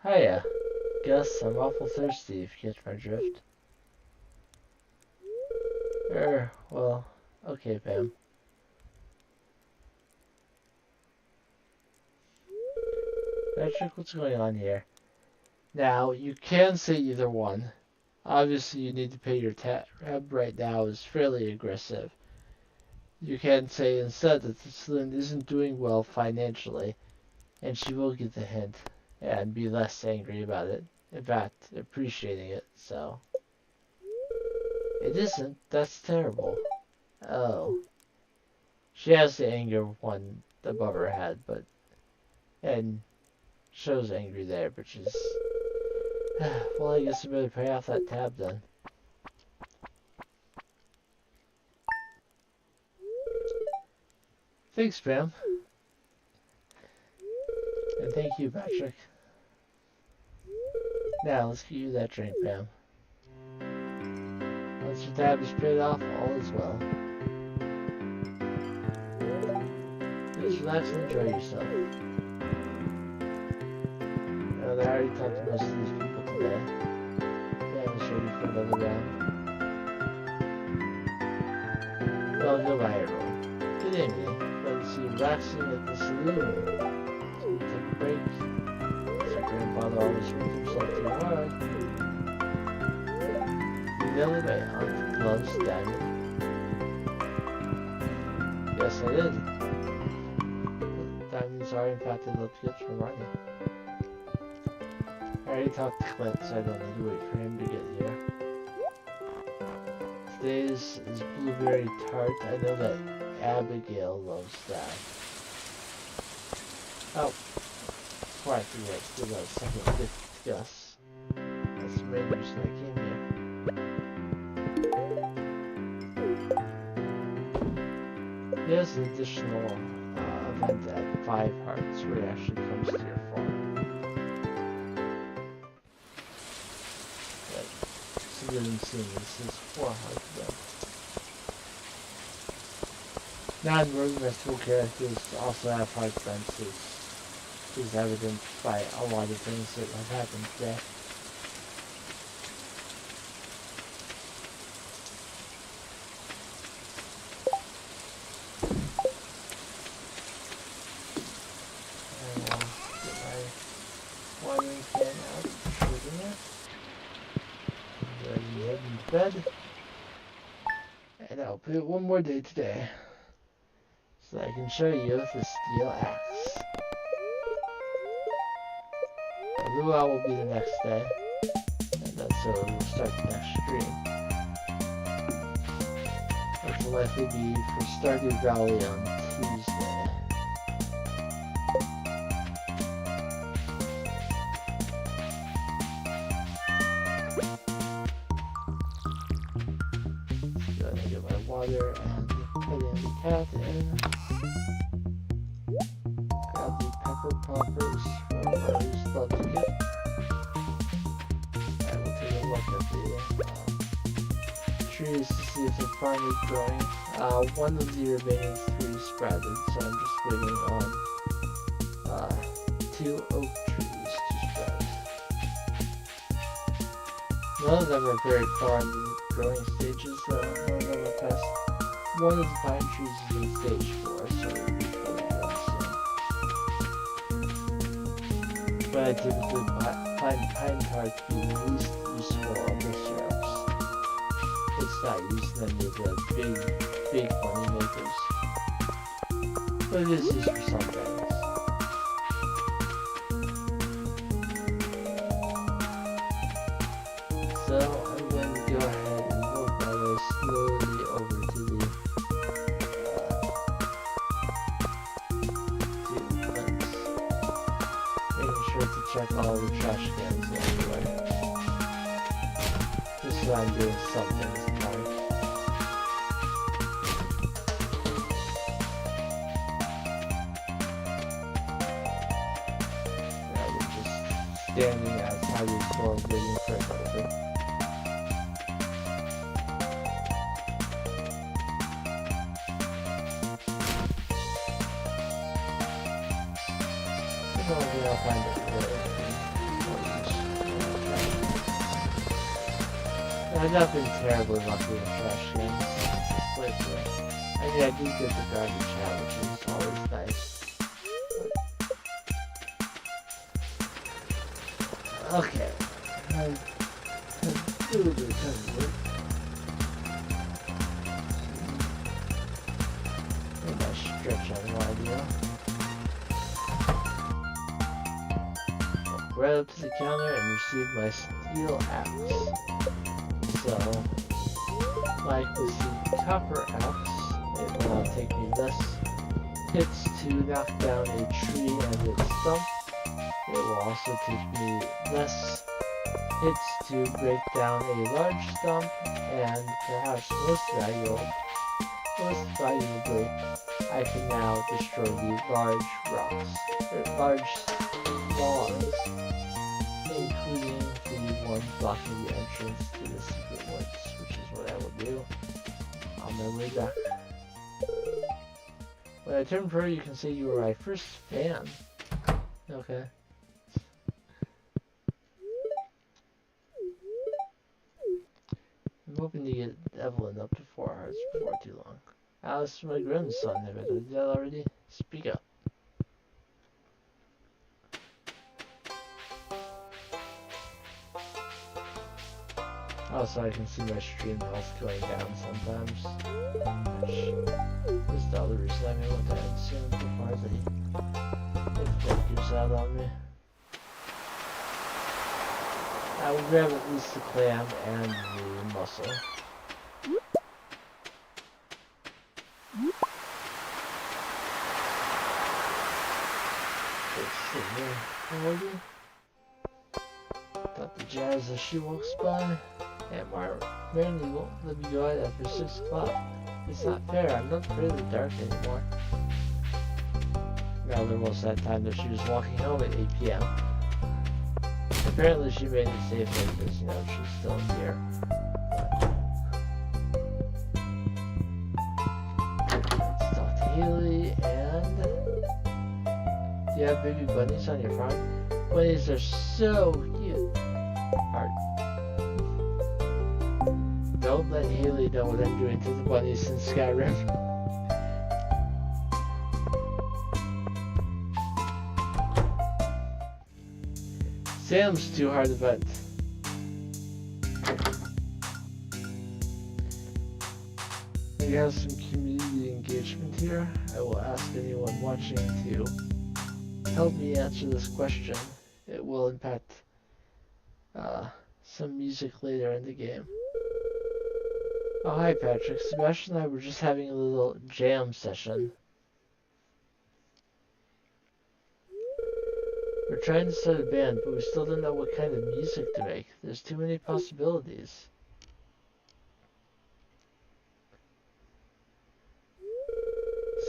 Hiya. Gus, I'm awful thirsty, if you catch my drift. Well, okay, Pam. Patrick, what's going on here? Now, you can say either one. Obviously, you need to pay your tab right now is fairly aggressive. You can say instead that the saloon isn't doing well financially, and she will get the hint and be less angry about it. In fact, appreciating it, so. It isn't. That's terrible. Oh. She has the anger one above her head, but. And shows angry there, but she's. Well, I guess I better pay off that tab then. Thanks, Pam. And thank you, Patrick. Now, let's get you that drink, Pam. Once your tab is paid off, all is well. Just relax and enjoy yourself. Now, I already talked to most of these people today. Pam is ready for another round. Well, go by it, roll. Good evening. Let's see you relaxing at the saloon. So we take a break. As your grandfather always brings himself to your heart. You know the way on gloves, Diamond. Yes, I did. Diamonds are in fact a little tips for money. I already talked to Clint, so I don't need to wait for him to get here. Today's is blueberry tart. I know that Abigail loves that. Oh, before I forget, give that a second gift to Gus. That's the main reason I came here. There's an additional event at 5 Hearts where it actually comes to your farm. But Saloon Scene, this is 4 Hearts though. Non-road festival characters also have hard fences. This is evident by a lot of things that have happened today. Get my watering can out, put it in there. Ready to head into bed. And I'll put it one more day today. So I can show you the steel axe. A luau will be the next day, and then so we'll start the next stream. Which will likely be for Stardew Valley on Tuesday. So I'm gonna get my water and put in the cat in. Grab the pepper poppers for Mary's love to get. I will take a look at the trees to see if they're finally growing. One of the remaining 3 sprouted, so I'm just waiting on 2 oak trees to sprout. None of them are very far in the growing stages, though. One of them are past. One of the pine trees is in stage 4, so we'll be fully grown soon. But I typically find pine tar to be the least useful of the syrups. It's not used in any of the big money makers. But it is used for some things. So I'm going to go ahead and work my way slowly over to the Clint's. Making sure to check all the trash cans along the way. Just so I'm doing something tonight. Rather than just standing outside the store waiting for it to open. Hopefully I'll find it later. I've not been terribly lucky with trash cans lately. I mean, I do get the garbage out, which is always nice. Okay. Maybe I stretch out the idea. Right up to the counter and receive my steel axe. So, like with the copper axe, it will now take me less hits to knock down a tree and its stump. It will also take me less hits to break down a large stump, and perhaps most valuable, most valuably, I can now destroy the large rocks, or large logs, including the one blocking the entrance to the secret woods, which is what I will do on my way back. When I turn pro, you can say you were my first fan. Okay. I'm hoping to get Evelyn up to 4 hearts before too long. Alice, my grandson, have I told you that already? Speak up. Also, I can see my stream health going down sometimes, which is the other reason I may want to end soon before the info gives out on me. I will grab at least the clam and the mussel. Got the jazz as she walks by. And Randy won't let me go out after 6 o'clock. It's not fair, I'm not afraid of the dark anymore. Now there was that time that she was walking home at 8 p.m. Apparently she made it safely because, you know, she's still here. Let's talk to Haley and... Do you have baby bunnies on your farm? Bunnies are so cute. Heart. Don't let Haley know what I'm doing to the bunnies in Skyrim. Sam's too hard to vent. We have some community engagement here. I will ask anyone watching to help me answer this question. It will impact some music later in the game. Oh, hi Patrick. Sebastian and I were just having a little jam session. We're trying to start a band, but we still don't know what kind of music to make. There's too many possibilities.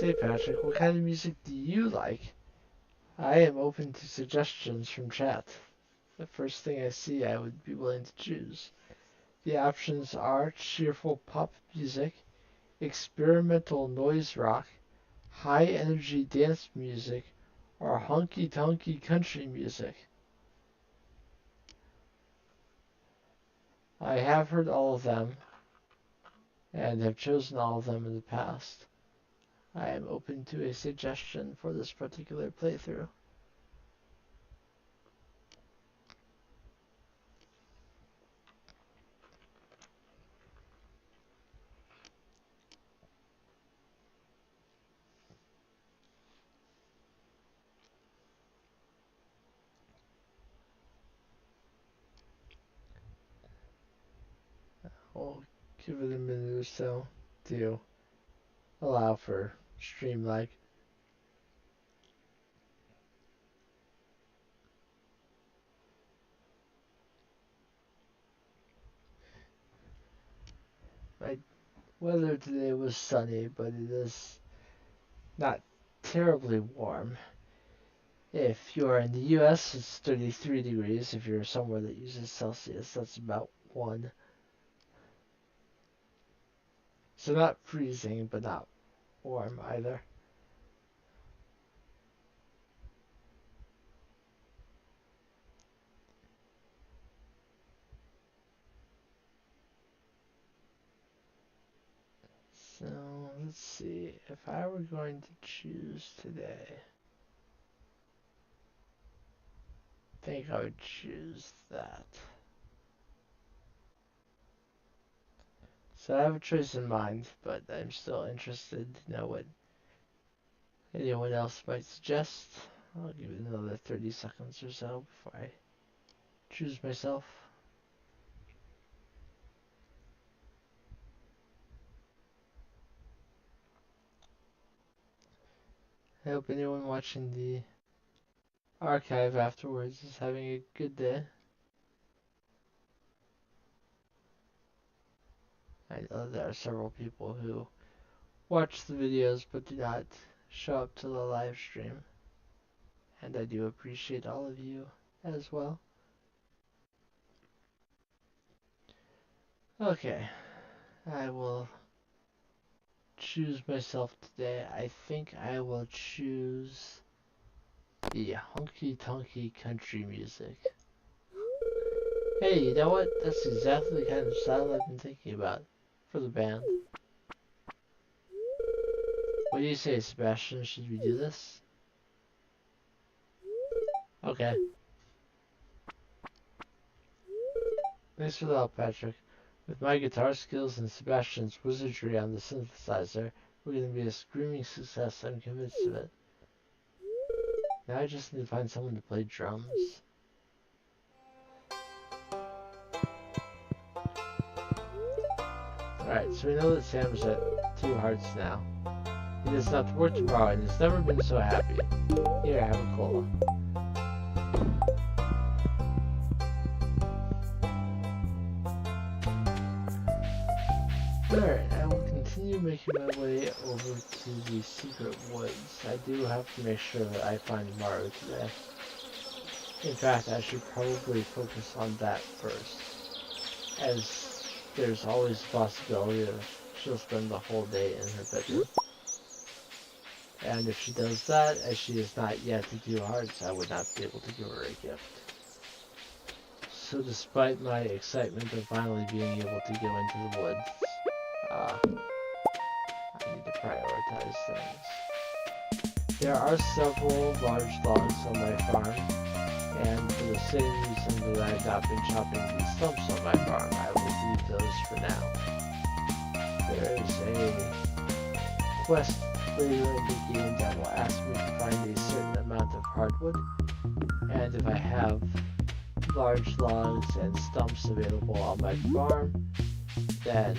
Say Patrick, what kind of music do you like? I am open to suggestions from chat. The first thing I see I would be willing to choose. The options are cheerful pop music, experimental noise rock, high energy dance music, or honky-tonky country music. I have heard all of them and have chosen all of them in the past. I am open to a suggestion for this particular playthrough. I'll give it a minute or so to allow for stream lag. My weather today was sunny, but it is not terribly warm. If you are in the US, it's 33 degrees. If you're somewhere that uses Celsius, that's about 1. So not freezing, but not warm either. So let's see, if I were going to choose today, I think I would choose that. So I have a choice in mind, but I'm still interested to know what anyone else might suggest. I'll give it another 30 seconds or so before I choose myself. I hope anyone watching the archive afterwards is having a good day. I know there are several people who watch the videos but do not show up to the live stream. And I do appreciate all of you as well. Okay, I will choose myself today. I think I will choose the honky tonky country music. Hey, you know what? That's exactly the kind of style I've been thinking about for the band. What do you say, Sebastian? Should we do this? Okay. Thanks for the help, Patrick. With my guitar skills and Sebastian's wizardry on the synthesizer, we're going to be a screaming success. I'm convinced of it. Now I just need to find someone to play drums. Alright, so we know that Sam's at 2 hearts now. He does not have to work tomorrow and has never been so happy. Here, have a cola. Alright, I will continue making my way over to the secret woods. I do have to make sure that I find Maru today. In fact, I should probably focus on that first, as there's always the possibility that she'll spend the whole day in her bedroom. And if she does that, as she is not yet to 2 hearts, I would not be able to give her a gift. So despite my excitement of finally being able to go into the woods, I need to prioritize things. There are several large logs on my farm, and for the same reason that I have not been chopping these stumps on my farm, I will leave those for now. There is a quest later in the game that will ask me to find a certain amount of hardwood, and if I have large logs and stumps available on my farm, then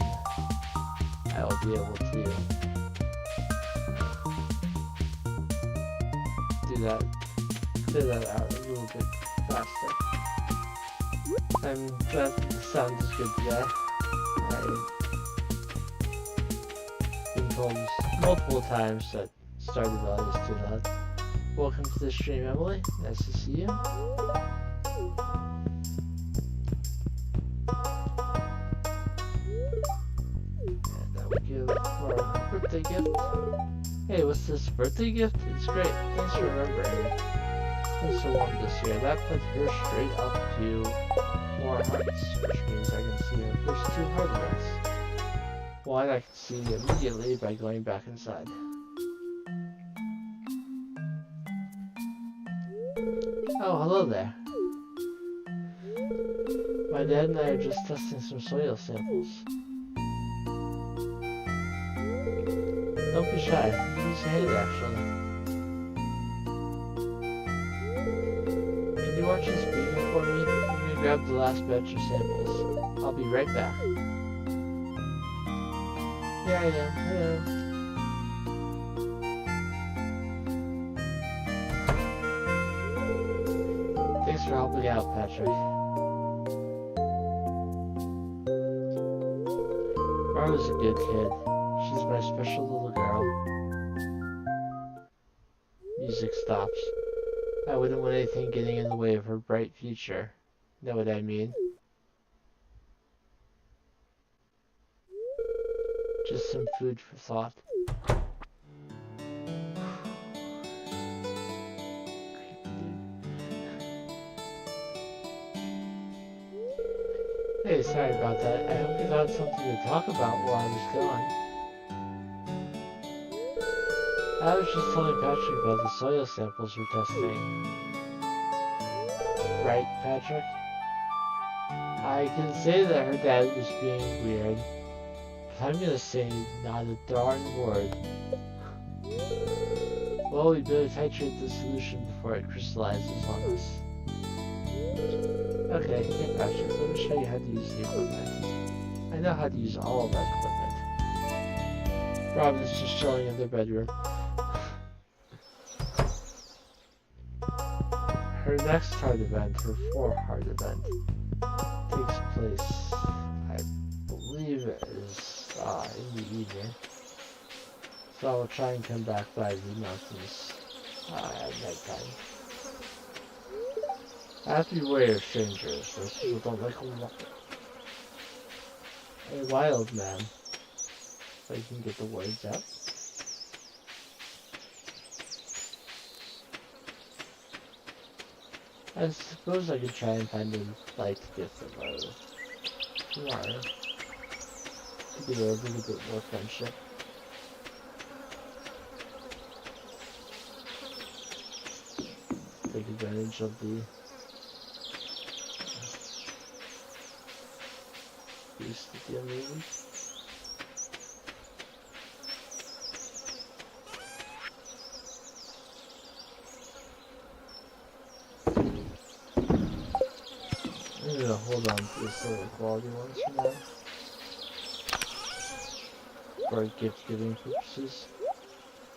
I will be able to do that, clear that out a little bit faster. I'm glad that the sound is good today. I've been told multiple times that Stardew is too loud. Welcome to the stream, Emily. Nice to see you. Give for a birthday gift. Hey, what's this birthday gift? It's great. Thanks for remembering me. It's so warm this year. That puts her straight up to 4 hearts, which means I can see her first 2 heart events. One I can see immediately by going back inside. Oh, hello there. My dad and I are just testing some soil samples. Don't be shy. You can say hey, actually. Can you watch this speaker for me? I'm gonna grab the last batch of samples. I'll be right back. Here I am. Hello. Thanks for helping out, Patrick. Marla's a good kid. She's my special little girl. Music stops. I wouldn't want anything getting in the way of her bright future. Know what I mean? Just some food for thought. Hey, sorry about that. I hope you found something to talk about while I was gone. I was just telling Patrick about the soil samples we're testing. Right, Patrick? I can say that her dad was being weird, but I'm gonna say not a darn word. Well, we better titrate the solution before it crystallizes on us. Okay, here Patrick, let me show you how to use the equipment. I know how to use all of that equipment. Robin's just chilling in their bedroom. Her next heart event, her 4 heart event, takes place, I believe it is in the evening. So I'll try and come back by the mountains at nighttime. I have to be wary of strangers. Most people don't like a wild man. So you can get the words out. I suppose I could try and find a light gift of tomorrow to get a little bit more friendship. Take advantage of the beast at the end of the week. I'm gonna hold on to the silver quality ones for now. For gift giving purposes.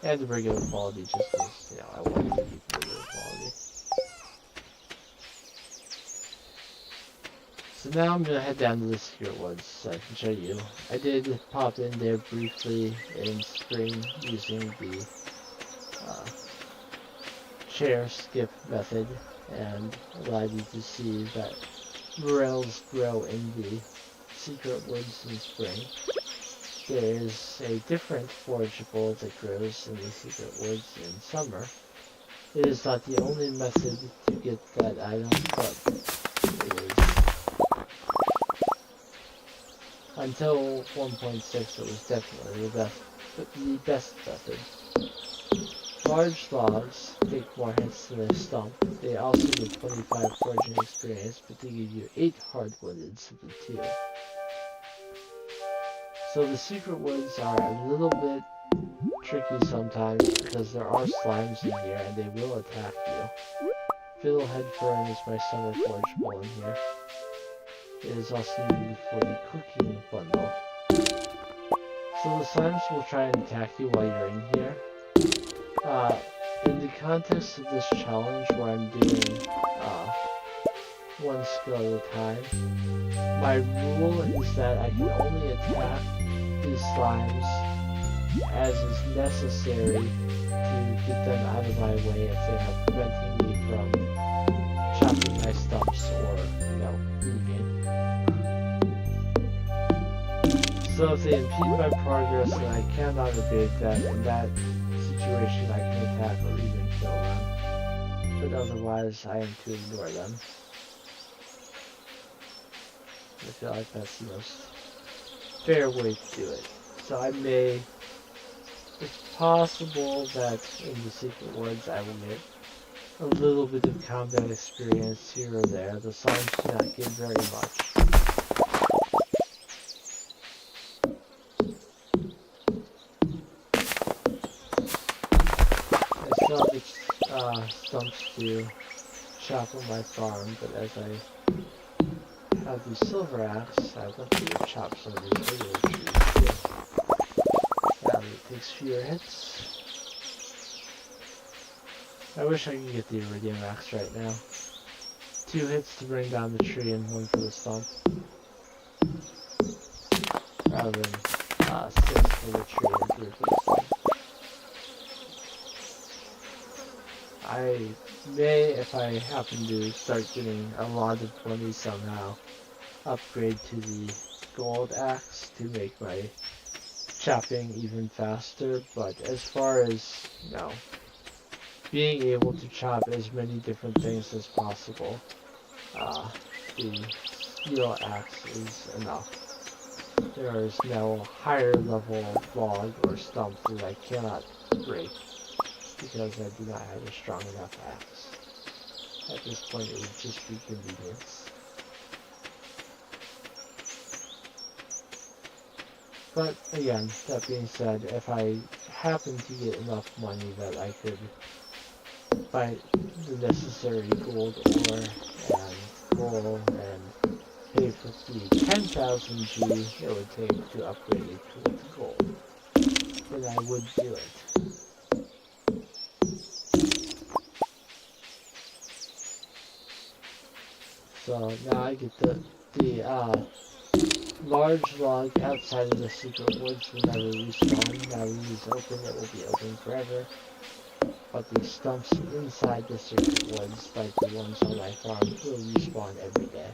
And the regular quality just because, you know, I want to keep regular quality. So now I'm gonna head down to the secret woods so I can show you. I did pop in there briefly in spring using the chair skip method and allowed you to see that morels grow in the secret woods in spring. There is a different forageable that grows in the secret woods in summer. It is not the only method to get that item, but it is. Until 1.6 it was definitely the best method. Large logs take more hits than a stump. They also give 25 foraging experience, but they give you 8 hardwood instead of 2. So the secret woods are a little bit tricky sometimes because there are slimes in here and they will attack you. Fiddlehead Fern is my summer forageable in here. It is also needed for the cooking bundle. So the slimes will try and attack you while you're in here. In the context of this challenge where I'm doing one skill at a time, my rule is that I can only attack these slimes as is necessary to get them out of my way if they are preventing me from chopping my stumps or, you know, leaving. So if they impede my progress, then I cannot evade them. In that situation, I can attack or even kill them. But otherwise, I am to ignore them. I feel like that's the most fair way to do it. So I may, it's possible that in the secret woods I will get a little bit of combat experience here or there. The slimes do not give very much. I still have stumps to chop on my farm, but as I have the silver axe, I want to chop some of these regular trees too. It takes fewer hits. I wish I could get the iridium axe right now. 2 hits to bring down the tree and 1 for the stump. Rather than 6 for the tree and 3 for the stump. I may, if I happen to start getting a lot of money somehow, upgrade to the gold axe to make my chopping even faster, but as far as, you know, being able to chop as many different things as possible, the steel axe is enough. There is no higher level log or stump that I cannot break because I do not have a strong enough axe. At this point it would just be convenience. But again, that being said, if I happen to get enough money that I could buy the necessary gold ore and coal and pay for the 10,000 G it would take to upgrade it with gold, then I would do it. So now I get the large log outside of the secret woods will never respawn. Now it is open, it will be open forever. But the stumps inside the secret woods, like the ones on my farm, will respawn every day.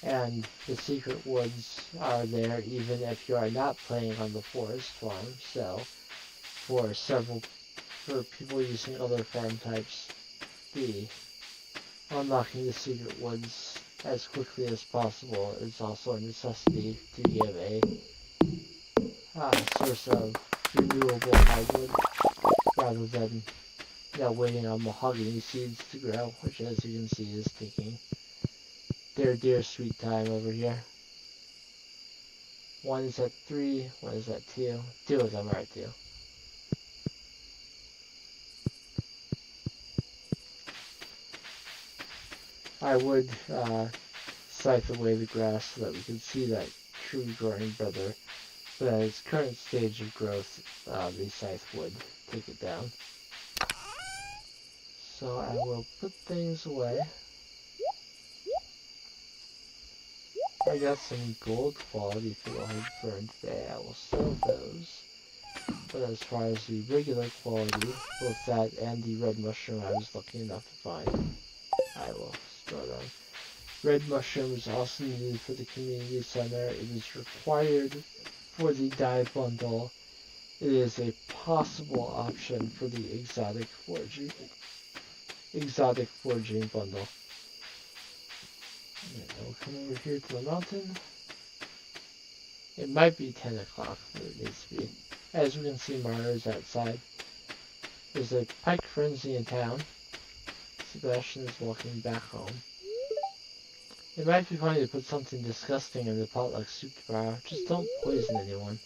And the secret woods are there even if you are not playing on the forest farm. So for people using other farm types, the unlocking the secret woods as quickly as possible is also a necessity to give a source of renewable hardwood rather than waiting on mahogany seeds to grow, which as you can see is taking their dear sweet time over here. One is at 3, one is at 2. 2 of them are at 2. I would scythe away the grass so that we can see that tree growing better, but at its current stage of growth, the scythe would take it down. So I will put things away. I got some gold quality for the hard fern today. I will sell those. But as far as the regular quality, both that and the red mushroom I was lucky enough to find, I will store them. Red mushroom is also needed for the community center. It is required for the dye bundle. It is a possible option for the exotic foraging bundle. And we'll come over here to the mountain. It might be 10 o'clock, but it needs to be. As we can see, Mara's outside. There's a pike frenzy in town. Sebastian is walking back home. It might be funny to put something disgusting in the potluck soup tomorrow. Just don't poison anyone.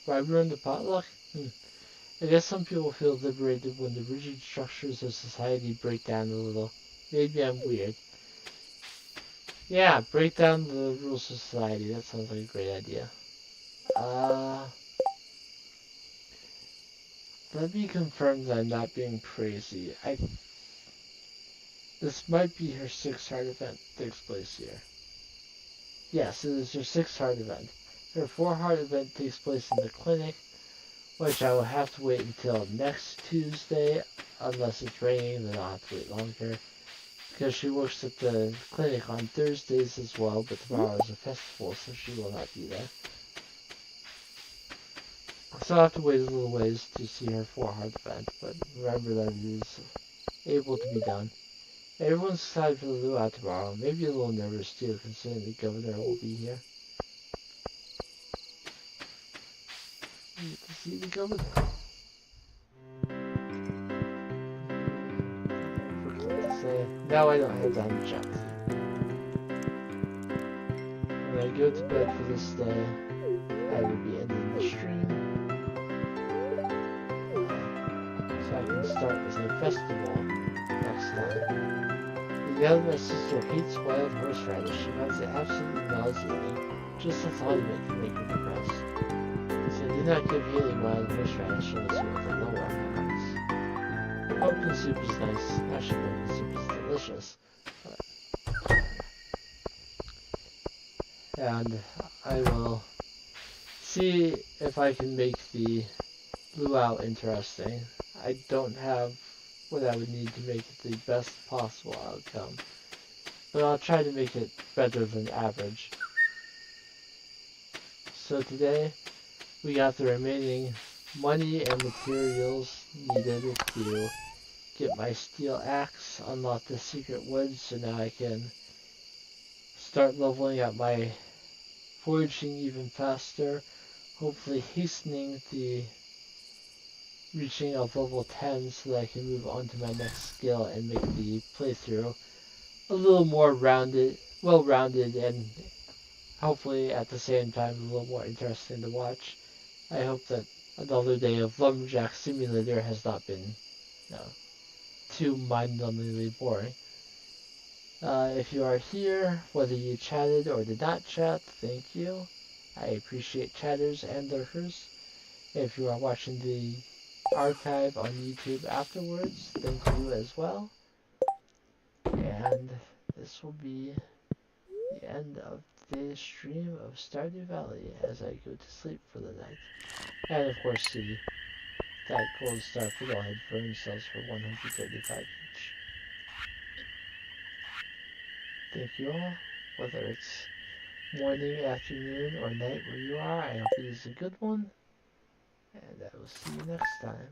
Why ruin the potluck? I guess some people feel liberated when the rigid structures of society break down a little. Maybe I'm weird. Yeah, break down the rules of society. That sounds like a great idea. Let me confirm that I'm not being crazy. This might be her 6 heart event that takes place here. Yes, it is her 6 heart event. Her 4 heart event takes place in the clinic, which I will have to wait until next Tuesday, unless it's raining, then I'll have to wait longer. Because she works at the clinic on Thursdays as well, but tomorrow is a festival, so she will not be there. So I'll have to wait a little ways to see her 4 heart event, but remember that it is able to be done. Everyone's excited for the luau tomorrow, maybe a little nervous too, considering the governor will be here. You get to see the governor. Now I don't have time to check. When I go to bed for this day, I will be ending the stream. So I can start with a festival next time. The other, my sister hates wild horseradish. She finds it absolutely nauseating. Just the thought of it can make her depressed. So do not give Haley wild horseradish unless you want the lower amounts. Pumpkin soup is nice. Actually, pumpkin soup is delicious. And I will see if I can make the luau interesting. I don't have what I would need to make it the best possible outcome, but I'll try to make it better than average. So today we got the remaining money and materials needed to get my steel axe, unlock the secret woods, so now I can start leveling up my foraging even faster, hopefully hastening the reaching of level 10 so that I can move on to my next skill and make the playthrough a little more well-rounded, and hopefully at the same time a little more interesting to watch. I hope that another day of Lumberjack Simulator has not been too mind-numbingly boring. If you are here, whether you chatted or did not chat, thank you. I appreciate chatters and lurkers. If you are watching the archive on YouTube afterwards, thank you as well. And this will be the end of today's stream of Stardew Valley as I go to sleep for the night. And of course that gold star fiddlehead fern sells for 135 each. Thank you all, whether it's morning, afternoon, or night where you are. I hope it is a good one, and I will see you next time.